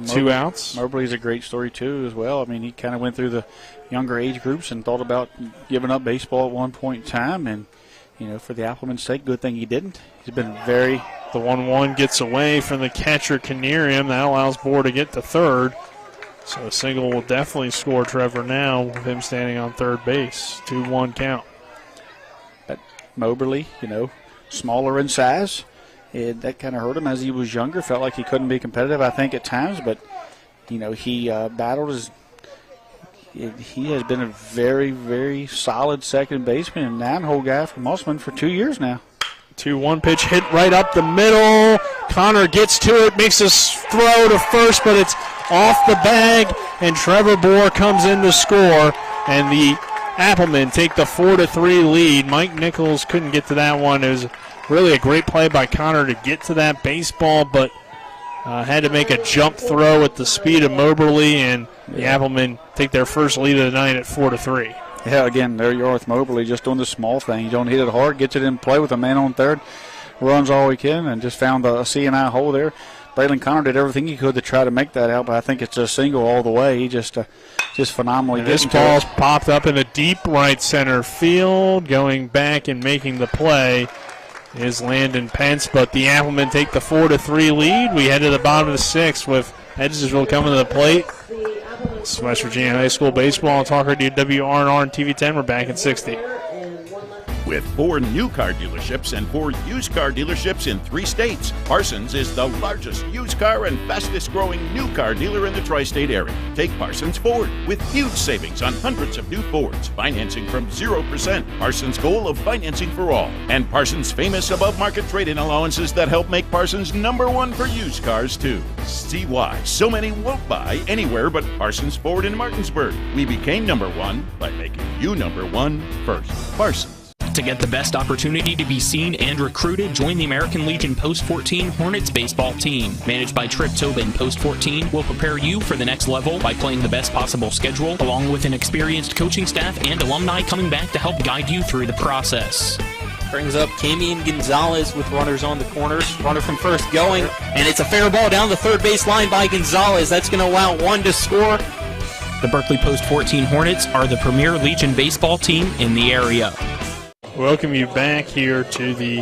2 outs. Moberly's a great story, too, as well. He kind of went through the younger age groups and thought about giving up baseball at one point in time. And, for the Appleman's sake, good thing he didn't. He's been very... The 1-1 gets away from the catcher, Canerium. That allows Bohr to get to third. So a single will definitely score Trevor now with him standing on third base. 2-1 count. But Moberly, smaller in size. That kind of hurt him as he was younger. Felt like he couldn't be competitive, I think, at times. But, he battled his... He has been a very, very solid second baseman and 9-hole guy for Musselman for 2 years now. 2-1 pitch hit right up the middle. Connor gets to it, makes a throw to first, but it's off the bag, and Trevor Bohr comes in to score, and the Applemen take the 4-3 lead. Mike Nichols couldn't get to that one. It was really a great play by Connor to get to that baseball, but had to make a jump throw at the speed of Moberly, and the Applemen take their first lead of the night at 4-3. Yeah, again, there you are with Moberly, just doing the small thing. You don't hit it hard, gets it in play with a man on third, runs all he can, and just found a C&I hole there. Braylon Connor did everything he could to try to make that out, but I think it's a single all the way. He just phenomenally did. This ball's popped up in the deep right center field. Going back and making the play is Landon Pence, but the Applemen take the 4-3 lead. We head to the bottom of the 6th with Hedgesville coming to the plate. It's West Virginia High School Baseball. Talk Radio WRNR and TV 10. We're back at 60. With 4 new car dealerships and 4 used car dealerships in 3 states, Parsons is the largest used car and fastest growing new car dealer in the tri-state area. Take Parsons Ford with huge savings on hundreds of new Fords, financing from 0%, Parsons' goal of financing for all, and Parsons' famous above-market trade-in allowances that help make Parsons #1 for used cars too. See why so many won't buy anywhere but Parsons Ford in Martinsburg. We became #1 by making you #1 first. Parsons. To get the best opportunity to be seen and recruited, join the American Legion Post 14 Hornets baseball team. Managed by Trip Tobin, Post 14 will prepare you for the next level by playing the best possible schedule, along with an experienced coaching staff and alumni coming back to help guide you through the process. Brings up Camion Gonzalez with runners on the corners. Runner from first going, and it's a fair ball down the third base line by Gonzalez. That's going to allow one to score. The Berkeley Post 14 Hornets are the premier Legion baseball team in the area. Welcome you back here to the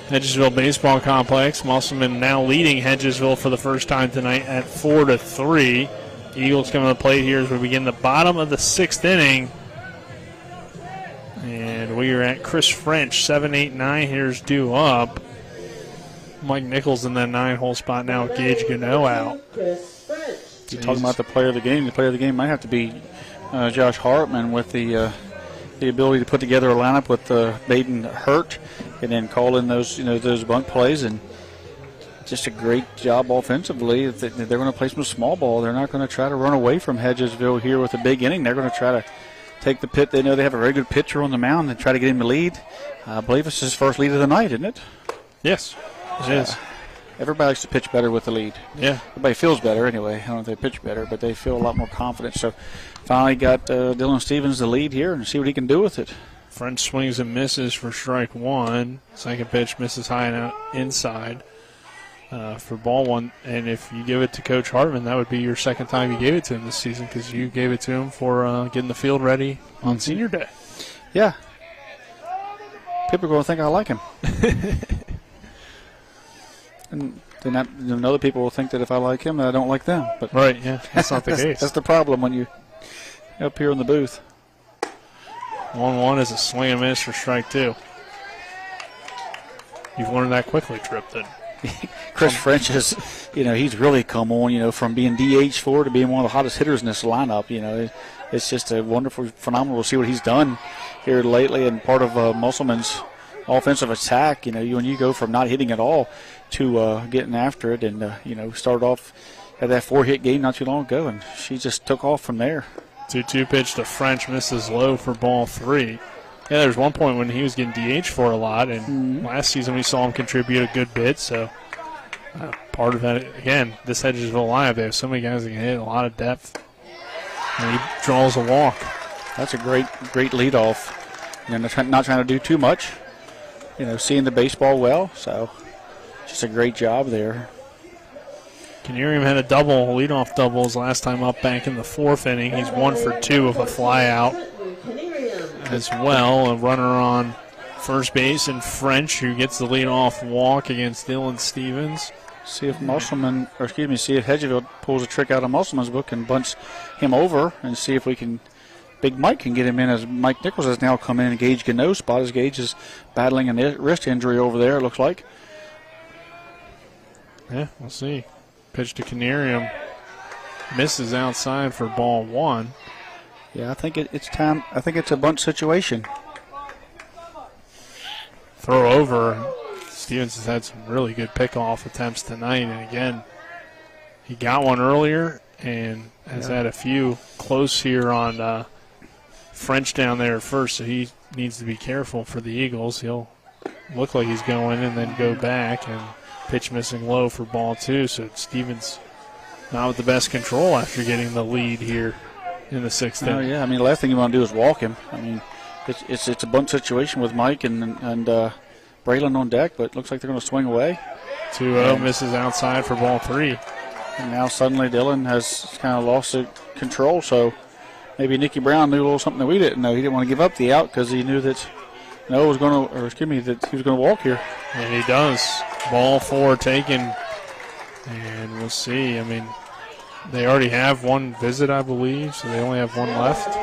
Hedgesville Baseball Complex. Musselman now leading Hedgesville for the first time tonight at 4-3. Eagles coming to the plate here as we begin the bottom of the 6th inning. And we are at Chris French, 7-8-9. Here's due up. Mike Nichols in that 9-hole spot now. Gage Gano out. You're talking about the player of the game. The player of the game might have to be Josh Hartman with the ability to put together a lineup with Baden hurt, and then call in those those bunt plays, and just a great job offensively. They're going to play some small ball. They're not going to try to run away from Hedgesville here with a big inning. They're going to try to take the pit. They know they have a very good pitcher on the mound and try to get him to lead. I believe it's his first lead of the night, isn't it? Yes, it is. Everybody likes to pitch better with the lead. Yeah. Everybody feels better anyway. I don't know if they pitch better, but they feel a lot more confident. So finally got Dylan Stevens the lead here and see what he can do with it. French swings and misses for strike one. Second pitch misses high and out inside for ball one. And if you give it to Coach Hartman, that would be your second time you gave it to him this season because you gave it to him for getting the field ready on senior day. Yeah. People are going to think I like him. And then other people will think that if I like him, that I don't like them. But right, yeah, that's not the case. That's the problem when you up here in the booth. 1-1 is a swing and miss for strike two. You've learned that quickly, Trip. Then Chris French is, he's really come on, from being DH4 to being one of the hottest hitters in this lineup. It's just a wonderful, phenomenal to see what he's done here lately, and part of Musselman's offensive attack. When you go from not hitting at all to getting after it, and started off at that 4-hit game not too long ago, and she just took off from there. 2-2 pitch to French, misses low for ball three. Yeah, there's one point when he was getting DH for a lot, and last season we saw him contribute a good bit. So part of that, again, this Hedgesville lineup, they have so many guys that can hit, a lot of depth, and he draws a walk. That's a great leadoff. Not trying to do too much. Seeing the baseball well, so just a great job there. Canarium had a leadoff double his last time up back in the 4th inning. He's 1 for 2 with a fly out as well. A runner on first base, and French, who gets the leadoff walk against Dylan Stevens. See if Hedgesville pulls a trick out of Musselman's book and bunts him over, and see if we can. Big Mike can get him in, as Mike Nichols has now come in and Gage Gano's spot, as Gage is battling a wrist injury over there, it looks like. Yeah, we'll see. Pitch to Canarium. Misses outside for ball one. Yeah, I think it's time. I think it's a bunt situation. Throw over. Stevens has had some really good pickoff attempts tonight, and again, he got one earlier and has had a few close here on French down there at first, so he needs to be careful for the Eagles. He'll look like he's going and then go back, and pitch missing low for ball two, so Stevens not with the best control after getting the lead here in the 6th inning. Oh, yeah, the last thing you want to do is walk him. It's a bunt situation with Mike and Braylon on deck, but it looks like they're going to swing away. 2-0 misses outside for ball three. And now suddenly Dylan has kind of lost control, so maybe Nicky Brown knew a little something that we didn't know. He didn't want to give up the out because he knew that No, he was going to walk here. And he does. Ball 4 taken. And we'll see. I mean, they already have one visit, I believe, so they only have one left.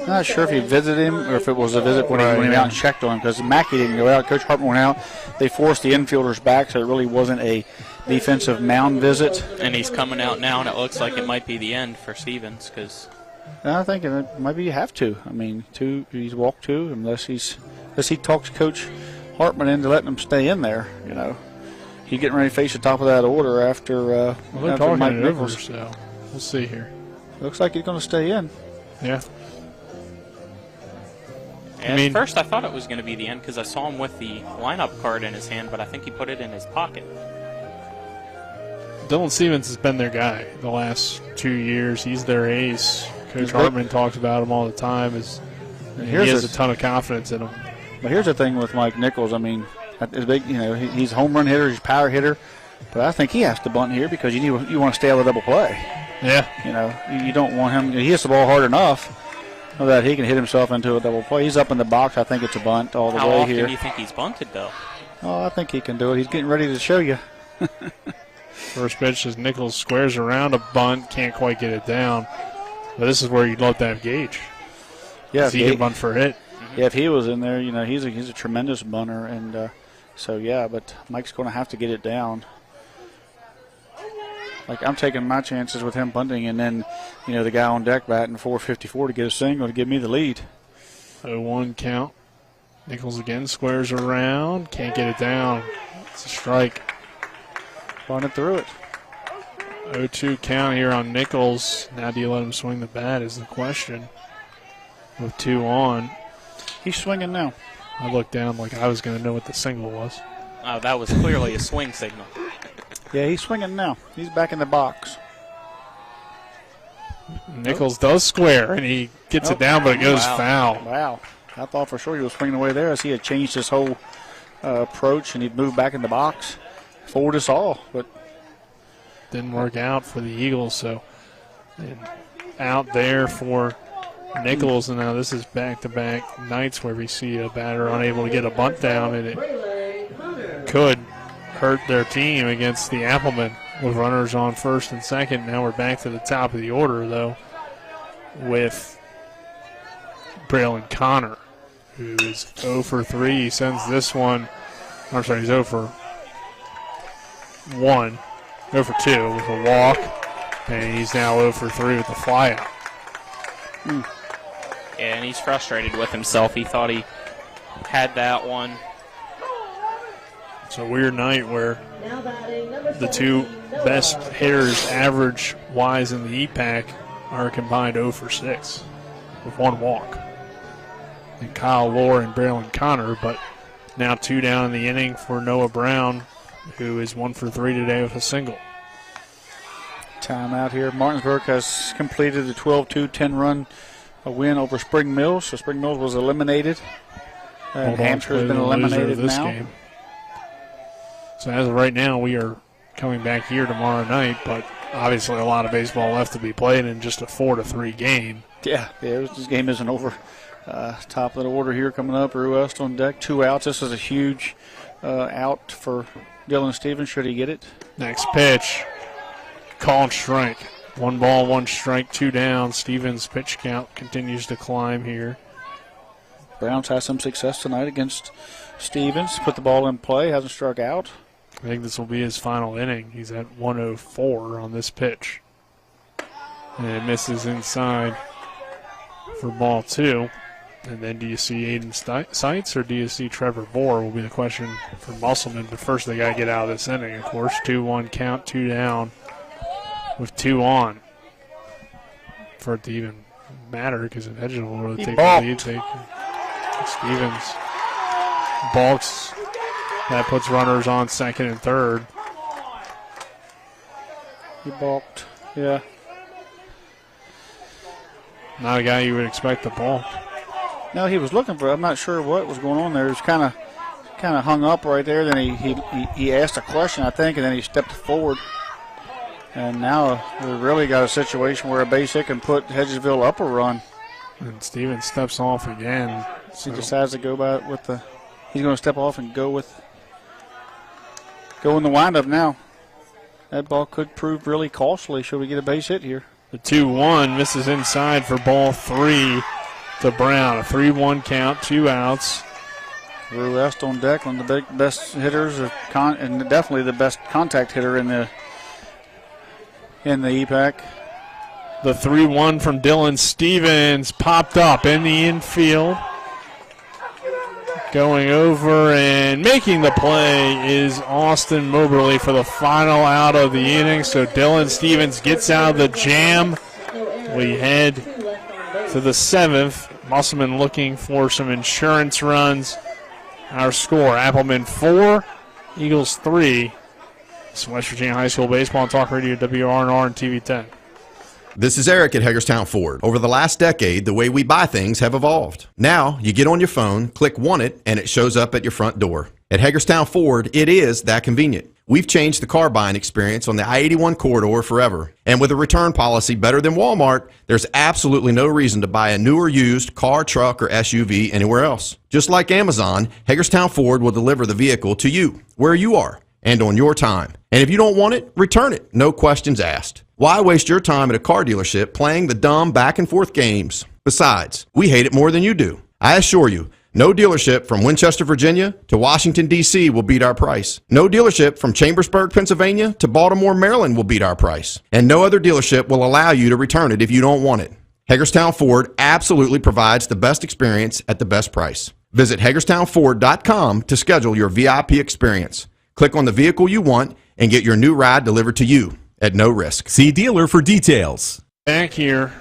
I'm not sure if he visited him or if it was a visit when he went out and checked on him, because Mackey didn't go out. Coach Hartman went out. They forced the infielders back, so it really wasn't a defensive mound visit. And he's coming out now, and it looks like it might be the end for Stevens, because I think it might be you have to. I mean, he's walked 2 unless he talks Coach Hartman into letting him stay in there. You know, he's getting ready to face the top of that order after. They're after talking Mike it over, Nichols. so we'll see here. Looks like he's going to stay in. Yeah. At first I thought it was going to be the end because I saw him with the lineup card in his hand, but I think he put it in his pocket. Dylan Stevens has been their guy the last 2 years. He's their ace. Coach Hartman talks about him all the time. He has a ton of confidence in him. But here's the thing with Mike Nichols. I mean, he's a home run hitter, he's a power hitter, but I think he has to bunt here because you want to stay out of the double play. Yeah. You know, you don't want him. He hits the ball hard enough so that he can hit himself into a double play. He's up in the box. I think it's a bunt all the way here. How often do you think he's bunted, though? Oh, I think he can do it. He's getting ready to show you. First pitch as Nichols squares around a bunt, can't quite get it down. But this is where you'd love to have Gage. Yeah, he can bunt for a hit. Yeah, if he was in there, you know, he's a tremendous bunter, and so yeah. But Mike's going to have to get it down. Like, I'm taking my chances with him bunting, and then, you know, the guy on deck batting .454 to get a single to give me the lead. 0-1 count. Nichols again squares around, can't get it down. It's a strike. Running through it. 0-2 count here on Nichols. Now do you let him swing the bat is the question. With 2 on. He's swinging now. I looked down like I was going to know what the single was. Oh, that was clearly a swing signal. Yeah, he's swinging now. He's back in the box. Nichols does square, and he gets it down, but it goes foul. Wow. I thought for sure he was swinging away there as he had changed his whole approach, and he'd moved back in the box. Forward us all, but didn't work out for the Eagles, so out there for Nichols, and now this is back-to-back nights where we see a batter unable to get a bunt down, and it could hurt their team against the Applemen with runners on first and second. Now we're back to the top of the order, though, with Braylon Connor, who is 0 for 3. He sends this one, I'm sorry, he's 0 for 1, 0 for 2 with a walk, and he's now 0 for 3 with the flyout. Yeah, and he's frustrated with himself. He thought he had that one. It's a weird night where the two best hitters average-wise in the EPAC are combined 0 for 6 with 1 walk. And Kyle Lohr and Braylon Connor, but now 2 down in the inning for Noah Brown, who is 1 for 3 today with a single. Timeout here. Martinsburg has completed the 12-2 10-run win over Spring Mills. So Spring Mills was eliminated. And Hampshire has been eliminated now. Game. So as of right now, we are coming back here tomorrow night, but obviously a lot of baseball left to be played in just a 4-3 game. Yeah, this game isn't over. Top of the order here coming up. Rue West on deck. 2 outs. This is a huge out for Dylan Stevens. Should he get it? Next pitch. Called strike. 1 ball, 1 strike, 2 down. Stevens' pitch count continues to climb here. Browns has some success tonight against Stevens. Put the ball in play. Hasn't struck out. I think this will be his final inning. He's at 104 on this pitch. And it misses inside for ball 2. And then do you see Aiden Seitz or do you see Trevor Bohr will be the question for Musselman. But first they got to get out of this inning, of course. 2-1 count, 2 down with 2 on. For it to even matter because if Hedgesville were to take the lead, Stevens balks. That puts runners on second and third. He balked, yeah. Not a guy you would expect to balk. No, he was looking for it. I'm not sure what was going on there. He was kind of hung up right there. Then he asked a question, I think, and then he stepped forward. And now we really got a situation where a base hit can put Hedgesville up a run. And Stevens steps off again. He decides to go with the. He's going to step off and go in the windup now. That ball could prove really costly. Should we get a base hit here? The 2-1 misses inside for ball 3 to Brown. A 3-1 count, 2 outs. Ruest on deck, one of the best hitters, and definitely the best contact hitter in the EPAC. The 3-1 from Dylan Stevens popped up in the infield. Going over and making the play is Austin Moberly for the final out of the inning. So Dylan Stevens gets out of the jam. We head to the 7th. Musselman looking for some insurance runs. Our score, Appleman 4, Eagles 3. It's West Virginia High School Baseball and Talk Radio, WRNR and TV 10. This is Eric at Hagerstown Ford. Over the last decade, the way we buy things have evolved. Now, you get on your phone, click Want It, and it shows up at your front door. At Hagerstown Ford, it is that convenient. We've changed the car buying experience on the I-81 corridor forever. And with a return policy better than Walmart, there's absolutely no reason to buy a new or used car, truck, or SUV anywhere else. Just like Amazon, Hagerstown Ford will deliver the vehicle to you, where you are, and on your time. And if you don't want it, return it. No questions asked. Why waste your time at a car dealership playing the dumb back-and-forth games? Besides, we hate it more than you do. I assure you, no dealership from Winchester, Virginia to Washington, D.C. will beat our price. No dealership from Chambersburg, Pennsylvania to Baltimore, Maryland will beat our price. And no other dealership will allow you to return it if you don't want it. Hagerstown Ford absolutely provides the best experience at the best price. Visit HagerstownFord.com to schedule your VIP experience. Click on the vehicle you want and get your new ride delivered to you at no risk. See dealer for details. Back here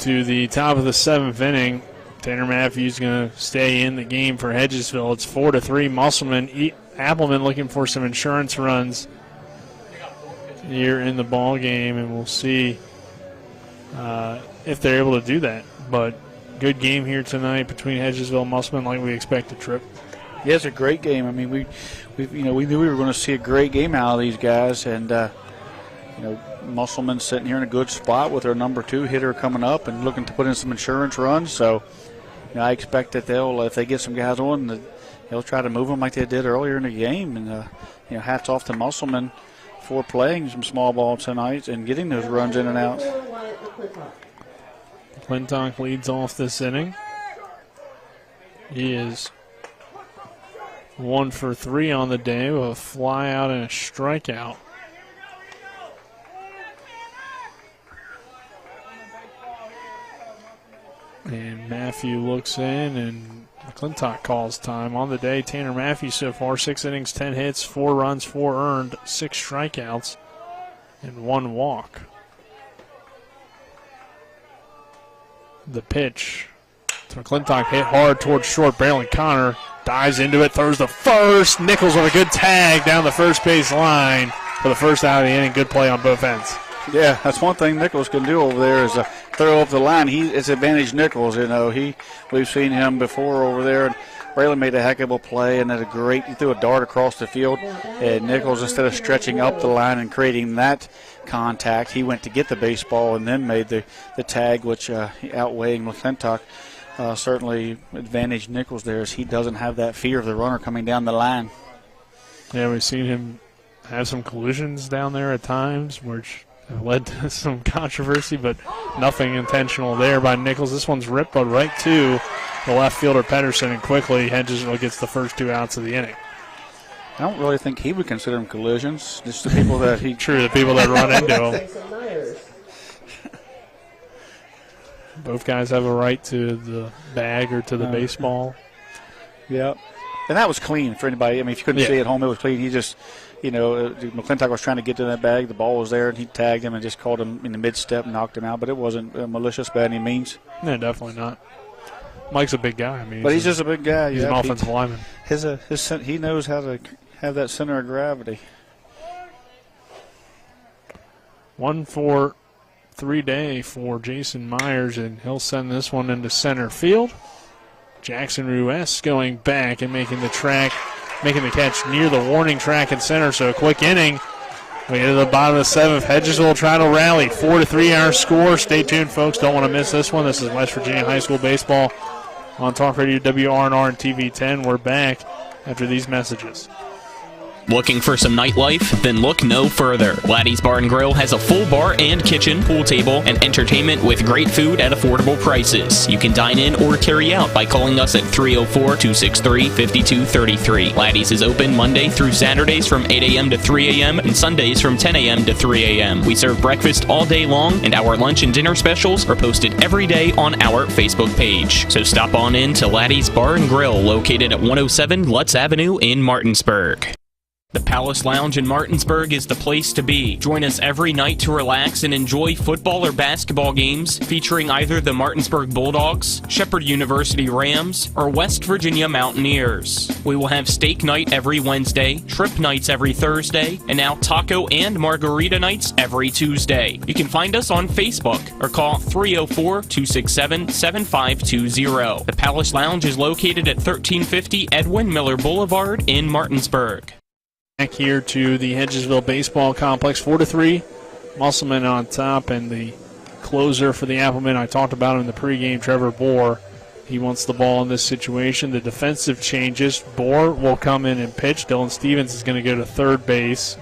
to the top of the 7th inning. Tanner Matthews going to stay in the game for Hedgesville. It's 4-3. Musselman, Appleman looking for some insurance runs here in the ball game, and we'll see if they're able to do that. But good game here tonight between Hedgesville and Musselman, like we expected, Trip. Yeah, it's a great game. I mean, we knew we were going to see a great game out of these guys, and Musselman sitting here in a good spot with their number 2 hitter coming up and looking to put in some insurance runs. So, I expect that if they get some guys on, they'll try to move them like they did earlier in the game. And hats off to Musselman for playing some small ball tonight and getting those runs in and out. Clintock leads off this inning. He is 1 for 3 on the day with a fly out and a strikeout. And Matthew looks in, and McClintock calls time. On the day, Tanner Matthews so far, 6 innings, 10 hits, 4 runs, 4 earned, 6 strikeouts, and 1 walk. The pitch to McClintock, hit hard towards short. Braylon Connor dives into it, throws the first. Nichols with a good tag down the first base line for the first out of the inning. Good play on both ends. Yeah, that's one thing Nichols can do over there is throw up the line. It's advantage Nichols. We've seen him before over there. And Braylon made a heck of a play and he threw a dart across the field. And Nichols, instead of stretching up the line and creating that contact, he went to get the baseball and then made the tag, which outweighing McClintock certainly advantaged Nichols there, as he doesn't have that fear of the runner coming down the line. Yeah, we've seen him have some collisions down there at times, which led to some controversy, but nothing intentional there by Nichols. This one's ripped, but right to the left fielder Pedersen, and quickly Hedgesville gets the first 2 outs of the inning. I don't really think he would consider them collisions. Just the people that he... True, the people that run into him. Both guys have a right to the bag or to the baseball. Yeah. And that was clean for anybody. I mean, if you couldn't see it at home, it was clean. He just... McClintock was trying to get to that bag. The ball was there, and he tagged him and just caught him in the mid-step and knocked him out. But it wasn't malicious by any means. No, definitely not. Mike's a big guy. I mean, but he's just a big guy. He's an offensive lineman. He knows how to have that center of gravity. 1 for 3 day for Jason Myers, and he'll send this one into center field. Jackson Ruess going back and making the catch near the warning track in center. So a quick inning. We get to the bottom of the 7th. Hedgesville trying to rally. 4-3 our score. Stay tuned, folks. Don't want to miss this one. This is West Virginia High School Baseball on Talk Radio WRNR and TV 10. We're back after these messages. Looking for some nightlife? Then look no further. Laddie's Bar and Grill has a full bar and kitchen, pool table, and entertainment with great food at affordable prices. You can dine in or carry out by calling us at 304-263-5233. Laddie's is open Monday through Saturdays from 8 a.m. to 3 a.m. and Sundays from 10 a.m. to 3 a.m. We serve breakfast all day long, and our lunch and dinner specials are posted every day on our Facebook page. So stop on in to Laddie's Bar and Grill, located at 107 Lutz Avenue in Martinsburg. The Palace Lounge in Martinsburg is the place to be. Join us every night to relax and enjoy football or basketball games featuring either the Martinsburg Bulldogs, Shepherd University Rams, or West Virginia Mountaineers. We will have steak night every Wednesday, trip nights every Thursday, and now taco and margarita nights every Tuesday. You can find us on Facebook or call 304-267-7520. The Palace Lounge is located at 1350 Edwin Miller Boulevard in Martinsburg. Back here to the Hedgesville Baseball Complex, 4-3. Musselman on top, and the closer for the Applemen, I talked about him in the pregame, Trevor Bohr. He wants the ball in this situation. The defensive changes. Bohr will come in and pitch. Dylan Stevens is going to go to third base,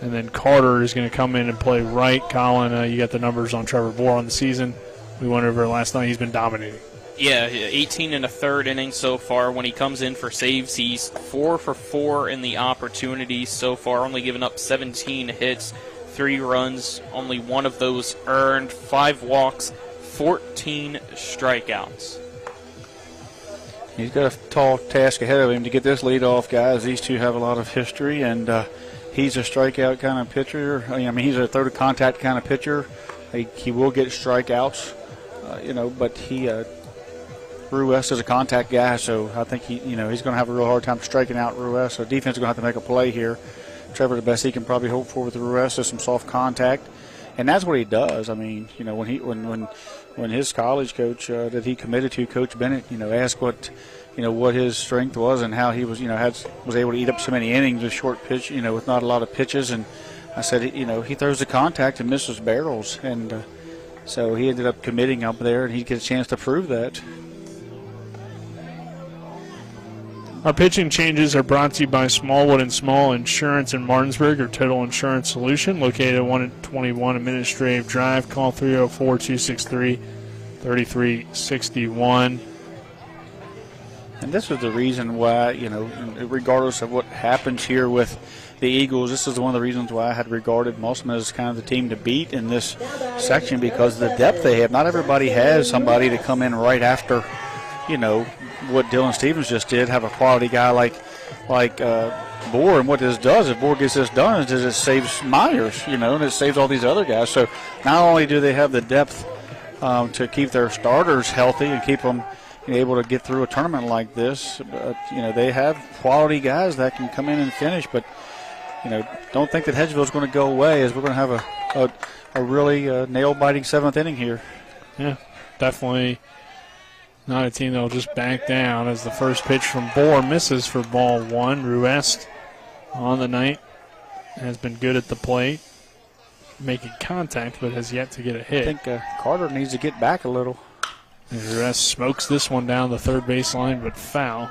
and then Carter is going to come in and play right. Colin, you got the numbers on Trevor Bohr on the season. We went over it last night. He's been dominating. Yeah, 18 and a third inning so far. When he comes in for saves, he's 4 for 4 in the opportunities so far, only giving up 17 hits, 3 runs, only 1 of those earned, 5 walks, 14 strikeouts. He's got a tall task ahead of him to get this leadoff, guys. These two have a lot of history, and he's a strikeout kind of pitcher. I mean, he's a throw-to-contact kind of pitcher. He will get strikeouts, but he Ruiz is a contact guy, so I think he's going to have a real hard time striking out Ruiz. So defense is going to have to make a play here. Trevor, the best he can probably hope for with Ruiz is some soft contact, and that's what he does. I mean, when his college coach that he committed to, Coach Bennett, asked what his strength was and how he was was able to eat up so many innings with short pitch, with not a lot of pitches. And I said, he throws the contact and misses barrels, and so he ended up committing up there, and he'd get a chance to prove that. Our pitching changes are brought to you by Smallwood and Small Insurance in Martinsburg, or Total Insurance Solution, located at 121 Administrative Drive. Call 304-263-3361. And this is the reason why, regardless of what happens here with the Eagles, this is one of the reasons why I had regarded Musselman as kind of the team to beat in this section, because of the depth they have. Not everybody has somebody to come in right after, what Dylan Stevens just did, have a quality guy like Bohr. And what this does, if Bohr gets this done, is it saves Myers, and it saves all these other guys. So not only do they have the depth to keep their starters healthy and keep them able to get through a tournament like this, but, they have quality guys that can come in and finish. But, don't think that Hedgesville is going to go away, as we're going to have a really nail-biting seventh inning here. Yeah, definitely. Not a team that will just back down, as the first pitch from Bohr misses for ball 1. Ruest on the night has been good at the plate, making contact, but has yet to get a hit. I think Carter needs to get back a little. And Ruest smokes this one down the third baseline, but foul.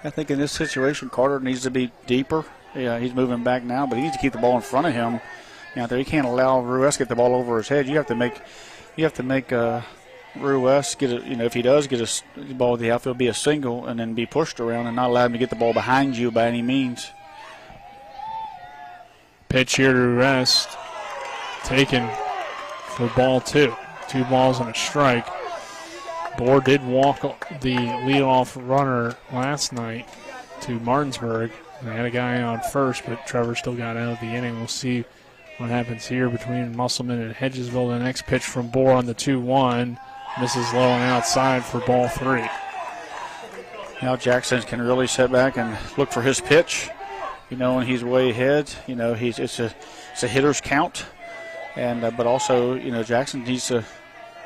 I think in this situation, Carter needs to be deeper. Yeah, he's moving back now, but he needs to keep the ball in front of him. He can't allow Ruest to get the ball over his head. You have to make Ruiz get if he does get a ball to the outfield, be a single and then be pushed around and not allow him to get the ball behind you by any means. Pitch here to Ruiz, taken for ball 2. 2 balls and a strike. Bohr did walk the leadoff runner last night to Martinsburg. They had a guy on first, but Trevor still got out of the inning. We'll see what happens here between Musselman and Hedgesville. The next pitch from Bohr on the 2-1. Misses low and outside for ball 3. Now Jackson can really sit back and look for his pitch. When he's way ahead, it's a hitter's count, and but also Jackson needs to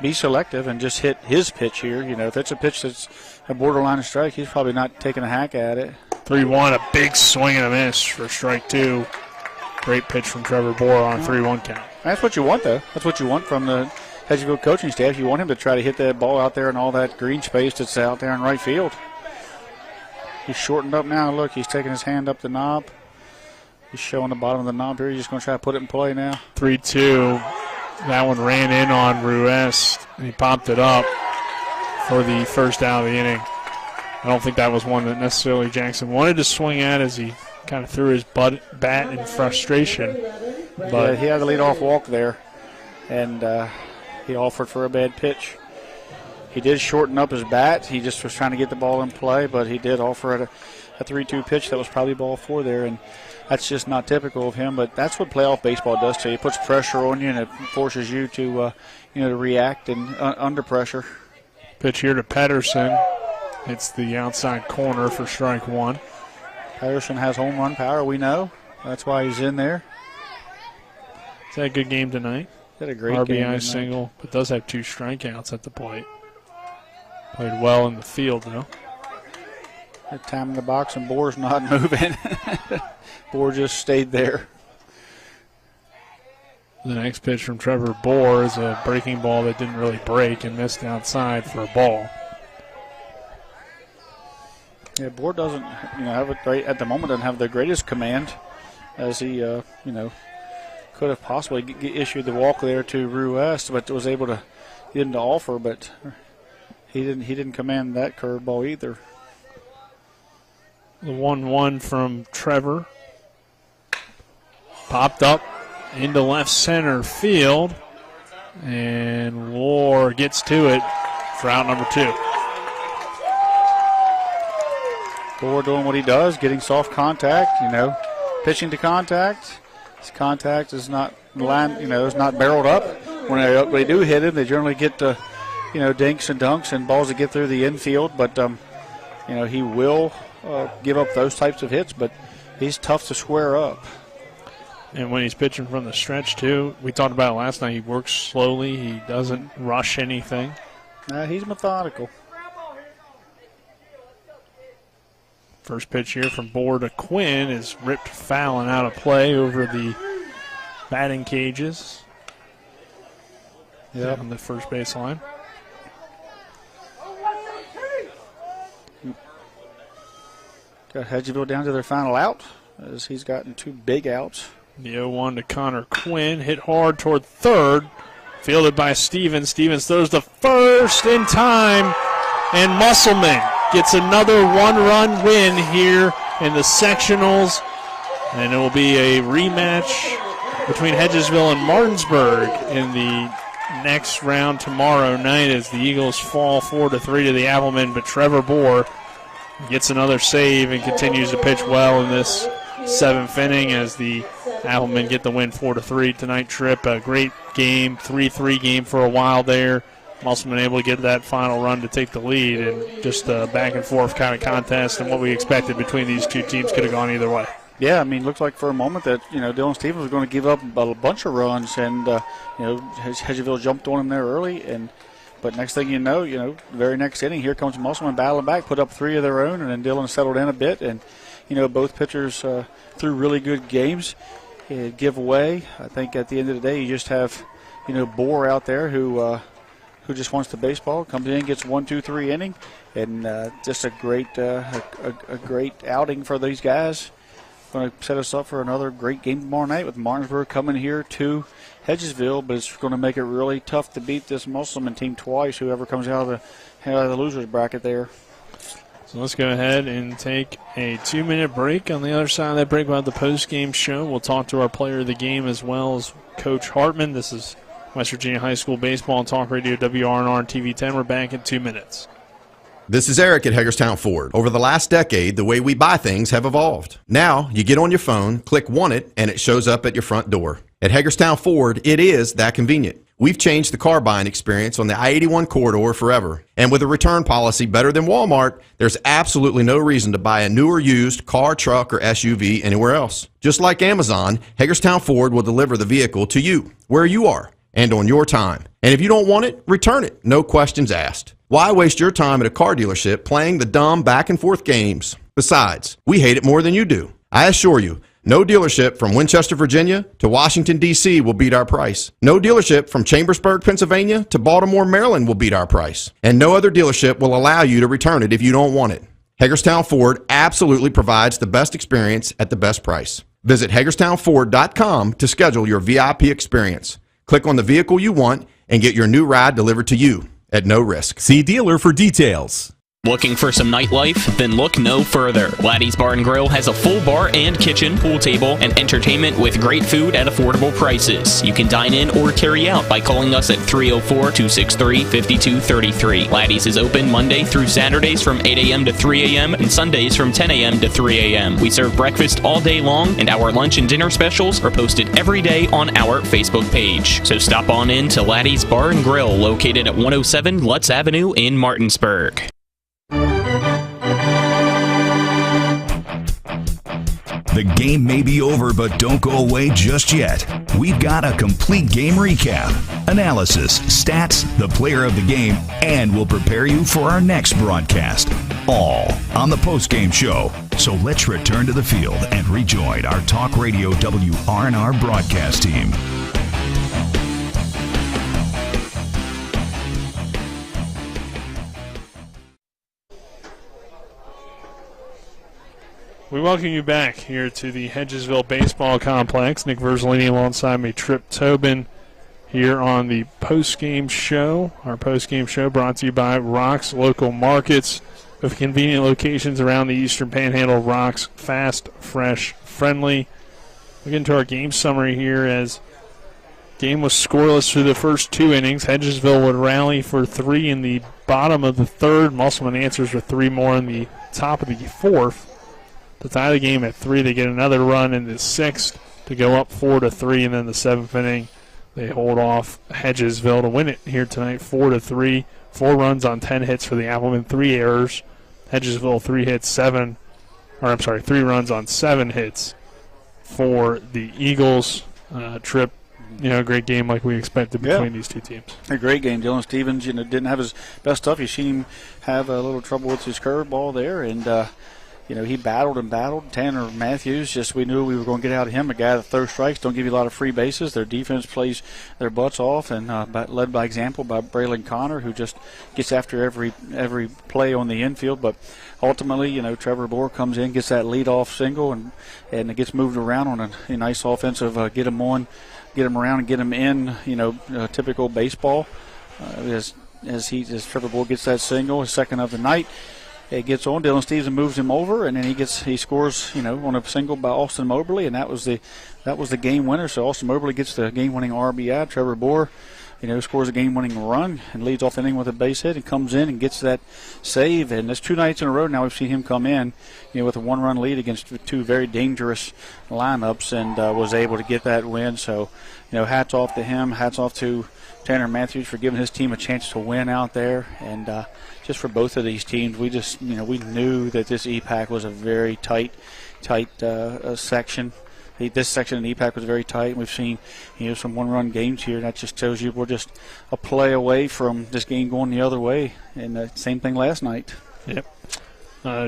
be selective and just hit his pitch here. If it's a pitch that's a borderline strike, he's probably not taking a hack at it. 3-1, a big swing and a miss for strike 2. Great pitch from Trevor Bohr on 3-1 count. That's what you want, though. That's what you want from the Hedgesville coaching staff, you want him to try to hit that ball out there in all that green space that's out there in right field. He's shortened up now. Look, he's taking his hand up the knob. He's showing the bottom of the knob here. He's just going to try to put it in play now. 3-2. That one ran in on Ruest, and he popped it up for the first out of the inning. I don't think that was one that necessarily Jackson wanted to swing at as he kind of threw his bat in frustration. But yeah, he had the leadoff walk there, and he offered for a bad pitch. He did shorten up his bat. He just was trying to get the ball in play, but he did offer at a 3-2 pitch that was probably ball 4 there, and that's just not typical of him. But that's what playoff baseball does to you. It puts pressure on you, and it forces you to to react and under pressure. Pitch here to Pedersen. It's the outside corner for strike 1. Pedersen has home run power, we know. That's why he's in there. He's had a good game tonight. Had a great RBI game tonight. single, but does have 2 strikeouts at the plate. Played well in the field, though. That time in the box, and Boer's not moving. Boer just stayed there. The next pitch from Trevor Boer is a breaking ball that didn't really break and missed outside for a ball. Yeah, Boer doesn't, have a great at the moment. Doesn't have the greatest command, as he, could have possibly issued the walk there to Ruest, but was able to get him to offer. But he didn't command that curveball either. The 1-1 from Trevor popped up into left center field, and War gets to it for out number 2. Boer doing what he does, getting soft contact, pitching to contact. His contact is not is not barreled up. When they do hit him, they generally get the, dinks and dunks and balls that get through the infield. But, he will give up those types of hits, but he's tough to square up. And when he's pitching from the stretch, too, we talked about it last night, he works slowly. He doesn't rush anything. He's methodical. First pitch here from Boer to Quinn is ripped foul and out of play over the batting cages. Yeah, on the first baseline. Got Hedgesville down to their final out, as he's gotten 2 big outs. The 0-1 to Connor Quinn, hit hard toward third, fielded by Stevens. Stevens throws the first in time, and Musselman gets another 1-run win here in the sectionals, and it will be a rematch between Hedgesville and Martinsburg in the next round tomorrow night as the Eagles fall 4-3 to the Applemen, but Trevor Boer gets another save and continues to pitch well in this 7th inning as the Applemen get the win 4-3 tonight. Trip, a great game, 3-3 game for a while there. Musselman able to get that final run to take the lead, and just a back and forth kind of contest, and what we expected between these two teams could have gone either way. Yeah, looked like for a moment that, Dylan Stevens was going to give up a bunch of runs, and, Hedgesville jumped on him there early, but next thing the very next inning, here comes Musselman battling back, put up 3 of their own, and then Dylan settled in a bit, and, both pitchers threw really good games. Give away. I think at the end of the day, you just have, Boer out there who just wants the baseball, comes in, gets 1, 2, 3 inning, and just a great outing for these guys. Going to set us up for another great game tomorrow night with Martinsburg coming here to Hedgesville, but it's going to make it really tough to beat this Musselman team twice, whoever comes out of the losers bracket there. So let's go ahead and take a 2-minute break. On the other side of that break, we'll have the post-game show. We'll talk to our player of the game as well as Coach Hartman. This is West Virginia High School Baseball and Talk Radio, WRNR and TV 10. We're back in 2 minutes. This is Eric at Hagerstown Ford. Over the last decade, the way we buy things have evolved. Now, you get on your phone, click Want It, and it shows up at your front door. At Hagerstown Ford, it is that convenient. We've changed the car buying experience on the I-81 corridor forever. And with a return policy better than Walmart, there's absolutely no reason to buy a new or used car, truck, or SUV anywhere else. Just like Amazon, Hagerstown Ford will deliver the vehicle to you, where you are, and on your time. And if you don't want it, return it. No questions asked. Why waste your time at a car dealership playing the dumb back and forth games? Besides, we hate it more than you do. I assure you, No dealership from Winchester, Virginia to Washington, D.C. will beat our price. No dealership from Chambersburg, Pennsylvania to Baltimore, Maryland will beat our price. And no other dealership will allow you to return it if you don't want it. Hagerstown Ford absolutely provides the best experience at the best price. Visit HagerstownFord.com to schedule your VIP experience. Click on the vehicle you want and get your new ride delivered to you at no risk. See dealer for details. Looking for some nightlife? Then look no further. Laddie's Bar & Grill has a full bar and kitchen, pool table, and entertainment with great food at affordable prices. You can dine in or carry out by calling us at 304-263-5233. Laddie's is open Monday through Saturdays from 8 a.m. to 3 a.m. and Sundays from 10 a.m. to 3 a.m. We serve breakfast all day long, and our lunch and dinner specials are posted every day on our Facebook page. So stop on in to Laddie's Bar & Grill, located at 107 Lutz Avenue in Martinsburg. The game may be over, but don't go away just yet. We've got a complete game recap, analysis, stats, the player of the game, and we'll prepare you for our next broadcast. All on the Postgame show. So let's return to the field and rejoin our Talk Radio WRNR broadcast team. We welcome you back here to the Hedgesville Baseball Complex. Nick Verzolini alongside me, Trip Tobin, here on the postgame show. Our postgame show brought to you by Rock's Local Markets, with convenient locations around the Eastern Panhandle. Rock's, fast, fresh, friendly. We get into our game summary here as game was scoreless through the first 2 innings. Hedgesville would rally for 3 in the bottom of the third. Musselman answers with 3 more in the top of the fourth. To tie the game at 3, they get another run in the 6th to go up 4-3, and then the 7th inning they hold off Hedgesville to win it here tonight 4-3. 4 runs on 10 hits for the Applemen, 3 errors. Hedgesville 3 runs on 7 hits for the Eagles. Trip, great game like we expected between these two teams. A great game. Dylan Stevens, didn't have his best stuff. You've seen him have a little trouble with his curveball there, and he battled and battled. Tanner Matthews, we knew we were going to get out of him. A guy that throws strikes, don't give you a lot of free bases. Their defense plays their butts off, and led by example by Braylon Connor, who just gets after every play on the infield. But ultimately, Trevor Bohr comes in, gets that leadoff single, and it gets moved around on a nice offensive get him around and get him in. Typical baseball. As Trevor Bohr gets that single, his second of the night. It gets on. Dylan Stevenson moves him over, and then he scores, on a single by Austin Moberly, and that was the game winner. So Austin Moberly gets the game-winning RBI. Trevor Bohr, scores a game-winning run and leads off the inning with a base hit and comes in and gets that save. And there's 2 nights in a row now we've seen him come in, with a 1-run lead against 2 very dangerous lineups, and was able to get that win. So, hats off to him. Hats off to Tanner Matthews for giving his team a chance to win out there, and just for both of these teams, we just we knew that this EPAC was a very tight section. This section of the EPAC was very tight, and we've seen some 1-run games here. That just tells you we're just a play away from this game going the other way, and same thing last night. Yep.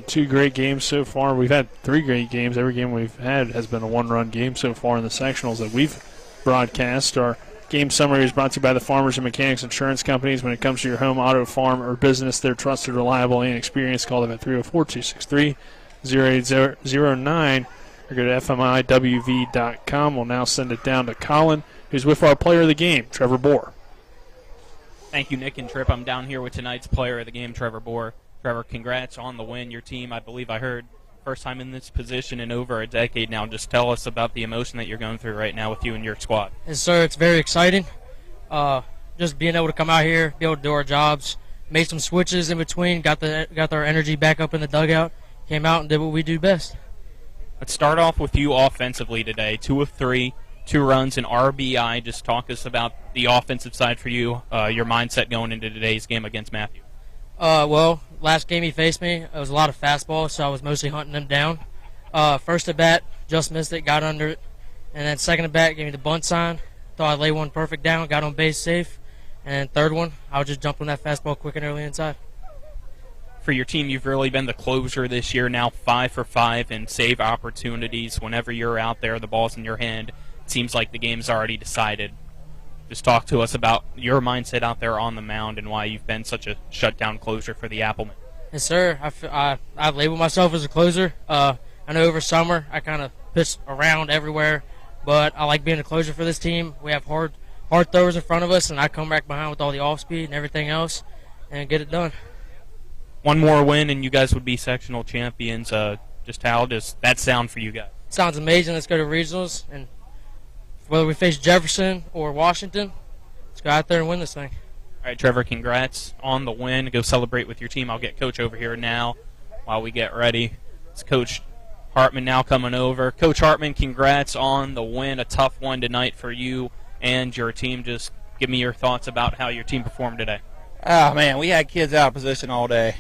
2 great games so far. We've had 3 great games. Every game we've had has been a 1-run game so far in the sectionals that we've broadcast. Our game summary is brought to you by the Farmers and Mechanics Insurance Companies. When it comes to your home, auto, farm, or business, they're trusted, reliable, and experienced. Call them at 304-263-0809 or go to FMIWV.com. We'll now send it down to Colin, who's with our player of the game, Trevor Bohr. Thank you, Nick and Trip. I'm down here with tonight's player of the game, Trevor Bohr. Trevor, congrats on the win. Your team, I believe I heard, first time in this position in over a decade now. Just tell us about the emotion that you're going through right now with you and your squad. Yes, sir. It's very exciting. Just being able to come out here, be able to do our jobs, made some switches in between, got our energy back up in the dugout, came out and did what we do best. Let's start off with you offensively today. 2 of 3, 2 runs, and RBI. Just talk us about the offensive side for you, your mindset going into today's game against Matthew. Well, last game he faced me, it was a lot of fastballs, so I was mostly hunting him down. First at bat, just missed it, got under it. And then second at bat, gave me the bunt sign. Thought I'd lay one perfect down, got on base safe. And then third one, I would just jump on that fastball quick and early inside. For your team, you've really been the closer this year, now 5 for 5 in save opportunities. Whenever you're out there, the ball's in your hand. It seems like the game's already decided. Just talk to us about your mindset out there on the mound and why you've been such a shutdown closer for the Applemen. Yes, sir. I label myself as a closer. I know over summer I kind of pitch around everywhere, but I like being a closer for this team. We have hard throwers in front of us, and I come back behind with all the off speed and everything else and get it done. One more win and you guys would be sectional champions. Just how does that sound for you guys? Sounds amazing. Let's go to regionals, and whether we face Jefferson or Washington, let's go out there and win this thing. All right, Trevor, congrats on the win. Go celebrate with your team. I'll get Coach over here now while we get ready. It's Coach Hartman now coming over. Coach Hartman, congrats on the win. A tough one tonight for you and your team. Just give me your thoughts about how your team performed today. Oh, man, we had kids out of position all day.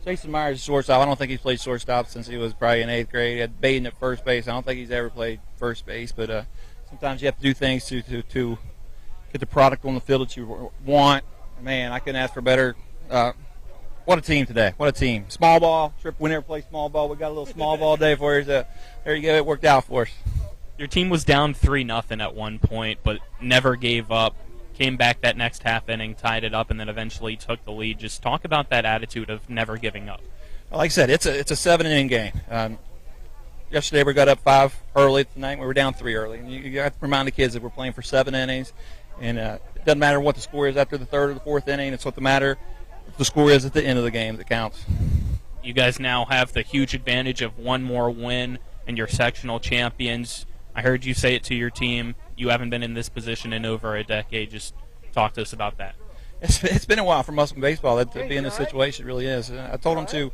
Jason Myers is shortstop. I don't think he's played shortstop since he was probably in 8th grade. He had Baden at first base. I don't think he's ever played first base, but sometimes you have to do things to get the product on the field that you want. Man, I couldn't ask for better. What a team today. What a team. Small ball. Trip, we never play small ball. We got a little small ball day for you. So there you go. It worked out for us. Your team was down 3-0 at one point, but never gave up. Came back that next half inning, tied it up, and then eventually took the lead. Just talk about that attitude of never giving up. Well, like I said, it's a 7-inning game. Yesterday we got up 5 early. Tonight we were down 3 early. And you have to remind the kids that we're playing for 7 innings, and it doesn't matter what the score is after the 3rd or the 4th inning. It's what the score is at the end of the game that counts. You guys now have the huge advantage of one more win, and you're sectional champions. I heard you say it to your team. You haven't been in this position in over a decade. Just talk to us about that. It's been a while for Musselman baseball to be in this situation. It really is. I told them to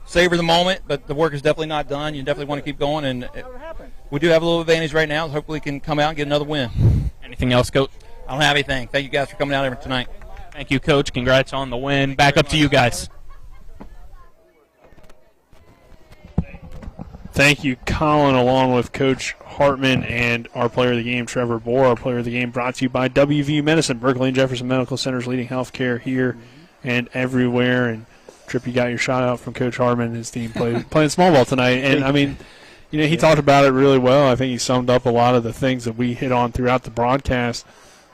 savor the moment, but the work is definitely not done. You definitely want to keep going, and we do have a little advantage right now. Hopefully we can come out and get another win. Anything else, Coach? I don't have anything. Thank you guys for coming out here tonight. Thank you, Coach. Congrats on the win. Back up to you guys. Thank you, Colin, along with Coach Hartman and our player of the game, Trevor Bohr. Our player of the game brought to you by WVU Medicine, Berkeley and Jefferson Medical Centers, leading healthcare here and everywhere. And Tripp, you got your shot out from Coach Hartman and his team playing small ball tonight. And, I mean, he talked about it really well. I think he summed up a lot of the things that we hit on throughout the broadcast.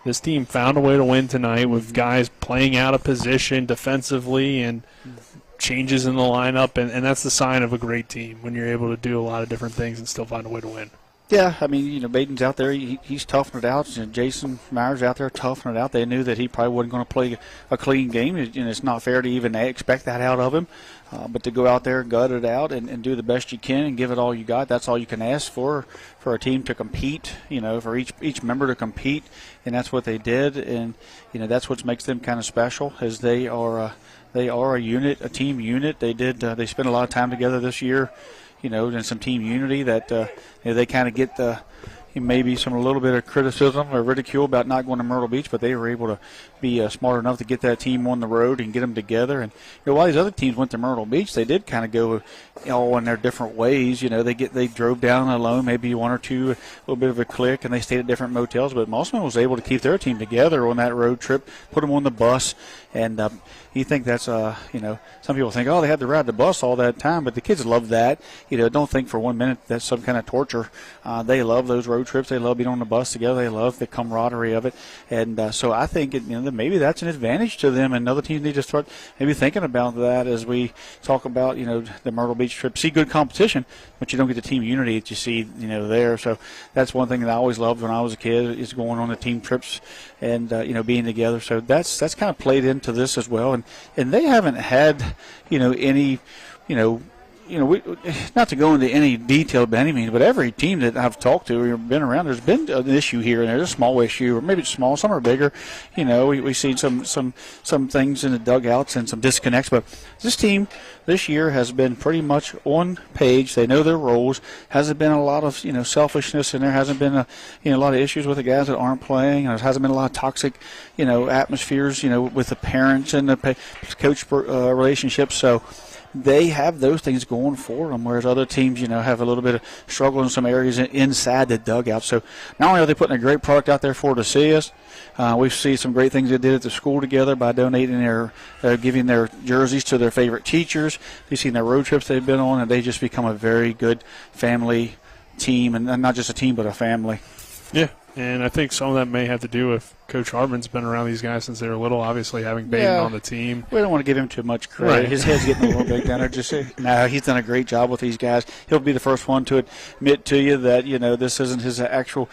This team found a way to win tonight with guys playing out of position defensively and changes in the lineup, and that's the sign of a great team when you're able to do a lot of different things and still find a way to win. Yeah, I mean, Baden's out there. He's toughing it out. And Jason Myers out there toughing it out. They knew that he probably wasn't going to play a clean game, and it's not fair to even expect that out of him. But to go out there and gut it out and do the best you can and give it all you got, that's all you can ask for a team to compete, for each member to compete, and that's what they did. And, that's what makes them kind of special, is they are a unit, a team unit. They spent a lot of time together this year, and some team unity that they kind of get maybe a little bit of criticism or ridicule about not going to Myrtle Beach, but they were able to be smart enough to get that team on the road and get them together. And while these other teams went to Myrtle Beach, they did kind of go all in their different ways. They drove down alone, maybe one or two, a little bit of a clique, and they stayed at different motels. But Musselman was able to keep their team together on that road trip, put them on the bus, and you think that's some people think, they had to ride the bus all that time, but the kids love that. Don't think for 1 minute that's some kind of torture. They love those road trips. They love being on the bus together. They love the camaraderie of it. And so I think maybe that's an advantage to them, and other teams need to start maybe thinking about that as we talk about the Myrtle Beach trip. See good competition, but you don't get the team unity that you see there. So that's one thing that I always loved when I was a kid, is going on the team trips and being together. So that's kind of played into this as well. And they haven't had any not to go into any detail by any means, but every team that I've talked to or been around, there's been an issue here and there's a small issue, or maybe it's small, some are bigger. We've seen some things in the dugouts and some disconnects, but this team this year has been pretty much on page. They know their roles. Hasn't been a lot of selfishness, and there hasn't been a lot of issues with the guys that aren't playing. There hasn't been a lot of toxic atmospheres with the parents and the coach relationships. So they have those things going for them, whereas other teams, have a little bit of struggle in some areas inside the dugout. So not only are they putting a great product out there for to see us, we see some great things they did at the school together by donating giving their jerseys to their favorite teachers. We've seen their road trips they've been on, and they just become a very good family team, and not just a team but a family. Yeah, and I think some of that may have to do with Coach Hartman's been around these guys since they were little, obviously having Baden on the team. We don't want to give him too much credit. Right. His head's getting a little big down there. He's done a great job with these guys. He'll be the first one to admit to you that, this isn't his actual,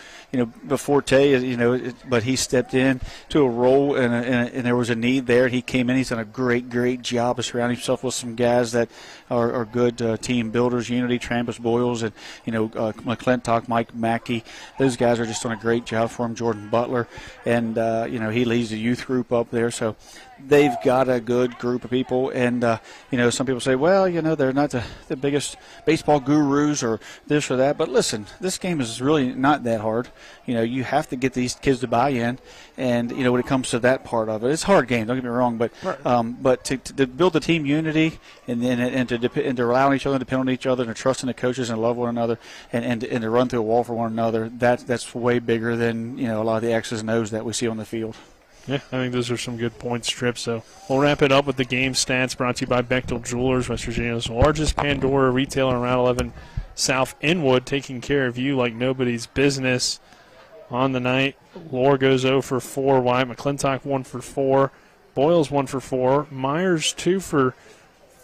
forte, but he stepped in to a role and there was a need there. He came in. He's done a great, great job of surrounding himself with some guys that are good team builders, Unity, Trampus Boyles, and, McClintock, Mike Mackey. Those guys are just doing a great job for him. Jordan Butler. And he leads the youth group up there, so they've got a good group of people. And some people say, well, they're not the biggest baseball gurus or this or that. But listen, this game is really not that hard. You have to get these kids to buy in, and when it comes to that part of it, it's a hard game. Don't get me wrong, but to build the team unity and to rely on each other, and depend on each other, and to trust in the coaches and love one another, and to run through a wall for one another, that's way bigger than a lot of the X's and O's that we see on the field. Yeah, I think those are some good point strips. So we'll wrap it up with the game stats brought to you by Bechtel Jewelers, West Virginia's largest Pandora retailer on Route 11 South Inwood, taking care of you like nobody's business. On the night, Lohr goes 0 for 4, Wyatt McClintock 1 for 4, Boyles 1 for 4, Myers 2 for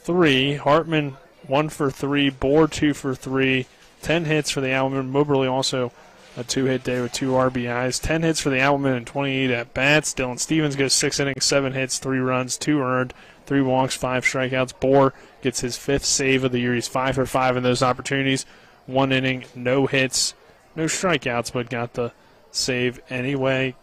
3, Hartman 1 for 3, Bohr 2 for 3, 10 hits for the Owlmen. Moberly also a 2-hit day with 2 RBIs. 10 hits for the Owlmen and 28 at-bats. Dylan Stevens goes 6 innings, 7 hits, 3 runs, 2 earned, 3 walks, 5 strikeouts. Bohr gets his 5th save of the year. He's 5 for 5 in those opportunities. 1 inning, no hits, no strikeouts, but got the save anyway.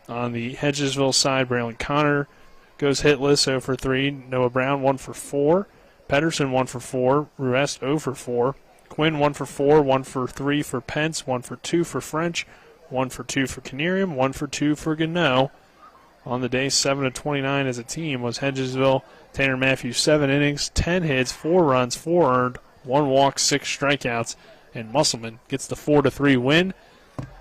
On the Hedgesville side, Braylon Connor goes hitless, 0 for 3. Noah Brown, 1 for 4. Pedersen, 1 for 4. Ruest, 0 for 4. Quinn 1 for 4, 1 for 3 for Pence, 1 for 2 for French, 1 for 2 for Canarium, 1 for 2 for Gannett. On the day, 7-29 as a team was Hedgesville. Tanner Matthews, 7 innings, 10 hits, 4 runs, 4 earned, 1 walk, 6 strikeouts, and Musselman gets the 4-3 win.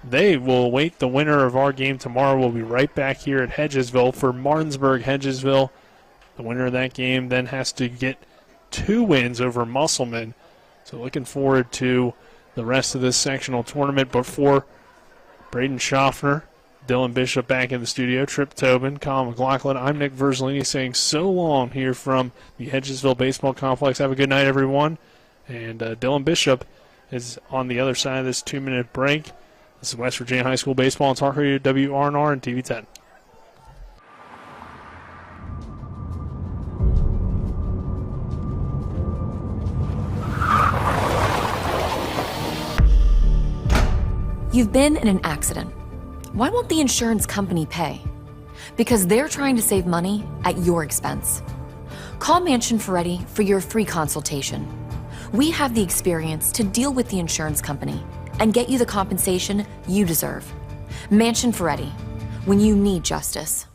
They will await the winner of our game tomorrow. We'll be right back here at Hedgesville for Martinsburg-Hedgesville. The winner of that game then has to get 2 wins over Musselman. So looking forward to the rest of this sectional tournament. But for Braden Schaffner, Dylan Bishop back in the studio, Trip Tobin, Colin McLaughlin, I'm Nick Verzolini saying so long here from the Hedgesville Baseball Complex. Have a good night, everyone. And Dylan Bishop is on the other side of this 2-minute break. This is West Virginia High School Baseball on Talk Radio WRNR and TV 10. You've been in an accident. Why won't the insurance company pay? Because they're trying to save money at your expense. Call Mansion Ferretti for your free consultation. We have the experience to deal with the insurance company and get you the compensation you deserve. Mansion Ferretti, when you need justice.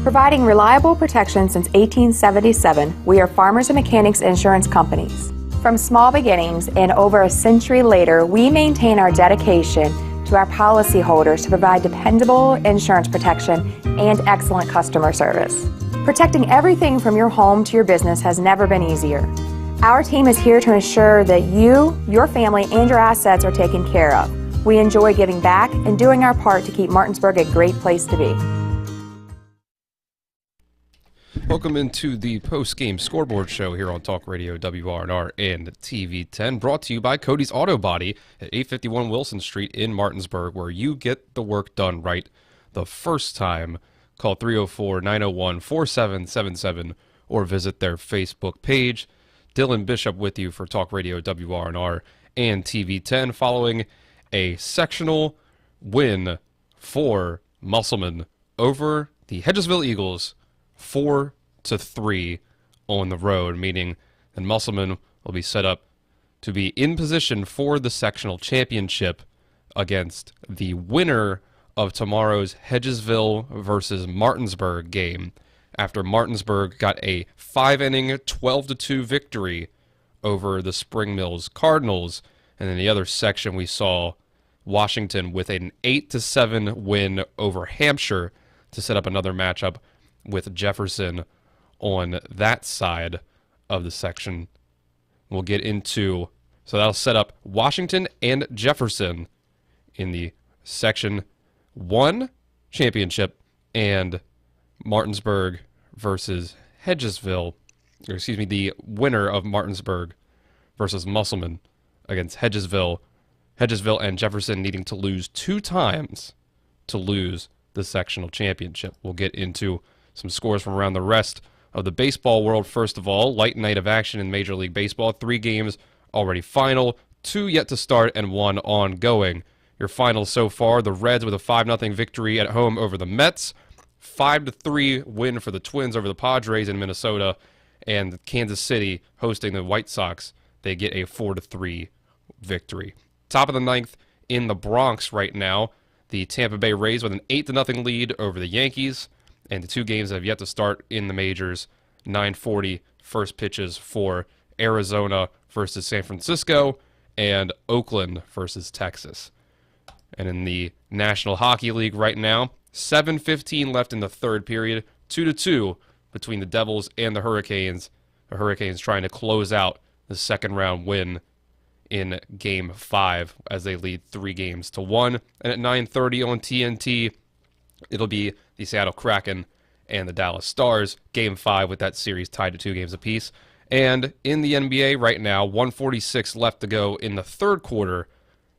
Providing reliable protection since 1877, we are Farmers and Mechanics Insurance Companies. From small beginnings and over a century later, we maintain our dedication to our policyholders to provide dependable insurance protection and excellent customer service. Protecting everything from your home to your business has never been easier. Our team is here to ensure that you, your family, and your assets are taken care of. We enjoy giving back and doing our part to keep Martinsburg a great place to be. Welcome into the post-game scoreboard show here on Talk Radio WRNR and TV 10, brought to you by Cody's Auto Body at 851 Wilson Street in Martinsburg, where you get the work done right the first time. Call 304-901-4777 or visit their Facebook page. Dylan Bishop with you for Talk Radio WRNR and TV 10, following a sectional win for Musselman over the Hedgesville Eagles, 4-3 on the road, meaning that Musselman will be set up to be in position for the sectional championship against the winner of tomorrow's Hedgesville versus Martinsburg game after Martinsburg got a 5-inning, 12-2 victory over the Spring Mills Cardinals. And in the other section, we saw Washington with an 8-7 win over Hampshire to set up another matchup with Jefferson on that side of the section. We'll get into, so that'll set up Washington and Jefferson in the Section 1 championship, and Martinsburg versus Hedgesville, or excuse me, the winner of Martinsburg versus Musselman against Hedgesville. Hedgesville and Jefferson needing to lose 2 times to lose the sectional championship. We'll get into some scores from around the rest of the baseball world. First of all, light night of action in Major League Baseball. 3 games already final, 2 yet to start, and 1 ongoing. Your finals so far, the Reds with a 5-0 victory at home over the Mets, 5-3 win for the Twins over the Padres in Minnesota, and Kansas City hosting the White Sox. They get a 4-3 victory. Top of the 9th in the Bronx right now, the Tampa Bay Rays with an 8-0 lead over the Yankees, and the 2 games have yet to start in the majors. 9:40 first pitches for Arizona versus San Francisco, and Oakland versus Texas. And in the National Hockey League right now, 7:15 left in the third period, 2-2 between the Devils and the Hurricanes. The Hurricanes trying to close out the second round win in Game 5 as they lead 3-1. And at 9:30 on TNT, it'll be the Seattle Kraken and the Dallas Stars, Game 5 with that series tied to 2 games apiece. And in the NBA right now, 1:46 left to go in the third quarter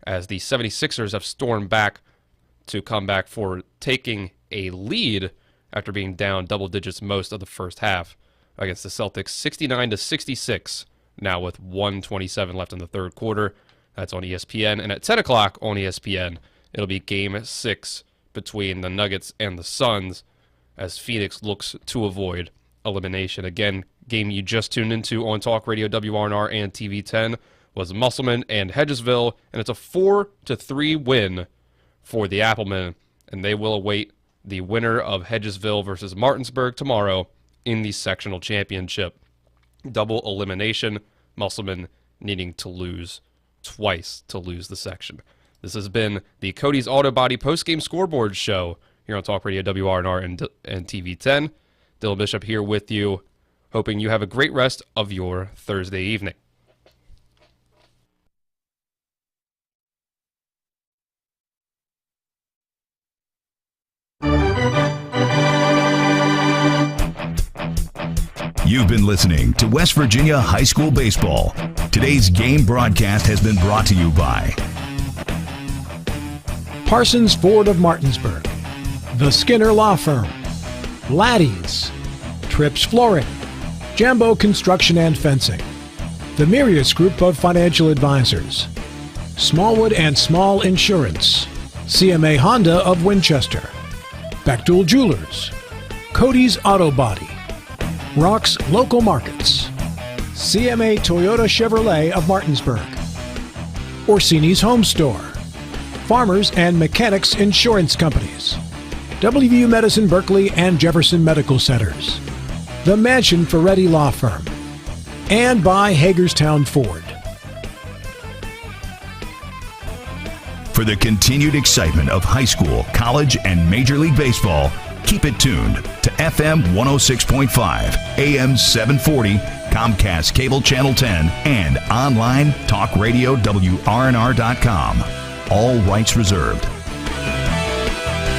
as the 76ers have stormed back to come back for taking a lead after being down double digits most of the first half against the Celtics, 69-66, now with 1:27 left in the third quarter. That's on ESPN. And at 10 o'clock on ESPN, it'll be Game 6 between the Nuggets and the Suns as Phoenix looks to avoid elimination. Again, game you just tuned into on Talk Radio WRNR and TV10 was Musselman and Hedgesville, and it's a 4-3 win for the Applemen, and they will await the winner of Hedgesville versus Martinsburg tomorrow in the sectional championship. Double elimination, Musselman needing to lose twice to lose the section. This has been the Cody's Auto Body Postgame Scoreboard Show here on Talk Radio WRNR and TV10. Dylan Bishop here with you, hoping you have a great rest of your Thursday evening. You've been listening to West Virginia High School Baseball. Today's game broadcast has been brought to you by Parsons Ford of Martinsburg, The Skinner Law Firm, Laddie's, Trips Flooring, Jambo Construction and Fencing, the Mirius Group of Financial Advisors, Smallwood and Small Insurance, CMA Honda of Winchester, Bechtel Jewelers, Cody's Auto Body, Rock's Local Markets, CMA Toyota Chevrolet of Martinsburg, Orsini's Home Store, Farmers and Mechanics Insurance Companies, WVU Medicine Berkeley and Jefferson Medical Centers, the Mansion Ferretti Law Firm, and by Hagerstown Ford. For the continued excitement of high school, college, and Major League Baseball, keep it tuned to FM 106.5, AM 740, Comcast Cable Channel 10, and online talkradiowrnr.com. All rights reserved.